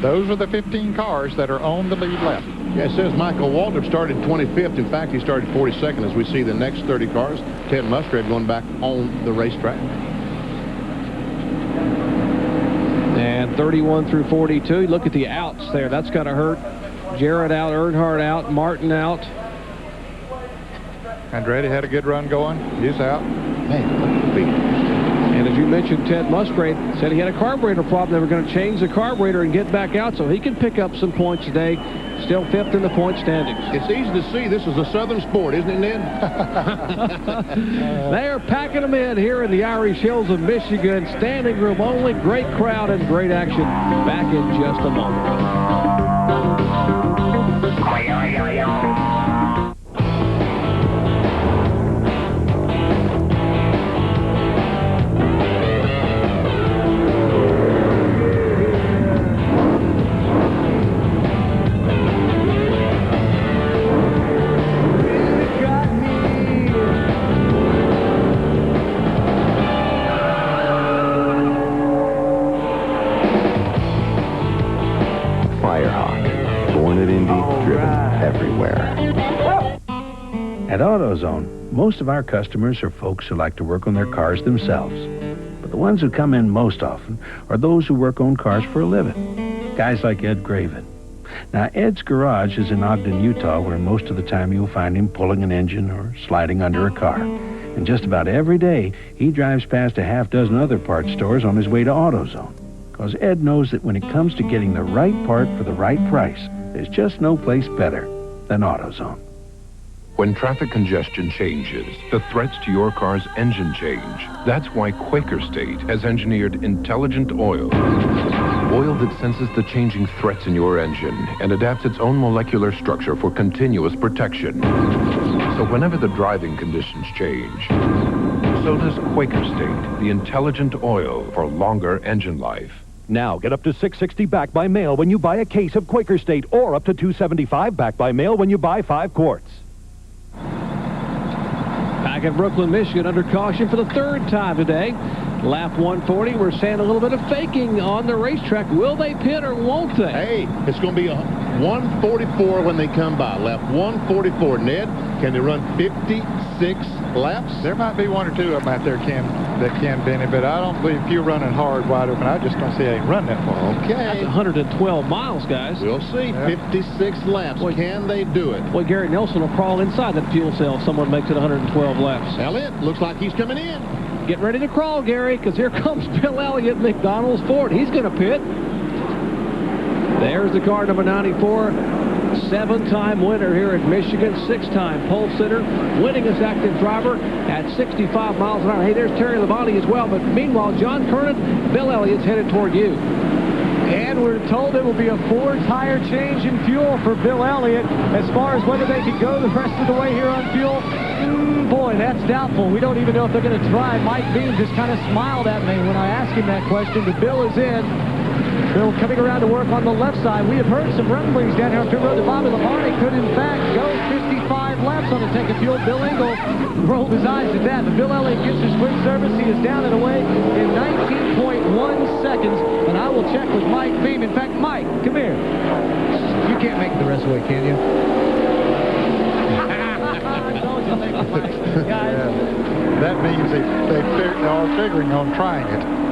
Those are the 15 cars that are on the lead lap. Yeah, it says Michael Waltrip started 25th. In fact, he started 42nd as we see the next 30 cars. Ted Musgrave going back on the racetrack. And 31 through 42. Look at the outs there. That's got to hurt. Jarrett out, Earnhardt out, Martin out. Andretti had a good run going. He's out. And as you mentioned, Ted Musgrave said he had a carburetor problem. They were going to change the carburetor and get back out so he can pick up some points today. Still 5th in the point standings. It's easy to see this is a Southern sport, isn't it, Ned? They are packing them in here in the Irish Hills of Michigan. Standing room only. Great crowd and great action. Back in just a moment. At AutoZone, most of our customers are folks who like to work on their cars themselves. But the ones who come in most often are those who work on cars for a living. Guys like Ed Graven. Now, Ed's garage is in Ogden, Utah, where most of the time you'll find him pulling an engine or sliding under a car. And just about every day, he drives past a half dozen other parts stores on his way to AutoZone. Because Ed knows that when it comes to getting the right part for the right price, there's just no place better than AutoZone. When traffic congestion changes, the threats to your car's engine change. That's why Quaker State has engineered intelligent oil. Oil that senses the changing threats in your engine and adapts its own molecular structure for continuous protection. So whenever the driving conditions change, so does Quaker State, the intelligent oil for longer engine life. Now get up to $6.60 back by mail when you buy a case of Quaker State, or up to $2.75 back by mail when you buy 5 quarts. Back in Brooklyn, Michigan, under caution for the 3rd time today. Lap 140, we're seeing a little bit of faking on the racetrack. Will they pit or won't they? Hey, it's going to be a 144 when they come by. Lap 144. Ned, can they run 56 laps? There might be 1 or 2 of them out there that can, Benny, but I don't believe if you're running hard, wide open, I just don't see they run that far. Okay. That's 112 miles, guys. We'll see. Yeah. 56 laps. Boy, can they do it? Boy, Gary Nelson will crawl inside that fuel cell if someone makes it 112 laps. Elliott, looks like he's coming in. Get ready to crawl, Gary, because here comes Bill Elliott, McDonald's Ford. He's going to pit. There's the car, number 94. 7-time winner here at Michigan. 6-time pole sitter. Winningest active driver at 65 miles an hour. Hey, there's Terry Labonte as well. But meanwhile, John Kernan, Bill Elliott's headed toward you. And we're told it will be a 4-tire change in fuel for Bill Elliott. As far as whether they can go the rest of the way here on fuel, boy, that's doubtful. We don't even know if they're going to try. Mike Beam just kind of smiled at me when I asked him that question. But Bill is in. Bill coming around to work on the left side. We have heard some rumblings down here on pit road that Bobby Labonte could, in fact, go 55 laps on the tank of fuel. Bill Engel rolled his eyes at that. But Bill Elliott gets his quick service. He is down and away in 19.1 seconds. And I will check with Mike Beam. In fact, Mike, come here. You can't make it the rest of the way, can you? Guys. That means they are figuring on trying it.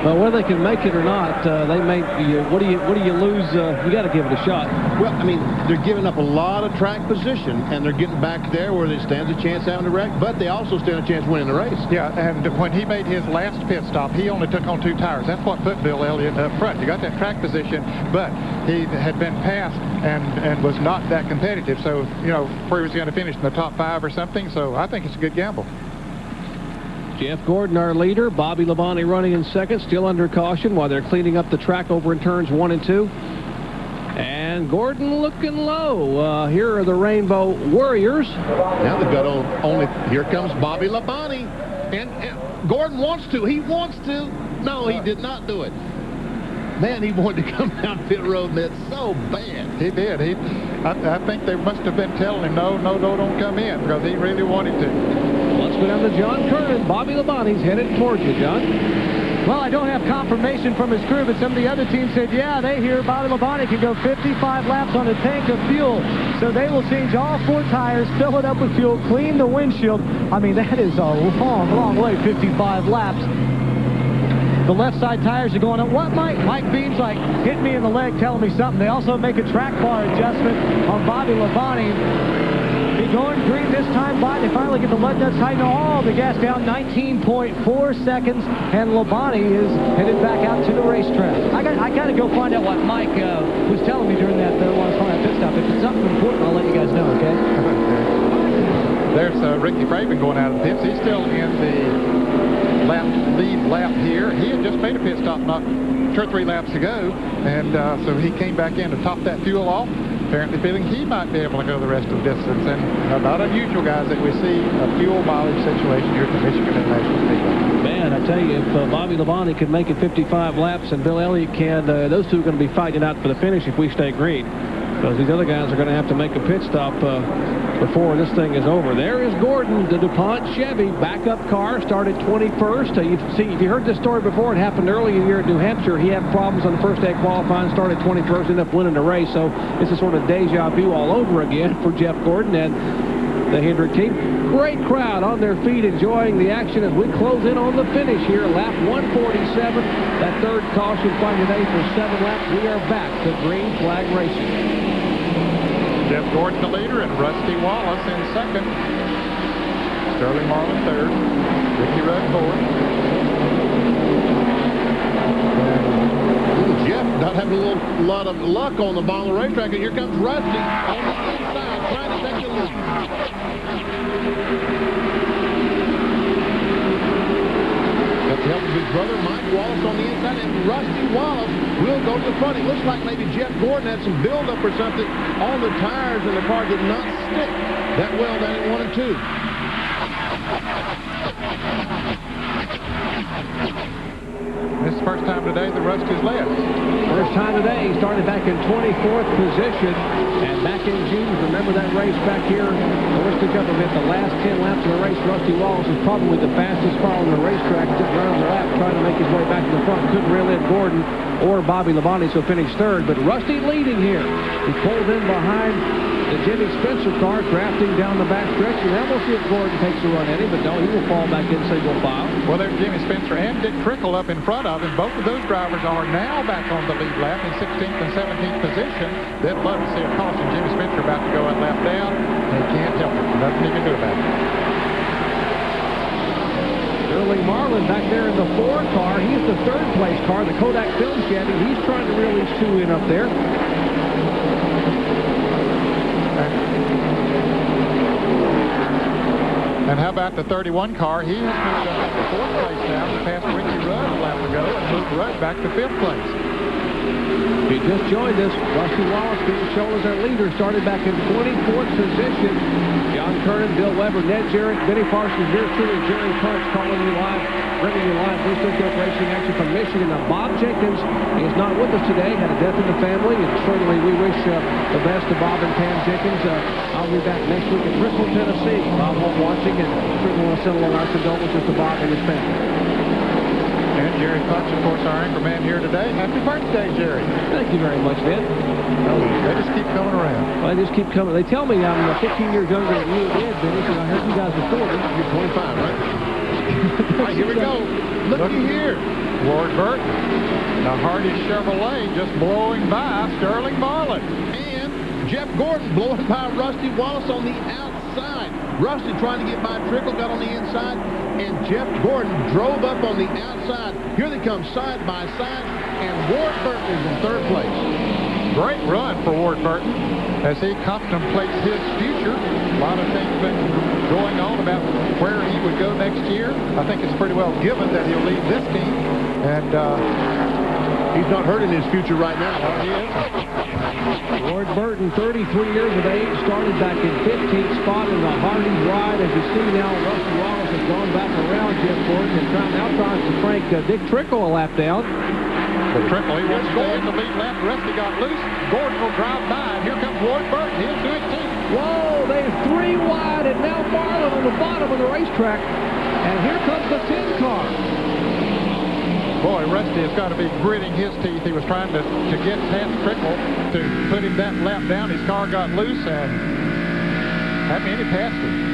Well, whether they can make it or not, they may. What do you lose? You got to give it a shot. Well, I mean, they're giving up a lot of track position, and they're getting back there where they stand a chance having a wreck, but they also stand a chance winning the race. Yeah, and when he made his last pit stop, he only took on 2 tires. That's what put Bill Elliott up front. He got that track position, but he had been passed and was not that competitive. So, you know, where he was going to finish in the top 5 or something. So I think it's a good gamble. Jeff Gordon, our leader. Bobby Labonte running in second, still under caution while they're cleaning up the track over in turns 1 and 2. And Gordon looking low. Here are the Rainbow Warriors. Now they've got only. Here comes Bobby Labonte. And Gordon wants to. He wants to. No, he did not do it. Man, he wanted to come down pit road, and that's so bad. He did. I think they must have been telling him, no, don't come in, because he really wanted to. Let's go down to John Kernan. Bobby Labonte's headed towards you, John. Well, I don't have confirmation from his crew, but some of the other teams said, yeah, they hear Bobby Labonte can go 55 laps on a tank of fuel. So they will change all 4 tires, fill it up with fuel, clean the windshield. I mean, that is a long, long way, 55 laps. The left side tires are going up. What, Mike? Mike Beam's like hitting me in the leg, telling me something. They also make a track bar adjustment on Bobby Labonte. Be going green this time by. They finally get the lug nuts tightened. All the gas down, 19.4 seconds, and Labonte is headed back out to the racetrack. I got to go find out what Mike was telling me during that while I was on that pit stop. If it's something important, I'll let you guys know, okay? There's Ricky Fraven going out of the pits. He's still in the lead lap here. He had just made a pit stop not 2 or 3 laps ago, and so he came back in to top that fuel off, apparently feeling he might be able to go the rest of the distance. And not unusual, guys, that we see a fuel mileage situation here at the Michigan International Speedway. Man, I tell you, if Bobby Labonte can make it 55 laps and Bill Elliott can, those two are going to be fighting out for the finish if we stay green. Because these other guys are going to have to make a pit stop before this thing is over. There is Gordon, the DuPont Chevy backup car, started 21st. If you heard this story before, it happened early in the year at New Hampshire. He had problems on the first day of qualifying, started 21st, ended up winning the race. So it's a sort of deja vu all over again for Jeff Gordon and the Hendrick team. Great crowd on their feet enjoying the action as we close in on the finish here. Lap 147, that third caution flag today for 7 laps. We are back to green flag racing. Jeff Gordon the leader and Rusty Wallace in second. Sterling Marlin third. Ricky Rudd fourth. Jeff not having a lot of luck on the bottom of the racetrack, and here comes Rusty on the inside trying to take the lead. Got the help of his brother Mike Wallace on the inside, and Rusty Wallace will go to the front. It looks like maybe Jeff Gordon had some buildup or something on the tires, and the car did not stick that well down in 1 and 2. This is the first time today that Rusty's led. First time today. He started back in 24th position. And back in June, remember that race back here? The Winston Cup event, the last 10 laps of the race, Rusty Wallace was probably the fastest car on the racetrack. Just around the lap, trying to make his way back to the front. Couldn't reel in Gordon or Bobby Labonte, so finished third. But Rusty leading here. He pulled in behind the Jimmy Spencer car, drafting down the back stretch. And now we'll see if Gordon takes a run at him, but no, he will fall back in single file. Well, there's Jimmy Spencer and Dick Trickle up in front of him. Both of those drivers are now back on the lead lap in 16th and 17th position. They'd love to see a caution. Jimmy Spencer about to go a lap down. They can't help it. Nothing he can do about it. Sterling Marlin back there in the 4 car. He's the 3rd place car, the Kodak Film Chevy. He's trying to reel his 2 in up there. And how about the 31 car? He has moved up to 4th place now. He passed Ricky Rudd a lap ago and moved Rudd back to 5th place. If you just joined us, Rusty Wallace being shown as our leader, started back in 24th position. John Kernan, Bill Weber, Ned Jarrett, Benny Parsons, yours truly, Jerry Punch, calling you live, bringing you live Winston Cup racing action from Michigan. Now, Bob Jenkins is not with us today, had a death in the family, and certainly we wish the best to Bob and Pam Jenkins. I'll be back next week in Bristol, Tennessee. Bob home watching, and certainly want to send along our condolences to Bob and his family. And Jerry Punch, of course, our anchor man here today. Happy birthday, Jerry. Thank you very much, Ned. They just keep coming around. Well, they just keep coming. They tell me I'm 15 years younger than you and Ned, Benny, because I heard you guys were 40. You're 25, right? All right, here we go. Looky here. Ward Burton. The Hardy Chevrolet just blowing by Sterling Marlin. And Jeff Gordon blowing by Rusty Wallace on the outside. Rusty trying to get by Trickle, got on the inside, and Jeff Gordon drove up on the outside. Here they come side by side, and Ward Burton is in 3rd place. Great run for Ward Burton as he contemplates his future. A lot of things been going on about where he would go next year. I think it's pretty well given that he'll leave this team, and he's not hurting his future right now. He is. Ward Burton, 33 years of age, started back in 15th spot in the Hardy ride. As you see now, Rusty Wallace has gone back around Jeff Gordon and now tries to crank Dick Trickle a lap down. But Trickle, he wants to stay in the lead lap. Rusty got loose. Gordon will drive by, and here comes Ward Burton. He'll do it too. Whoa, they're 3 wide, and now Marlin on the bottom of the racetrack. And here comes the 10 car. Boy, Rusty has got to be gritting his teeth. He was trying to get past Trickle to put him that lap down. His car got loose, and he passed him.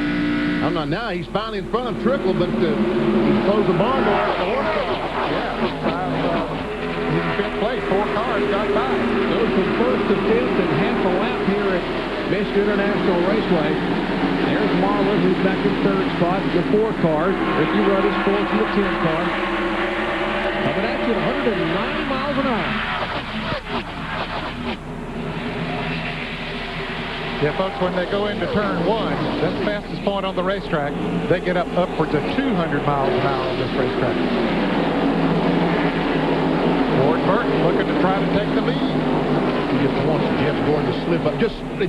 I'm not now. He's finally in front of Trickle, but he closed the barn door at the horse car. Yeah, he's in fifth place. 4 cars got by. Goes from first to fifth and half a lap here at Michigan International Raceway. There's Marlin, who's back in third spot. The 4 cars. Ricky Rudd is fourth in the 10 car. Coming at you at 190 miles an hour. Yeah, folks, when they go into turn 1, that's the fastest point on the racetrack. They get up upwards of 200 miles an hour on this racetrack. Ward Burton looking to try to take the lead. He just wants Jeff Gordon to slip up.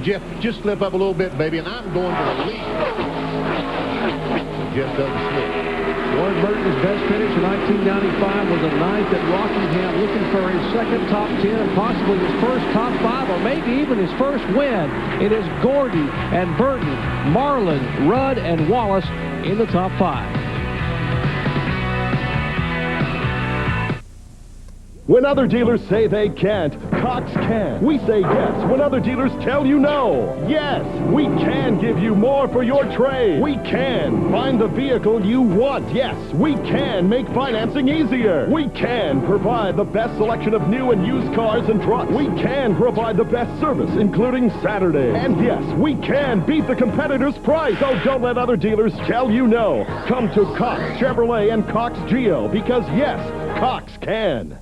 Jeff, just slip up a little bit, baby, and I'm going to the lead. Jeff doesn't slip. Ward Burton's best finish in 1995 was a ninth at Rockingham, looking for his second top 10 and possibly his first top 5 or maybe even his first win. It is Gordon and Burton, Marlin, Rudd, and Wallace in the top 5. When other dealers say they can't, Cox can. We say yes when other dealers tell you no. Yes, we can give you more for your trade. We can find the vehicle you want. Yes, we can make financing easier. We can provide the best selection of new and used cars and trucks. We can provide the best service, including Saturdays. And yes, we can beat the competitor's price. So don't let other dealers tell you no. Come to Cox Chevrolet and Cox Geo because yes, Cox can.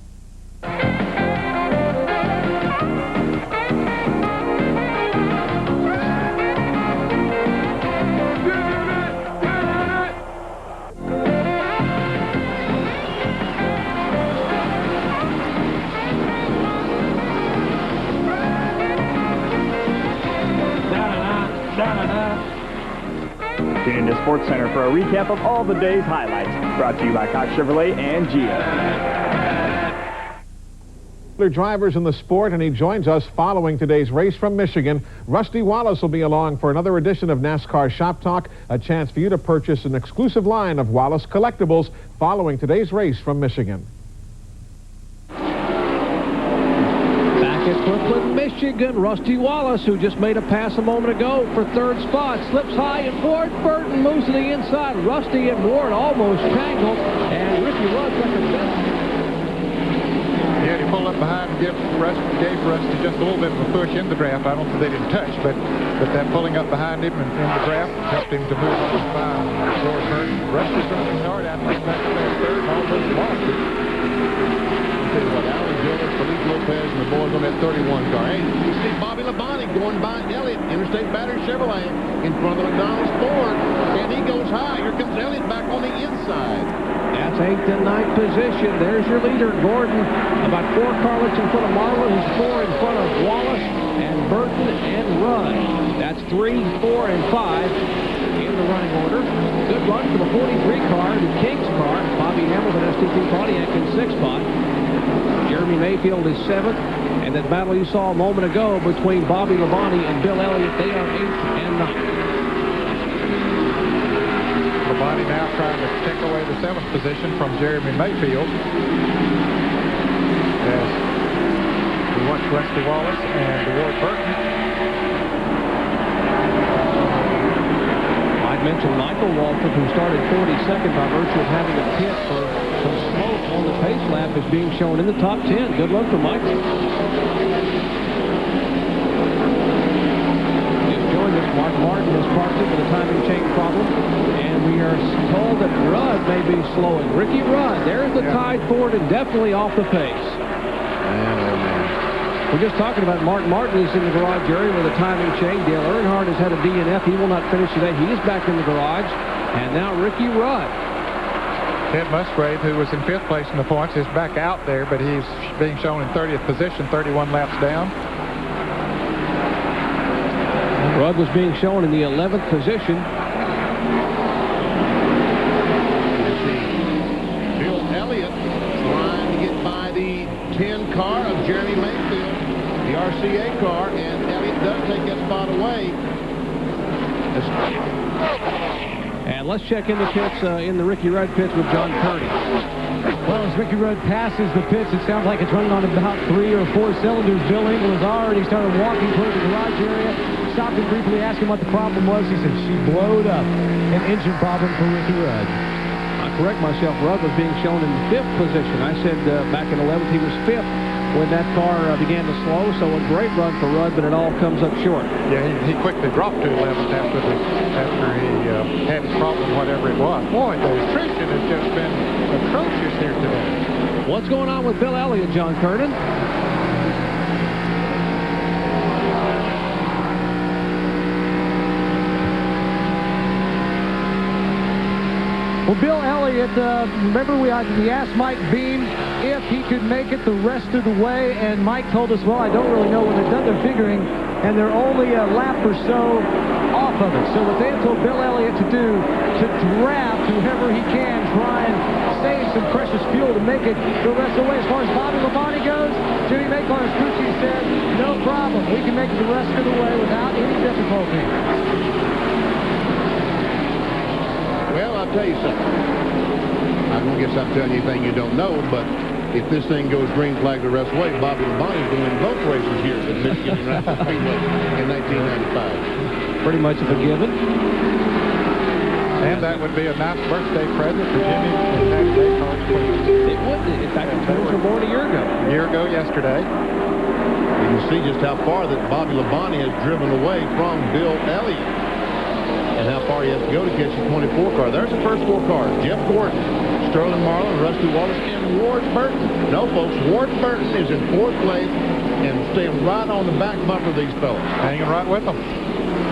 Tune into Sports Center for a recap of all the day's highlights. Brought to you by Cox Chevrolet and Geo. Drivers in the sport, and he joins us following today's race from Michigan. Rusty Wallace will be along for another edition of NASCAR Shop Talk, a chance for you to purchase an exclusive line of Wallace collectibles following today's race from Michigan. Back at Brooklyn, Michigan, Rusty Wallace, who just made a pass a moment ago for third spot, slips high, and Ward Burton moves to the inside. Rusty and Ward almost tangled, and Ricky Rudd got the best. Yeah, he pulled up behind and gave Rusty just a little bit of a push in the draft. I don't think they didn't touch, but that pulling up behind him in the draft helped him to move on by Ward Burton. Rusty's running hard out there back to that third and almost lost it. I'll tell you what, Alan Gilbert, Felipe Lopez, and the boys on that 31 car. Hey, you see Bobby Labonte going by Elliott, Interstate Battery Chevrolet, in front of the McDonald's Ford, and he goes high. Here comes Elliott back on the inside. That's 8th and 9th position. There's your leader, Gordon. About 4 car lengths in front of Marlin, who's 4 in front of Wallace and Burton and Rudd. That's 3, 4, and 5 in the running order. Good run for the 43 car, the King's car. Bobby Hamilton, STT Pontiac in 6th spot. Jeremy Mayfield is 7th. And that battle you saw a moment ago between Bobby Labonte and Bill Elliott, they are 8th and 9th. Labonte now trying to take away the 7th position from Jeremy Mayfield. As we watch Rusty Wallace and Ward Burton. I'd mentioned Michael Waltrip, who started 42nd by virtue of having a pit for some smoke on the pace lap, is being shown in the top 10. Good luck for Michael. Just joined us, Mark Martin has parked it with a timing chain problem. And we are told that Rudd may be slowing. Ricky Rudd, there's the tide forward and definitely off the pace. We're just talking about Mark Martin is in the garage area with a timing chain. Dale Earnhardt has had a DNF. He will not finish today. He is back in the garage. And now Ricky Rudd. Ted Musgrave, who was in 5th place in the points, is back out there, but he's being shown in 30th position, 31 laps down. Rudd was being shown in the 11th position. Bill Elliott trying to get by the 10 car of Jeremy Mayfield, the RCA car, and Elliott does take that spot away. And let's check in the pits, in the Ricky Rudd pits with John Purdy. Well, as Ricky Rudd passes the pits, it sounds like it's running on about 3 or 4 cylinders. Bill Engel has already started walking toward the garage area. Stopped him briefly, asked him what the problem was. He said, she blowed up. An engine problem for Ricky Rudd. I correct myself. Rudd was being shown in 5th position. I said back in 11th he was 5th when that car began to slow. So a great run for Rudd, but it all comes up short. Yeah, he quickly dropped to 11th after he had his problem, whatever it was. Boy, the attrition has just been atrocious here today. What's going on with Bill Elliott, John Kernan? Well, Bill Elliott, remember we asked Mike Beam if he could make it the rest of the way, and Mike told us, well, I don't really know when they're done their figuring, and they're only a lap or so off of it. So what they have told Bill Elliott to do, to draft whoever he can, try and save some precious fuel to make it the rest of the way. As far as Bobby Labonte goes, Jimmy Macar's crew chief said, no problem. We can make it the rest of the way without any difficulty. Well, I'll tell you something. I don't guess I'm telling you anything you don't know, but if this thing goes green flag the rest of the way, Bobby Labonte's going to win both races here at Michigan International Speedway in 1995. Pretty much of a given. And that would be a nice birthday present for Jimmy and Patty Macar's queen. It would. In fact, the twins were born a year ago. A year ago yesterday. You can see just how far that Bobby Labonte has driven away from Bill Elliott. And how far he has to go to catch the 24 car. There's the first 4 cars. Jeff Gordon, Sterling Marlin, Rusty Wallace, and Ward Burton. No, folks, Ward Burton is in 4th place and staying right on the back bumper of these fellas. Hanging right with them.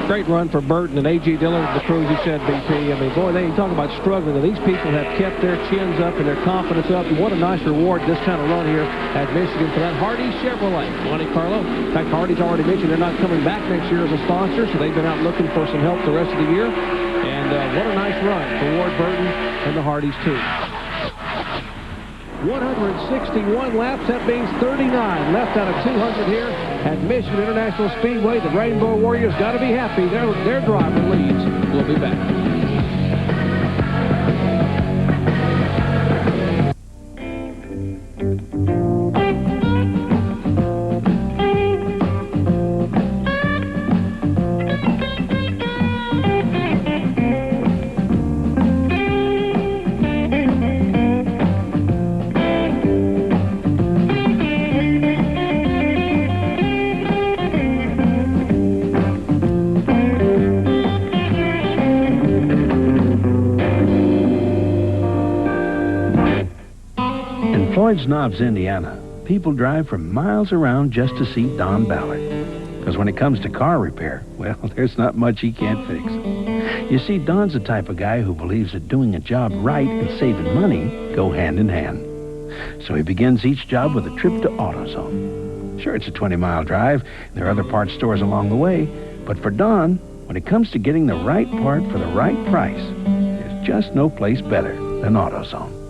Great run for Burton and A.G. Dillard, the crew, you said, BP. I mean, boy, they ain't talking about struggling. These people have kept their chins up and their confidence up. And what a nice reward this kind of run here at Michigan for that Hardy Chevrolet. Monte Carlo. In fact, Hardy's already mentioned they're not coming back next year as a sponsor, so they've been out looking for some help the rest of the year. And what a nice run for Ward Burton and the Hardys, too. 161 laps. That means 39 left out of 200 here at Michigan International Speedway. The Rainbow Warriors got to be happy. Their driver leads. We'll be back. Floyd's Knobs, Indiana, people drive for miles around just to see Don Ballard. Because when it comes to car repair, well, there's not much he can't fix. You see, Don's the type of guy who believes that doing a job right and saving money go hand in hand. So he begins each job with a trip to AutoZone. Sure, it's a 20-mile drive. There are other parts stores along the way. But for Don, when it comes to getting the right part for the right price, there's just no place better than AutoZone.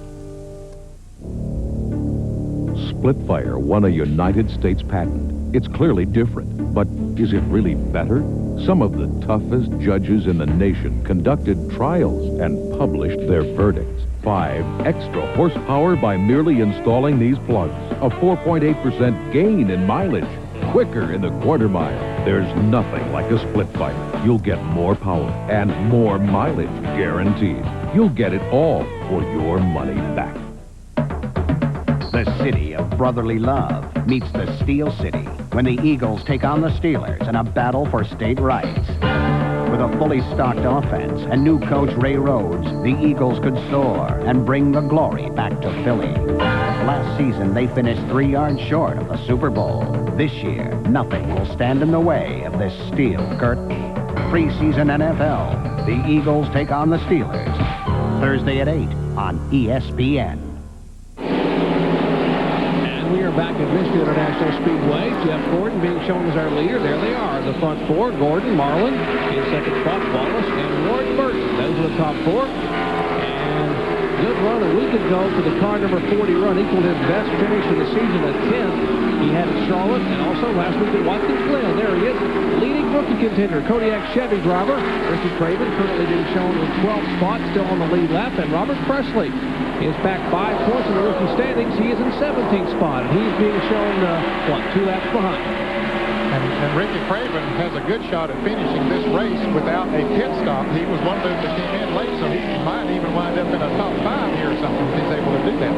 Splitfire won a United States patent. It's clearly different, but is it really better? Some of the toughest judges in the nation conducted trials and published their verdicts. 5 extra horsepower by merely installing these plugs. A 4.8% gain in mileage. Quicker in the quarter mile. There's nothing like a Splitfire. You'll get more power and more mileage guaranteed. You'll get it all for your money back. The city of brotherly love meets the Steel City when the Eagles take on the Steelers in a battle for state rights. With a fully stocked offense and new coach Ray Rhodes, the Eagles could soar and bring the glory back to Philly. Last season, they finished 3 yards short of the Super Bowl. This year, nothing will stand in the way of this steel curtain. Preseason NFL, the Eagles take on the Steelers. Thursday at 8 on ESPN. We are back at Michigan International Speedway. Jeff Gordon being shown as our leader. There they are, the front 4. Gordon, Marlin, in second spot, Wallace, and Ward Burton. Those are the top 4. And good run a week ago for the car number 40 run. Equaled his best finish of the season at 10th. He had at Charlotte and also last week at Watkins Glen. There he is, leading rookie contender, Kodiak Chevy driver. Ricky Craven currently being shown in 12th spot, still on the lead lap. And Robert Presley is back 5 points in the rookie standings. He is in 17th spot, and he's being shown, 2 laps behind. And Ricky Craven has a good shot at finishing this race without a pit stop. He was one of those that came in late, so he might even wind up in a top 5 here or something if he's able to do that.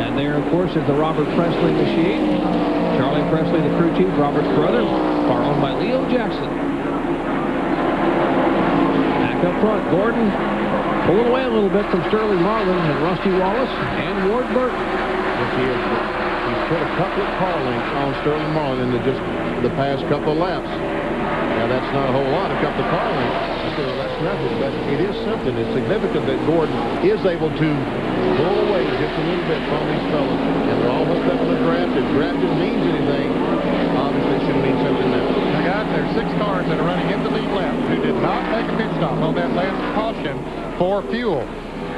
And there, of course, is the Robert Presley machine. Charlie Presley, the crew chief, Robert's brother, car owned by Leo Jackson. Back up front, Gordon pulling away a little bit from Sterling Marlin and Rusty Wallace and Ward Burton. He's put a couple of car lengths on Sterling Marlin in the past couple of laps. Now, that's not a whole lot, a couple of car lengths. That's nothing, but it is something. It's significant that Gordon is able to pull away just a little bit from these fellas. And they're all hooked up in the draft. If drafting means anything, obviously it should mean something now. Now, guys, there's 6 cars that are running in the lead lap who did not make a pit stop on that last caution for fuel.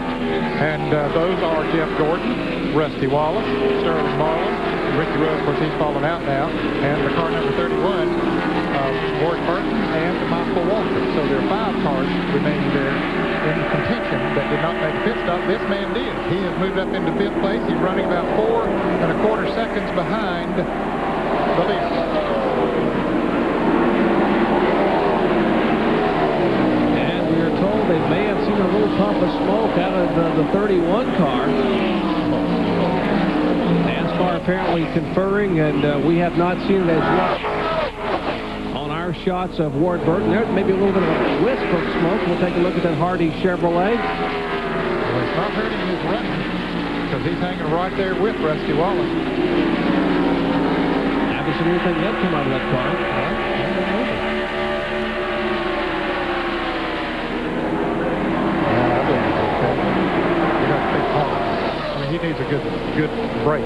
And those are Jeff Gordon, Rusty Wallace, Sterling Marlin, Ricky Rudd, of course, he's fallen out now, and the car number 31, Ward Burton, and Michael Walker. So there are 5 cars remaining there in contention that did not make a pit stop. This man did. He has moved up into 5th place. He's running about 4¼ seconds behind the leader. They may have seen a little puff of smoke out of the 31 car. NASCAR apparently conferring, and we have not seen it as yet on our shots of Ward Burton. There's maybe a little bit of a wisp of smoke. We'll take a look at that Hardy Chevrolet. Well, it's not hurting his running because he's hanging right there with Rusty Wallace. Haven't seen anything yet come out of that car. He needs a good break.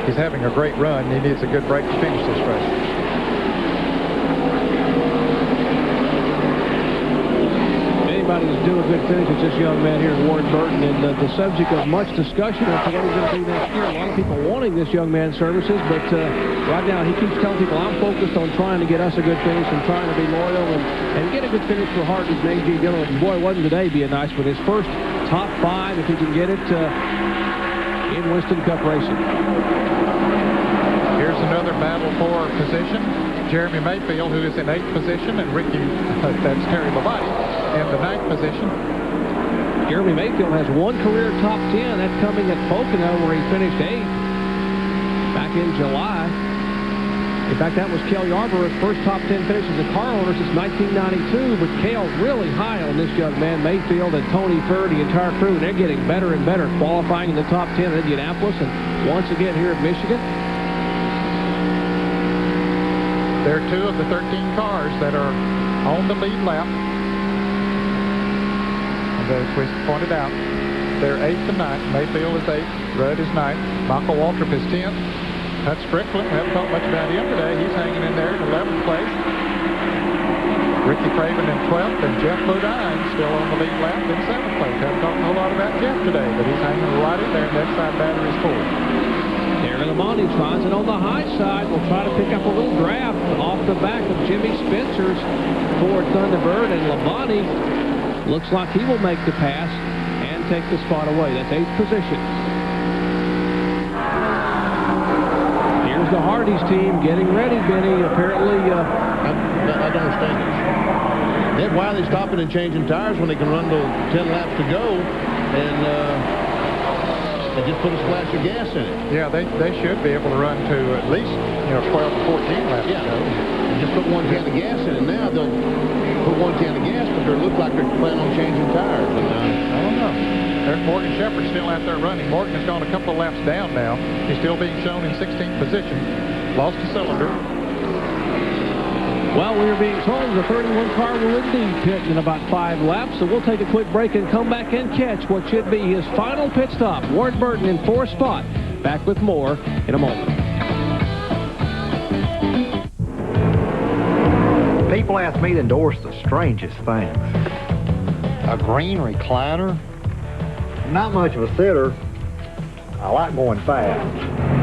He's having a great run. He needs a good break to finish this race. Anybody who's doing a good finish, it's this young man here, Ward Burton, and the subject of much discussion as to what he's going to do next year. A lot of people wanting this young man's services, but right now he keeps telling people, I'm focused on trying to get us a good finish and trying to be loyal and get a good finish for Hartley's and A.J. Dillon. Boy, wasn't today be a nice one. His first top 5, if he can get it, in Winston Cup racing. Here's another battle for position. Jeremy Mayfield, who is in 8th position, and Ricky, that's Terry Labonte, in the 9th position. Jeremy Mayfield has 1 career top 10. That's coming at Pocono, where he finished 8th back in July. In fact, that was Cale Yarbrough's first top 10 finish as a car owner since 1992. But Cale's really high on this young man, Mayfield, and Tony Furr, the entire crew. And they're getting better and better, qualifying in the top 10 at Indianapolis and once again here at Michigan. There are 2 of the 13 cars that are on the lead lap. And as we pointed out, they're 8th and 9th. Mayfield is 8th. Rudd is 9th. Michael Waltrip is 10th. That's Strickland. We haven't talked much about him today. He's hanging in there in 11th place. Ricky Craven in 12th, and Jeff Bodine still on the lead lap in 7th place. Haven't talked a whole lot about Jeff today, but he's hanging right in there, and that side battery is full. Terry Labonte tries it on the high side. We'll try to pick up a little draft off the back of Jimmy Spencer's Ford Thunderbird, and Labonte looks like he will make the pass and take the spot away. That's 8th position. Here's the Hardee's team getting ready, Benny. Apparently, I don't understand this. Then why are they stopping and changing tires when they can run to 10 laps to go and they just put a splash of gas in it? Yeah, they should be able to run to at least 12 to 14 laps to go. And just put 1 can of gas in it. Now they'll put 1 can of gas, but they look like they're planning on changing tires. And, I don't know. There's Morgan Shepherd still out there running. Morgan has gone a couple of laps down now. He's still being shown in 16th position. Lost a cylinder. Well, we are being told the 31 car will indeed pit in about 5 laps, so we'll take a quick break and come back and catch what should be his final pit stop. Ward Burton in 4th spot. Back with more in a moment. People ask me to endorse the strangest things. A green recliner not much of a sitter. I like going fast.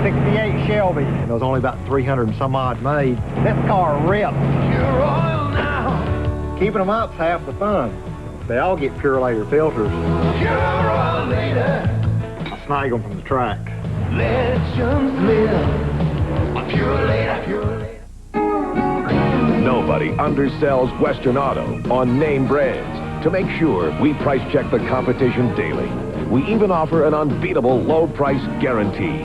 68 Shelby, and there was only about 300 and some odd made. This car rips. Pure oil now. Keeping them up's half the fun. They all get Pure Later filters. Pure oil later. I snag them from the track. Legends live. Pure Later. Pure Later. Nobody undersells Western Auto on name brands. To make sure, we price check the competition daily. We even offer an unbeatable low price guarantee.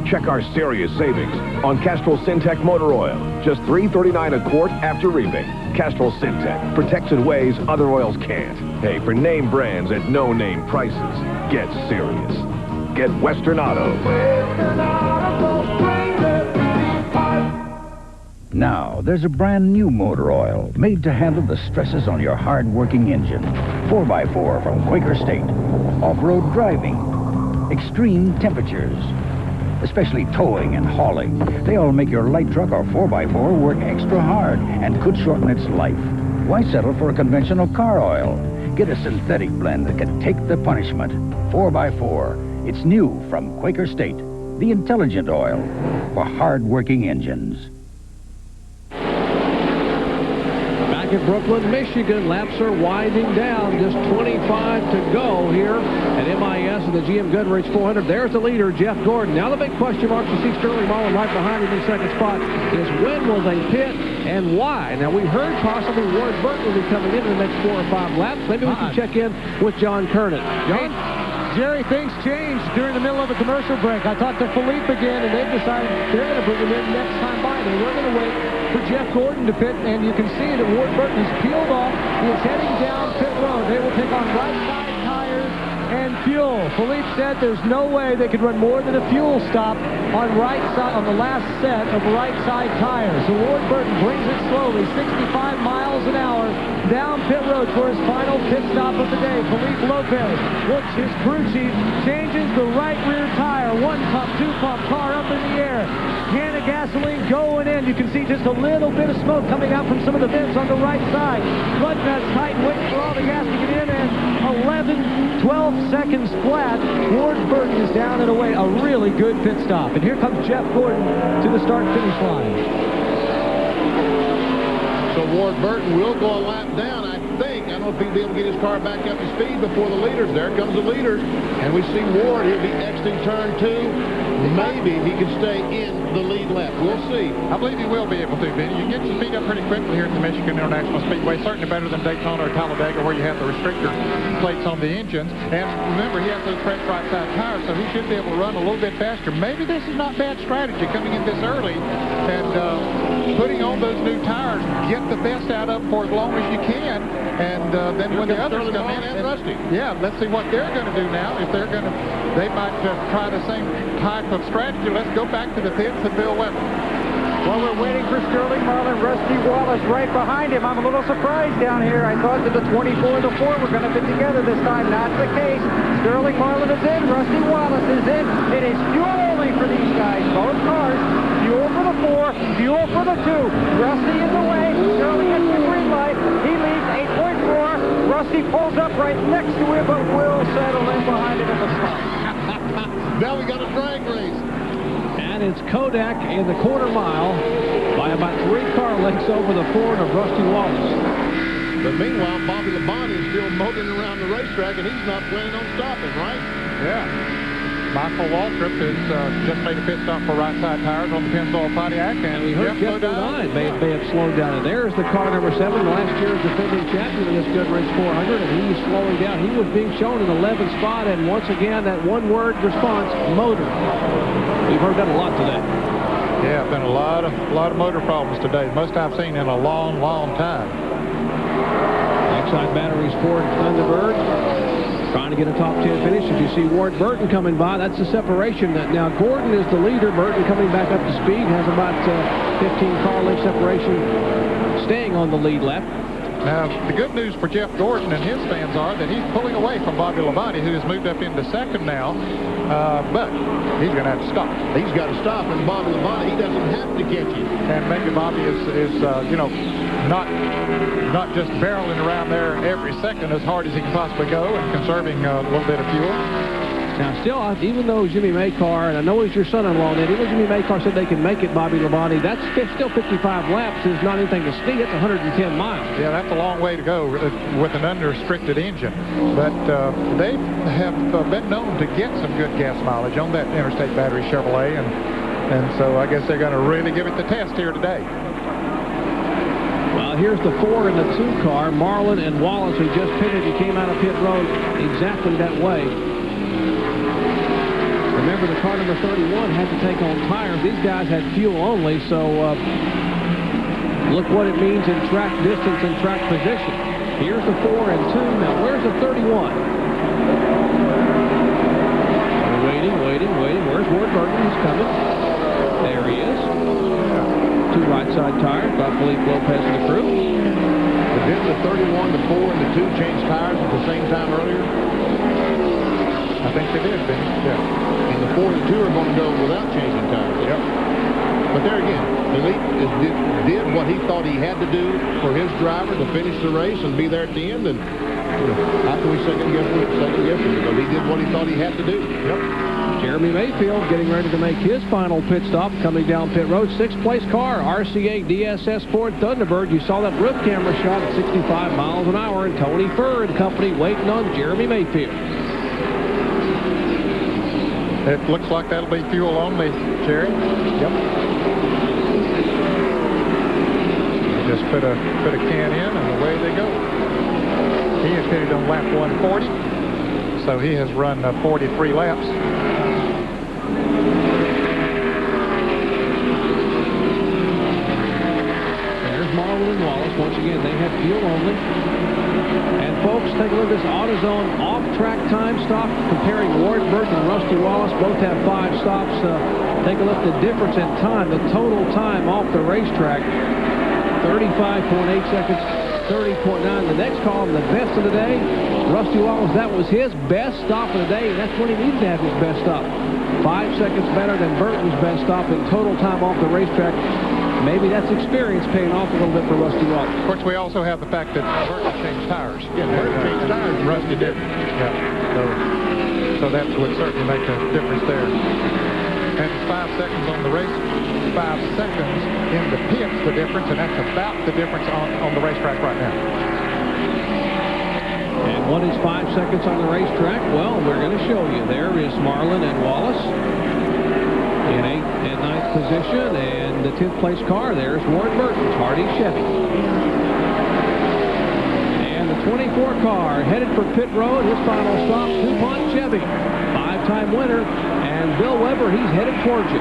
Check our serious savings on Castrol Syntec motor oil. Just $3.39 a quart after rebate. Castrol Syntec protects in ways other oils can't. Hey, for name brands at no name prices, get serious. Get Western Auto. Western Auto. Now, there's a brand new motor oil made to handle the stresses on your hard-working engine. 4x4 from Quaker State. Off-road driving. Extreme temperatures. Especially towing and hauling. They all make your light truck or 4x4 work extra hard and could shorten its life. Why settle for a conventional car oil? Get a synthetic blend that can take the punishment. 4x4. It's new from Quaker State. The intelligent oil for hard-working engines. At Brooklyn, Michigan, laps are winding down. Just 25 to go here at MIS and the GM Goodwrench 400. There's the leader, Jeff Gordon. Now the big question mark to see Sterling Marlin right behind him in second spot is when will they pit and why? Now we heard possibly Ward Burton will be coming in the next 4 or 5 laps. Maybe we can check in with John Kernan. John? Jerry, things changed during the middle of a commercial break. I talked to Philippe again, and they've decided they're going to bring him in next time by. They were going to wait for Jeff Gordon to pit, and you can see that Ward Burton is peeled off. He is heading down pit road. They will take on right side tires and fuel. Philippe said there's no way they could run more than a fuel stop on right side on the last set of right side tires. So Ward Burton brings it slowly, 65 miles an hour, down pit road for his final pit stop of the day. Philippe Lopez looks his crew chief, changes the right rear tire, 1 pump, 2 pump, car up in the air. Can of gasoline going in. You can see just a little bit of smoke coming out from some of the vents on the right side. Flood nuts tight, waiting for all the gas to get in, and 11, 12 seconds flat. Ward Burton is down and away. A really good pit stop. And here comes Jeff Gordon to the start-finish line. So Ward Burton will go a lap down, I think. I don't know if he'll be able to get his car back up to speed before the leaders. There comes the leaders. And we see Ward. He'll be exiting turn 2. Maybe he can stay in the lead lap. We'll see. I believe he will be able to, Benny. You get your speed up pretty quickly here at the Michigan International Speedway. Certainly better than Daytona or Talladega, where you have the restrictor plates on the engines. And remember, he has those fresh right side tires, so he should be able to run a little bit faster. Maybe this is not bad strategy coming in this early and putting on those new tires. Get the best out of them for as long as you can. And then when the others come in, and Rusty. Yeah, let's see what they're going to do now. If they're going to, they might try the same type of strategy. Let's go back to the pits and Bill Weber. Well, we're waiting for Sterling Marlin, Rusty Wallace right behind him. I'm a little surprised down here. I thought that the 24 and the 4 were going to fit together this time. Not the case. Sterling Marlin is in. Rusty Wallace is in. It is fuel only for these guys. Both cars. Fuel for the 4, fuel for the 2. Rusty in the way. Sterling gets the green light. He leads 8.4. Rusty pulls up right next to him, but will settle in behind him at the start. Now we got a drag race. And it's Kodak in the quarter mile by about 3 car lengths over the Ford of Rusty Wallace. But meanwhile, Bobby Labonte is still motoring around the racetrack, and he's not planning on stopping, right? Yeah. Michael Waltrip has just made a pit stop for right side tires on the Pennzoil Pontiac, and we heard Jeff Bodine may have slowed down. And there's the car number 7, last year's defending champion in this Goodwrench 400, and he's slowing down. He was being shown in 11th spot, and once again, that one-word response, motor. We've heard that a lot today. Yeah, been a lot of motor problems today. Most I've seen in a long, long time. Backside batteries Ford Thunderbird. Trying to get a top 10 finish. As you see Ward Burton coming by, that's the separation. Now Gordon is the leader. Burton coming back up to speed, has about 15 car length separation, staying on the lead lap. Now, the good news for Jeff Gordon and his fans are that he's pulling away from Bobby Labonte, who has moved up into second now, but he's going to have to stop. He's got to stop, and Bobby Labonte, he doesn't have to catch him. And maybe Bobby is not just barreling around there every second as hard as he can possibly go and conserving a little bit of fuel. Now, still, even though Jimmy Maycar, and I know he's your son-in-law, Ned, even though Jimmy Maycar said they can make it, Bobby Labonte, that's still 55 laps. Is not anything to sneak. It's 110 miles. Yeah, that's a long way to go with an under-restricted engine. But they have been known to get some good gas mileage on that Interstate Battery Chevrolet, and so I guess they're going to really give it the test here today. Well, here's the 4 and the 2 car. Marlin and Wallace, who just pitted, he came out of pit road exactly that way. Remember, the car number 31 had to take on tires. These guys had fuel only, so look what it means in track distance and track position. Here's the 4 and 2. Now, where's the 31? Waiting. Where's Ward Burton? He's coming. There he is. 2 right side tires by Felipe Lopez and the crew. But didn't the 31, the 4, and the 2 change tires at the same time earlier? I think they did, Ben. Yeah. And the 4 and 2 are going to go without changing tires. Yep. But there again, Felipe did what he thought he had to do for his driver to finish the race and be there at the end. And how can we second guess him? Because he did what he thought he had to do. Yep. Jeremy Mayfield getting ready to make his final pit stop coming down pit road. 6th place car, RCA DSS Ford Thunderbird. You saw that roof camera shot at 65 miles an hour, and Tony Furr and company waiting on Jeremy Mayfield. It looks like that'll be fuel only, Jerry. Yep. Just put a can in, and away they go. He has pitted on lap 140, so he has run 43 laps. There's Marlin and Wallace. Once again, they have fuel only. And folks, take a look at this AutoZone off-track time stop comparing Ward Burton and Rusty Wallace. Both have 5 stops. Take a look at the difference in time, the total time off the racetrack. 35.8 seconds, 30.9. The next column, the best of the day. Rusty Wallace, that was his best stop of the day, and that's when he needed to have his best stop. 5 seconds better than Burton's best stop in total time off the racetrack. Maybe that's experience paying off a little bit for Rusty Wallace. Of course, we also have the fact that Burton changed tires. Yeah, Burton changed tires and Rusty didn't. Yeah, so that would certainly make a difference there. And it's 5 seconds on the race, 5 seconds in the pits, the difference, and that's about the difference on the racetrack right now. And what is 5 seconds on the racetrack? Well, we're going to show you. There is Marlin and Wallace in 8th and 9th position, and the 10th place car there is Ward Burton's Hardy Chevy. And the 24 car headed for pit road. His final stop, DuPont Chevy. 5-time winner, and Bill Weber, he's headed towards you.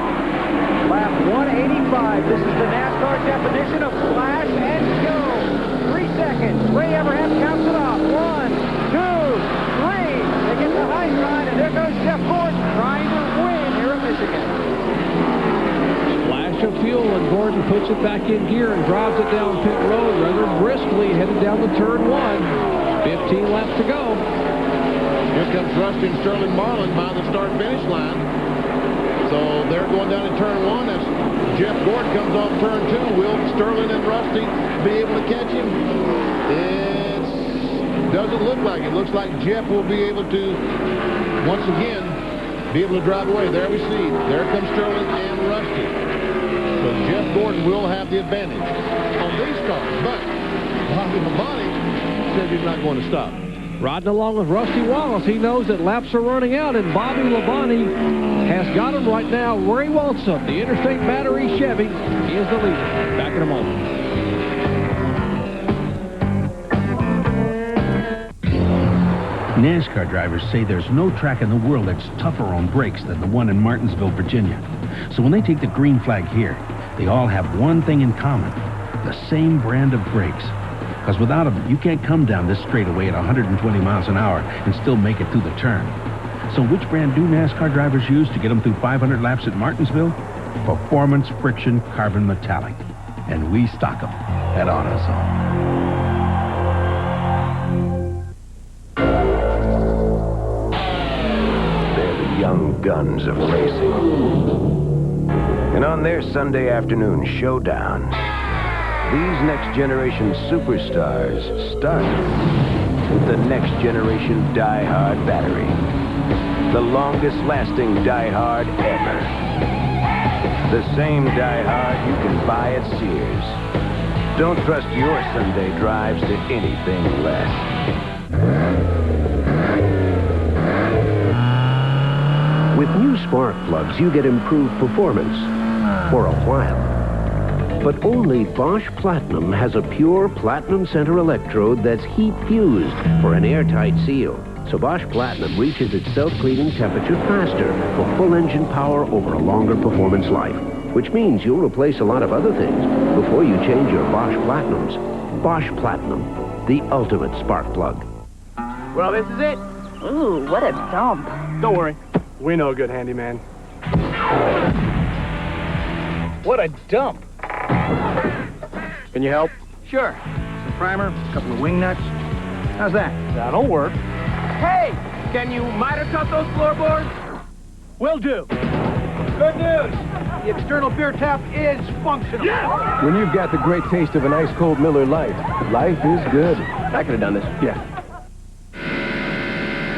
Lap 185. This is the NASCAR definition of flash and go. 3 seconds. Ray Everham counts it off. 1, 2, 3. They get the high side, and there goes Jeff Gordon trying to win here at Michigan. Splash of fuel, and Gordon puts it back in gear and drives it down pit road rather briskly, headed down to turn 1. 15 laps to go. Here comes Rusty and Sterling Marlin by the start-finish line. So they're going down in turn 1 as Jeff Gordon comes off turn 2. Will Sterling and Rusty be able to catch him? It doesn't look like it. Looks like Jeff will be able to, once again, be able to drive away. There we see. There comes Sterling and Rusty. So Jeff Gordon will have the advantage on these cars. But Bobby Labonte says he's not going to stop. Riding along with Rusty Wallace, he knows that laps are running out, and Bobby Labonte has got him right now where he wants him. The Interstate Battery Chevy is the leader. Back in a moment. NASCAR drivers say there's no track in the world that's tougher on brakes than the one in Martinsville, Virginia. So when they take the green flag here, they all have one thing in common: the same brand of brakes. Because without them, you can't come down this straightaway at 120 miles an hour and still make it through the turn. So which brand do NASCAR drivers use to get them through 500 laps at Martinsville? Performance Friction Carbon Metallic. And we stock them at AutoZone. guns of racing. And on their Sunday afternoon showdown, these next-generation superstars start with the next-generation die-hard battery. The longest-lasting die-hard ever. The same die-hard you can buy at Sears. Don't trust your Sunday drives to anything less. With new spark plugs, you get improved performance for a while. But only Bosch Platinum has a pure platinum center electrode that's heat-fused for an airtight seal. So Bosch Platinum reaches its self-cleaning temperature faster for full engine power over a longer performance life, which means you'll replace a lot of other things before you change your Bosch Platinums. Bosch Platinum, the ultimate spark plug. Well, this is it. Ooh, what a dump. Don't worry. We know a good handyman. What a dump. Can you help? Sure. Some primer, a couple of wing nuts. How's that? That'll work. Hey, can you miter cut those floorboards? Will do. Good news. The external beer tap is functional. Yeah! When you've got the great taste of an ice-cold Miller Lite, life is good. I could have done this. Yeah.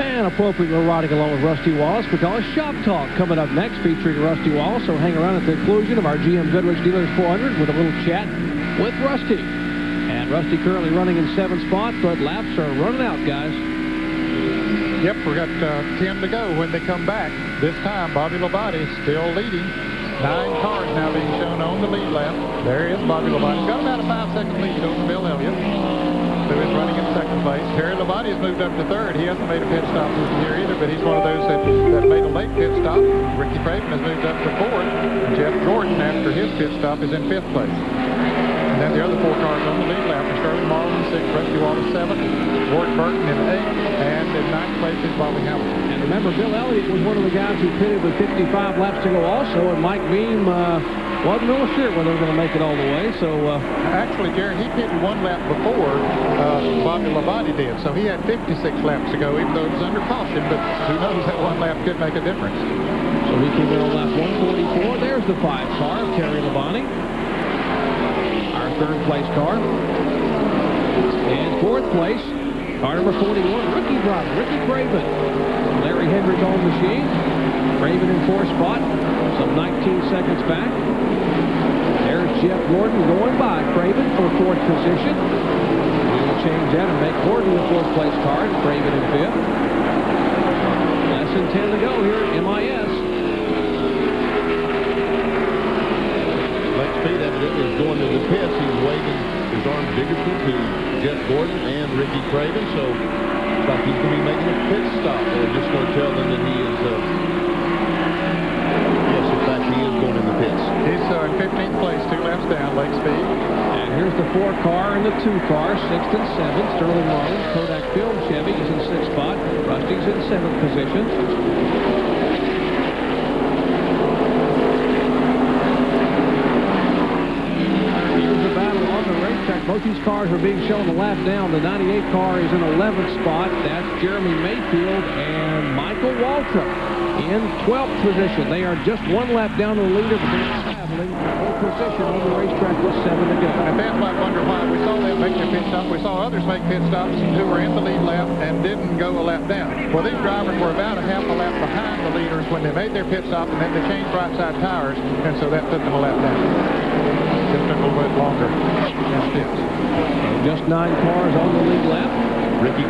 And appropriately, we're riding along with Rusty Wallace because Shop Talk coming up next featuring Rusty Wallace. So hang around at the conclusion of our GM Goodwrench Dealers 400 with a little chat with Rusty. And Rusty currently running in 7th spot, but laps are running out, guys. Yep, we got 10 to go when they come back. This time, Bobby Labonte still leading. 9 cars now being shown on the lead lap. There is Bobby Labonte. Got about a 5-second lead over Bill Elliott, who is running in 2nd place. Terry Labonte has moved up to 3rd. He hasn't made a pit stop this year either, but he's one of those that made a late pit stop. Ricky Craven has moved up to 4th. Jeff Gordon, after his pit stop, is in 5th place. And then the other 4 cars on the lead lap are Sterling Marlin in 6th, Rusty Wallace 7th, Ward Burton in 8th, and in 9th place is Bobby Hamilton. And remember, Bill Elliott was one of the guys who pitted with 55 laps to go also, and Mike Beam wasn't real sure whether they were going to make it all the way. So actually, Jared, he pitted 1 lap before Bobby Labonte did, so he had 56 laps to go, even though it was under caution, but who knows, that 1 lap could make a difference. So he came in on lap 144. There's the 5 car of Terry Labonte. Our 3rd place car. And 4th place, car number 41, rookie driver, Ricky Craven. Larry Hendrick on machine. Craven in 4th spot, some 19 seconds back. There's Jeff Gordon going by Craven for 4th position. We will change that and make Gordon the 4th place car, Craven in 5th. Less than 10 to go here at MIS. Late speed evidently is going to the pits. He's waving his arms vigorously to Jeff Gordon and Ricky Craven, so it's like he's going to be making a pit stop, or just going to tell them that he is, yes, in fact, he is going in the pits. He's in 15th place, 2 laps down, late speed. And here's the 4 car and the 2 car, 6th and 7th. Sterling Marlin, Kodak Film Chevy is in 6th spot. Rusty's in 7th position. Both these cars are being shown a lap down. The 98 car is in 11th spot. That's Jeremy Mayfield and Michael Waltrip in 12th position. They are just 1 lap down to the leader, but they're traveling pole position on the racetrack with 7 to go. And fans might wonder why we saw them make their pit stop. We saw others make pit stops who were in the lead lap and didn't go a lap down. Well, these drivers were about a half a lap behind the leaders when they made their pit stop, and then they changed right side tires, and so that took them a lap down. Just a little bit longer. Just 9 cars on the lead lap. Ricky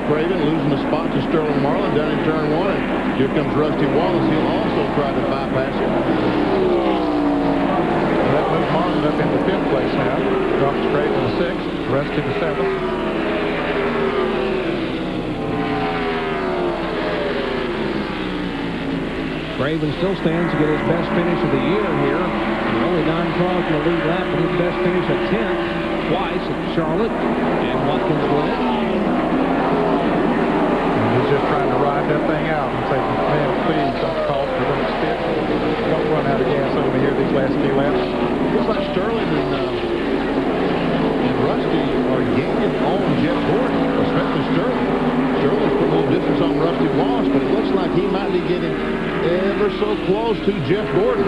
Craven losing the spot to Sterling Marlin down in turn 1. And here comes Rusty Wallace. He'll also try to bypass him. That moves Marlin up into 5th place now. Drops Craven to 6th, Rusty to 7th. Craven still stands to get his best finish of the year here. Only 9 cars in the lead lap, but his best finish at 10th twice at Charlotte and Watkins Glen. He's just trying to ride that thing out and say, man, please don't call for them to stick. Don't run out of gas over here these last few laps. Looks like Sterling and Rusty are gaining on Jeff Gordon, especially Sterling. Sterling's put a little distance on Rusty Wallace, but it looks like he might be getting ever so close to Jeff Gordon.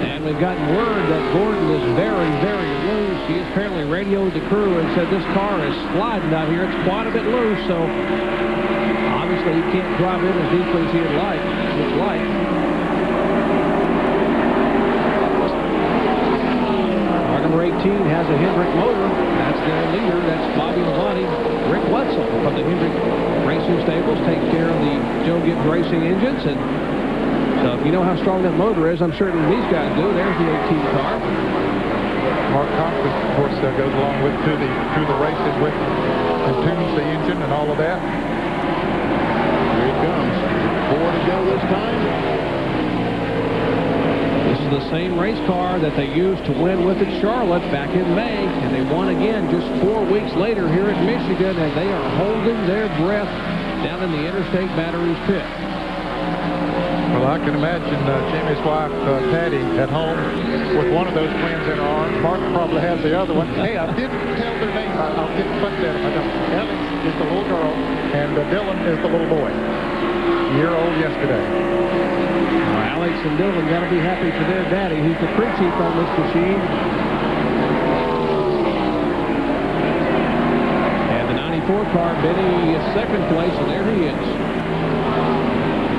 And we've gotten word that Gordon is very, very loose. He apparently radioed the crew and said this car is sliding out here. It's quite a bit loose, so obviously he can't drive in as deeply as he'd like. Looks like. Car number 18 has a Hendrick motor. That's their leader. That's Bobby Labonte. Rick Wetzel from the Hendrick Racing Stables takes care of the Joe Gibbs Racing engines. And so if you know how strong that motor is, I'm certain these guys do. There's the 18 car. Mark Cochran, of course, goes along with through the races with and tunes the engine and all of that. Here it comes. 4 to go this time. This is the same race car that they used to win with at Charlotte back in May, and they won again just 4 weeks later here at Michigan, and they are holding their breath down in the Interstate Batteries pit. Well, I can imagine Jimmy's wife, Patty, at home with one of those twins in her arms. Mark probably has the other one. Hey, I didn't tell their name. I'll get the fun that if I don't. Alex is the little girl, and Dylan is the little boy. Year-old yesterday. Well, Alex and Dylan got to be happy for their daddy, who's the crew chief on this machine. And the 94 car, Benny, is second place, and there he is.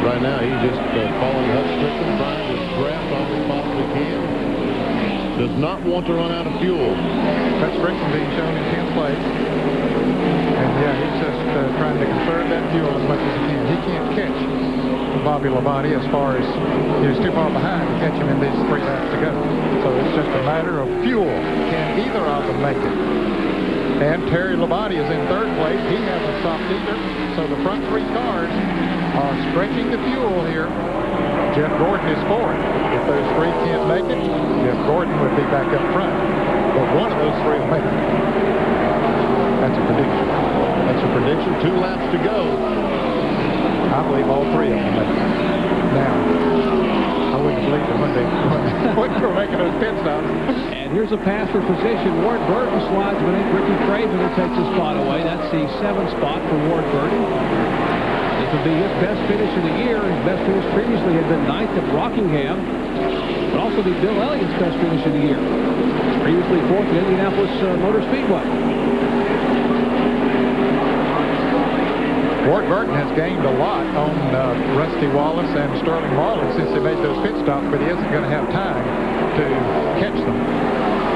Right now, he's just following Hutch Strickland, trying to draft all he possibly can. Does not want to run out of fuel. Hutch Strickland being shown in 10th place. And yeah, he's just trying to conserve that fuel as much as he can. He can't catch Bobby Labonte as far as he's too far behind to catch him in these 3 laps to go. So it's just a matter of fuel. Can either of them make it? And Terry Labonte is in 3rd place. He hasn't stopped either. So the front 3 cars are stretching the fuel here. Jeff Gordon is 4th. If those 3 can't make it, Jeff Gordon would be back up front. But one of those 3 will make it. That's a prediction. That's a prediction. 2 laps to go. I believe all 3 of them will make it. Now, I wouldn't believe it when they were making those pit stops. And here's a pass for position. Ward Burton slides beneath Ricky Craven, who takes a spot away. That's the 7th spot for Ward Burton. This would be his best finish of the year. His best finish previously had been 9th at Rockingham. But also be Bill Elliott's best finish of the year. Previously 4th at Indianapolis Motor Speedway. Ward Burton has gained a lot on Rusty Wallace and Sterling Marlin since they made those pit stops, but he isn't going to have time to catch them.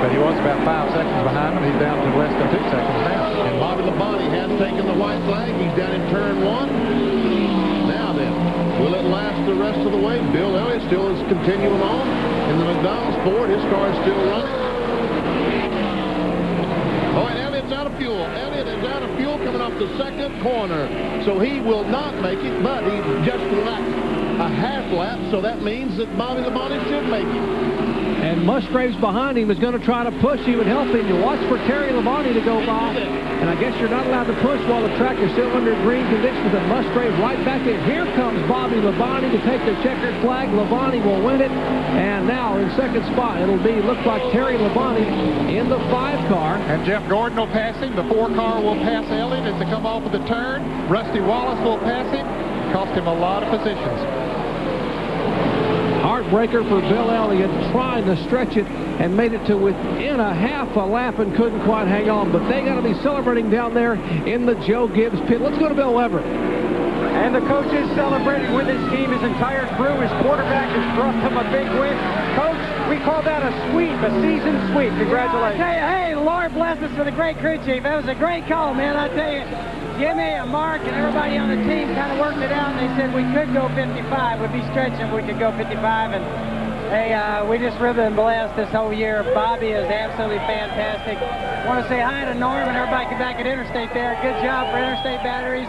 But he was about 5 seconds behind them. He's down to less than 2 seconds now. And Bobby Labonte has taken the white flag. He's down in turn 1. Now then, will it last the rest of the way? Bill Elliott still is continuing on in the McDonald's Ford. His car is still running. Oh, and Elliott's out of fuel. Elliott is out of fuel coming off the 2nd corner. So he will not make it, but he just lapped a half lap, so that means that Bobby Labonte should make it. And Musgrave's behind him is going to try to push him and help him. You watch for Terry Labonte to go by. And I guess you're not allowed to push while the track is still under green conditions. And Musgrave right back in. Here comes Bobby Labonte to take the checkered flag. Labonte will win it. And now in 2nd spot, it'll be, looks like Terry Labonte in the 5 car. And Jeff Gordon will pass him. The 4 car will pass Elliott as they come off of the turn. Rusty Wallace will pass him. Cost him a lot of positions. Heartbreaker for Bill Elliott, trying to stretch it and made it to within a half a lap and couldn't quite hang on. But they got to be celebrating down there in the Joe Gibbs pit. Let's go to Bill Weber. And the coach is celebrating with his team. His entire crew, his quarterback has brought him a big win. Coach, we call that a sweep, a season sweep. Congratulations. Hey, Lord bless us for the great crew chief. That was a great call, man. I tell you, Jimmy and Mark and everybody on the team kind of worked it out, and they said we could go 55. We'd be stretching, we could go 55. And hey, we just really been blessed this whole year. Bobby is absolutely fantastic. I want to say hi to Norm and everybody back at Interstate there. Good job for Interstate Batteries.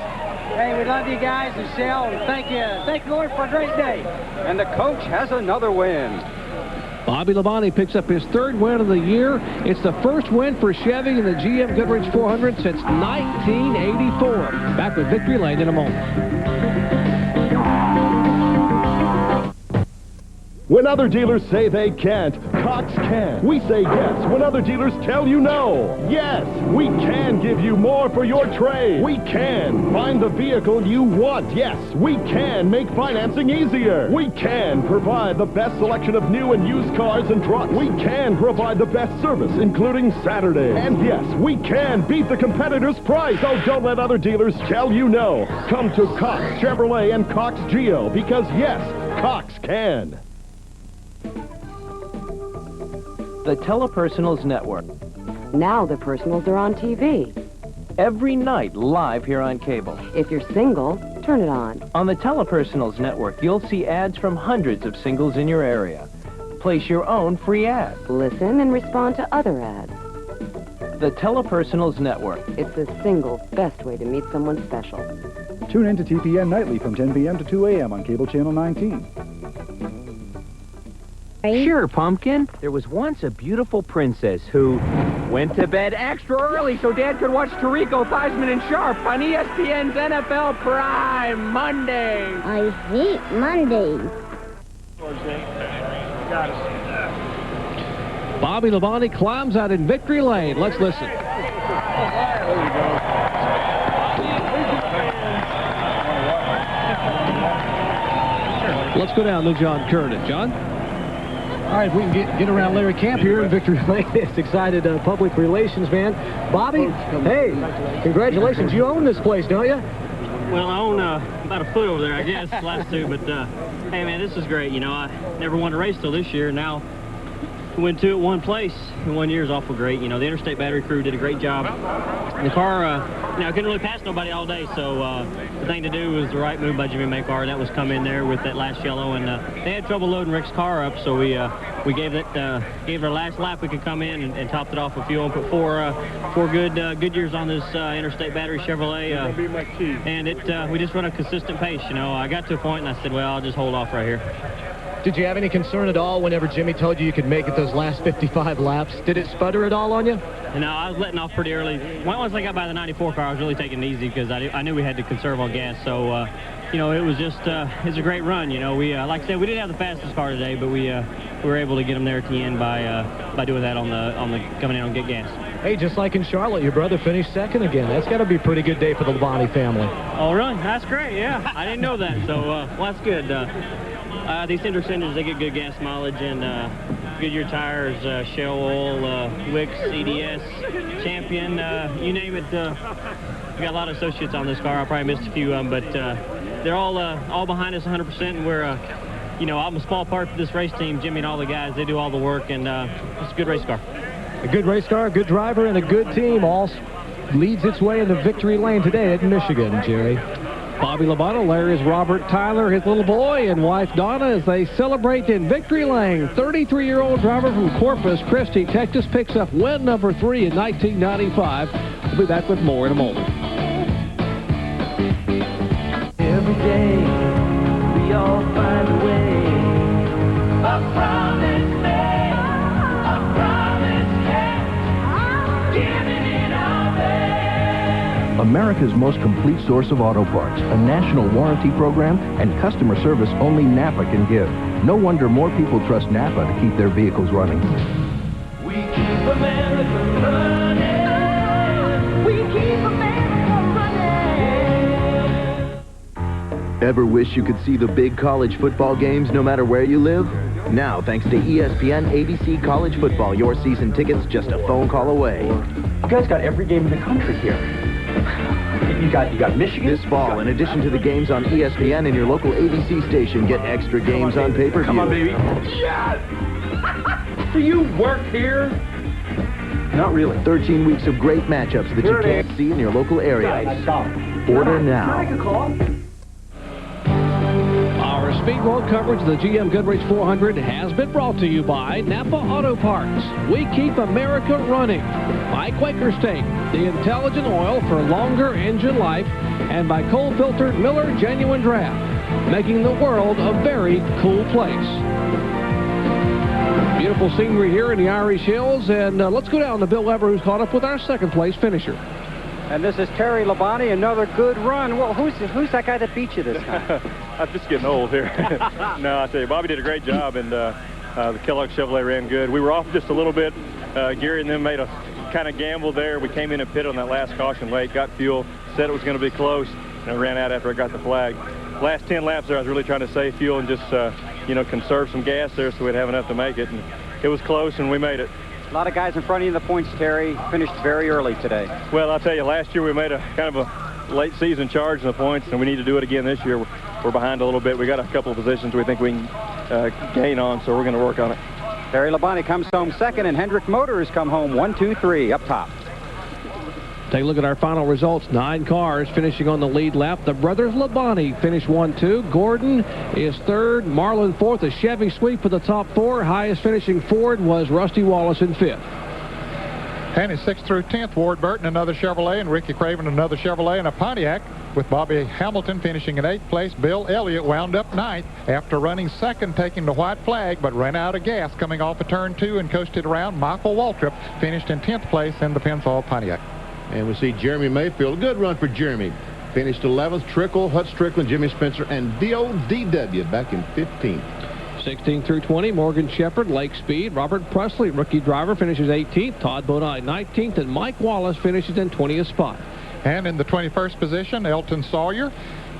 Hey, we love you guys, and Shell, and thank you. Thank you, Lord, for a great day. And the coach has another win. Bobby Labonte picks up his 3rd win of the year. It's the 1st win for Chevy in the GM Goodwrench 400 since 1984. Back with Victory Lane in a moment. When other dealers say they can't, Cox can. We say yes when other dealers tell you no. Yes, we can give you more for your trade. We can find the vehicle you want. Yes, we can make financing easier. We can provide the best selection of new and used cars and trucks. We can provide the best service, including Saturdays. And yes, we can beat the competitor's price. So don't let other dealers tell you no. Come to Cox Chevrolet and Cox Geo because yes, Cox can. The Telepersonals Network. Now the personals are on TV. Every night live here on cable. If you're single, turn it on. On the Telepersonals Network, you'll see ads from hundreds of singles in your area. Place your own free ad. Listen and respond to other ads. The Telepersonals Network. It's the single best way to meet someone special. Tune in to TPN nightly from 10 p.m. to 2 a.m. on Cable Channel 19. Sure, Pumpkin. There was once a beautiful princess who went to bed extra early so Dad could watch Tirico, Theismann, and Sharp on ESPN's NFL Prime Monday. I hate Mondays. Bobby Labonte climbs out in victory lane. Let's listen. Let's go down to John Kernan. John? All right, we can get around Larry Camp here in Victory Lane. It's excited public relations man. Bobby, hey, congratulations. You own this place, don't you? Well, I own about a foot over there, I guess, last two. But, hey, man, this is great. You know, I never won a race till this year. Now, to win two at one place in 1 year is awful great. You know, the Interstate Battery crew did a great job. And the car, you know, I couldn't really pass nobody all day, so the thing to do was the right move by Jimmy Maycar, and that was come in there with that last yellow. And they had trouble loading Rick's car up, so we gave it our last lap. We could come in and topped it off with fuel and put four good years on this Interstate Battery Chevrolet. And we just run a consistent pace. You know, I got to a point and I said, well, I'll just hold off right here. Did you have any concern at all whenever Jimmy told you could make it those last 55 laps? Did it sputter at all on you? No, I was letting off pretty early. Once I got by the 94 car, I was really taking it easy because I knew we had to conserve on gas. So, you know, it was just it's a great run. You know, we like I said, we didn't have the fastest car today, but we were able to get them there at the end by doing that on the coming in on get gas. Hey, just like in Charlotte, your brother finished second again. That's got to be a pretty good day for the Labonte family. Oh, really? That's great. Yeah, I didn't know that. So, well, that's good. These Hendrix engines, they get good gas mileage and Goodyear tires, Shell oil, Wicks, EDS, Champion, you name it. We got a lot of associates on this car. I probably missed a few of them, but they're all behind us 100%. And we're, you know, I'm a small part of this race team. Jimmy and all the guys, they do all the work, and it's a good race car. A good race car, a good driver, and a good team all leads its way into victory lane today at Michigan, Jerry. Bobby Labonte, Larry is Robert Tyler, his little boy, and wife Donna as they celebrate in victory lane. 33-year-old driver from Corpus Christi, Texas, picks up win number 3 in 1995. We'll be back with more in a moment. Every day, we all find a way. A promise made, a promise kept, giving it our best. America's most complete source of auto parts, a national warranty program, and customer service only Napa can give. No wonder more people trust Napa to keep their vehicles running. We keep America running. We keep America running. Ever wish you could see the big college football games no matter where you live? Now, thanks to ESPN ABC College Football, your season tickets just a phone call away. You guys got every game in the country here. You got Michigan? This fall, in addition to the games on ESPN and your local ABC station, get extra games on pay-per-view. Come on, baby. Yes! Do you work here? Not really. 13 weeks of great matchups that you can't see in your local area. Order now. Our Speed World coverage of the GM Goodwrench 400 has been brought to you by Napa Auto Parts. We keep America running. By Quaker State, the intelligent oil for longer engine life. And by coal-filtered Miller Genuine Draft, making the world a very cool place. Beautiful scenery here in the Irish Hills. And let's go down to Bill Weber, who's caught up with our second-place finisher. And this is Terry Labonte, another good run. Well, who's that guy that beat you this time? I'm just getting old here. No, I tell you, Bobby did a great job, and the Kellogg Chevrolet ran good. We were off just a little bit. Gary and them made a kind of gamble there. We came in and pit on that last caution late, got fuel, said it was going to be close, and I ran out after I got the flag. Last 10 laps there, I was really trying to save fuel and just, conserve some gas there so we'd have enough to make it. And it was close, and we made it. A lot of guys in front of you in the points, Terry. Finished very early today. Well, I'll tell you, last year we made a kind of a late season charge in the points, and we need to do it again this year. We're behind a little bit. We got a couple of positions we think we can gain on, so we're going to work on it. Terry Labonte comes home second, and Hendrick Motors come home 1, 2, 3 up top. Take a look at our final results. 9 cars finishing on the lead lap. The brothers Labonte finished 1-2. Gordon is third. Marlin fourth. A Chevy sweep for the top 4. Highest finishing Ford was Rusty Wallace in 5th. And in 6th through 10th, Ward Burton, another Chevrolet, and Ricky Craven, another Chevrolet, and a Pontiac, with Bobby Hamilton finishing in 8th place. Bill Elliott wound up 9th after running 2nd, taking the white flag, but ran out of gas coming off of turn 2 and coasted around. Michael Waltrip finished in 10th place in the Pennzoil Pontiac. And we see Jeremy Mayfield. Good run for Jeremy. Finished 11th. Trickle, Hut Strickland, Jimmy Spencer, and DODW back in 15th. 16 through 20, Morgan Shepherd, Lake Speed. Robert Presley, rookie driver, finishes 18th. Todd Bodine, 19th. And Mike Wallace finishes in 20th spot. And in the 21st position, Elton Sawyer.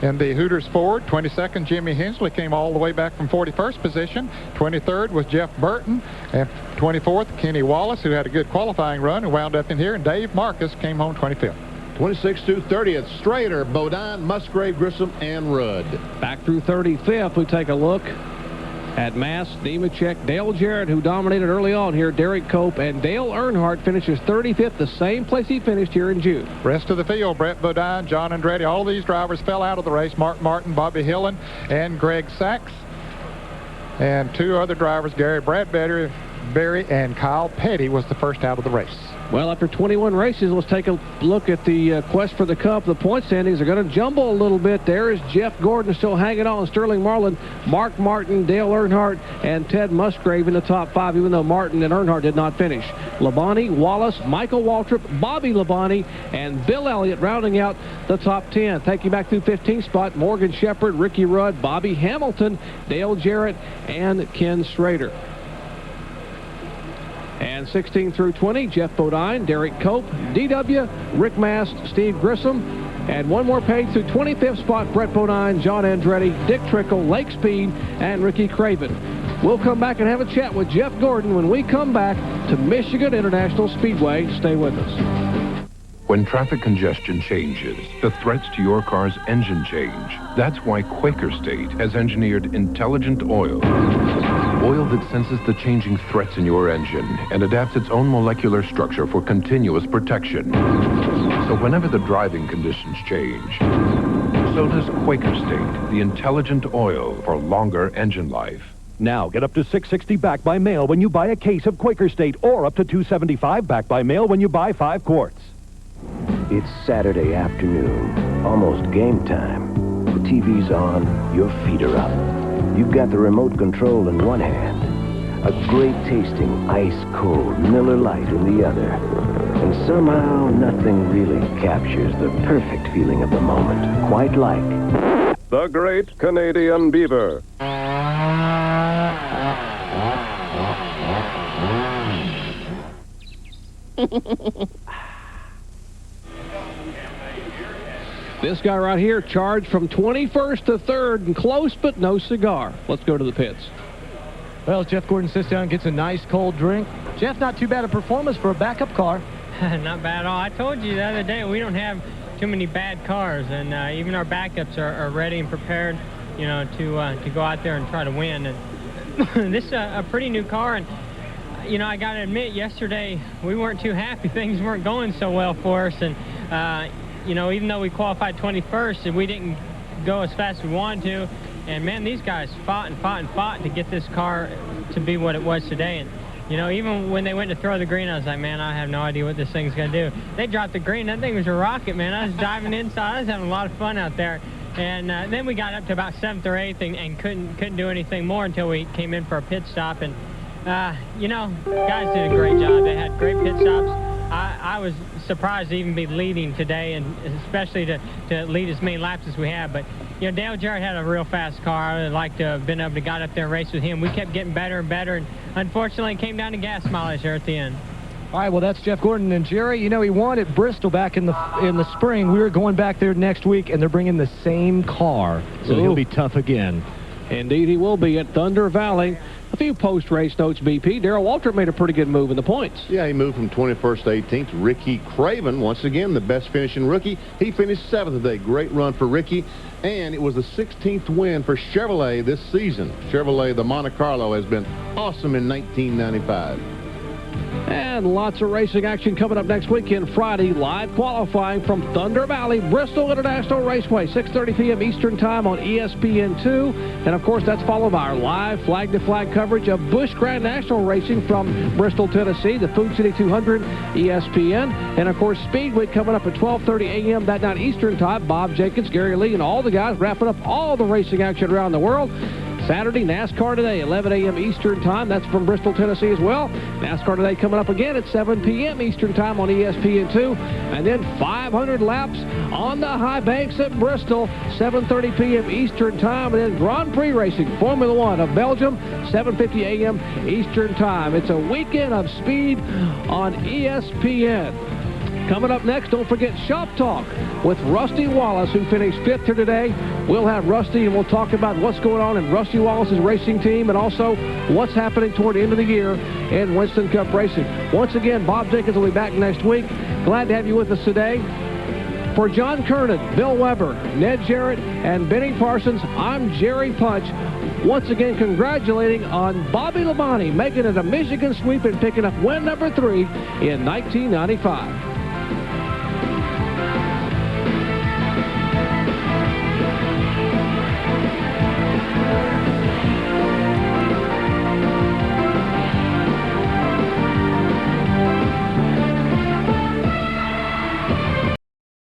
In the Hooters Ford, 22nd, Jimmy Hensley came all the way back from 41st position. 23rd was Jeff Burton. And 24th, Kenny Wallace, who had a good qualifying run and wound up in here. And Dave Marcus came home 25th. 26th to 30th, Strader, Bodine, Musgrave, Grissom, and Rudd. Back through 35th, we take a look at Mass, Nemechek, Dale Jarrett, who dominated early on here. Derek Cope and Dale Earnhardt finishes 35th, the same place he finished here in June. Rest of the field, Brett Bodine, John Andretti, all of these drivers fell out of the race. Mark Martin, Bobby Hillen, and Greg Sachs. And 2 other drivers, Gary Bradbury, and Kyle Petty was the first out of the race. Well, after 21 races, let's take a look at the quest for the Cup. The point standings are going to jumble a little bit. There is Jeff Gordon still hanging on. Sterling Marlin, Mark Martin, Dale Earnhardt, and Ted Musgrave in the top 5, even though Martin and Earnhardt did not finish. Labonte, Wallace, Michael Waltrip, Bobby Labonte, and Bill Elliott rounding out the top 10. Taking back through 15th spot, Morgan Shepherd, Ricky Rudd, Bobby Hamilton, Dale Jarrett, and Ken Schrader. And 16 through 20, Jeff Bodine, Derek Cope, DW, Rick Mast, Steve Grissom. And one more page through 25th spot, Brett Bodine, John Andretti, Dick Trickle, Lake Speed, and Ricky Craven. We'll come back and have a chat with Jeff Gordon when we come back to Michigan International Speedway. Stay with us. When traffic congestion changes, the threats to your car's engine change. That's why Quaker State has engineered intelligent oil. Oil that senses the changing threats in your engine and adapts its own molecular structure for continuous protection. So whenever the driving conditions change, so does Quaker State, the intelligent oil for longer engine life. Now get up to $6.60 back by mail when you buy a case of Quaker State, or up to $2.75 back by mail when you buy 5 quarts. It's Saturday afternoon, almost game time. The TV's on, your feet are up. You've got the remote control in one hand, a great tasting ice-cold Miller Lite in the other. And somehow nothing really captures the perfect feeling of the moment, quite like the Great Canadian Beaver. This guy right here charged from 21st to 3rd and close, but no cigar. Let's go to the pits. Well, Jeff Gordon sits down and gets a nice cold drink. Jeff, not too bad a performance for a backup car. Not bad at all. I told you the other day we don't have too many bad cars, and even our backups are ready and prepared, to go out there and try to win. And this is a pretty new car, and I got to admit, yesterday we weren't too happy. Things weren't going so well for us, and even though we qualified 21st, and we didn't go as fast as we wanted to, and man, these guys fought to get this car to be what it was today. And even when they went to throw the green, I was like, man, I have no idea what this thing's gonna do. They dropped the green. That thing was a rocket, man. I was diving inside. I was having a lot of fun out there. And then we got up to about 7th or 8th and couldn't do anything more until we came in for a pit stop. And guys did a great job. They had great pit stops. I was surprised to even be leading today, and especially to lead as many laps as we have. But you know, Dale Jarrett had a real fast car. I'd like to have been able to got up there and race with him. We kept getting better and better, and unfortunately, it came down to gas mileage there at the end. All right, well, that's Jeff Gordon. And Jerry, you know, he won at Bristol back in the spring. We were going back there next week, and they're bringing the same car, so he'll be tough again. Indeed, he will be at Thunder Valley. A few post-race notes, BP. Darrell Waltrip made a pretty good move in the points. Yeah, he moved from 21st to 18th. Ricky Craven, once again, the best finishing rookie. He finished 7th today. Great run for Ricky. And it was the 16th win for Chevrolet this season. Chevrolet, the Monte Carlo, has been awesome in 1995. And lots of racing action coming up next weekend. Friday, live qualifying from Thunder Valley, Bristol International Raceway, 6:30 p.m. Eastern Time on ESPN2. And, of course, that's followed by our live flag-to-flag coverage of Busch Grand National Racing from Bristol, Tennessee, the Food City 200, ESPN. And, of course, Speedway coming up at 12:30 a.m. that night Eastern Time. Bob Jenkins, Gary Lee, and all the guys wrapping up all the racing action around the world. Saturday, NASCAR Today, 11 a.m. Eastern Time. That's from Bristol, Tennessee as well. NASCAR Today coming up again at 7 p.m. Eastern Time on ESPN2. And then 500 laps on the high banks at Bristol, 7:30 p.m. Eastern Time. And then Grand Prix racing, Formula One of Belgium, 7:50 a.m. Eastern Time. It's a weekend of speed on ESPN. Coming up next, don't forget Shop Talk with Rusty Wallace, who finished 5th here today. We'll have Rusty, and we'll talk about what's going on in Rusty Wallace's racing team and also what's happening toward the end of the year in Winston Cup racing. Once again, Bob Jenkins will be back next week. Glad to have you with us today. For John Kernan, Bill Weber, Ned Jarrett, and Benny Parsons, I'm Jerry Punch. Once again, congratulating on Bobby Labonte making it a Michigan sweep and picking up win number 3 in 1995.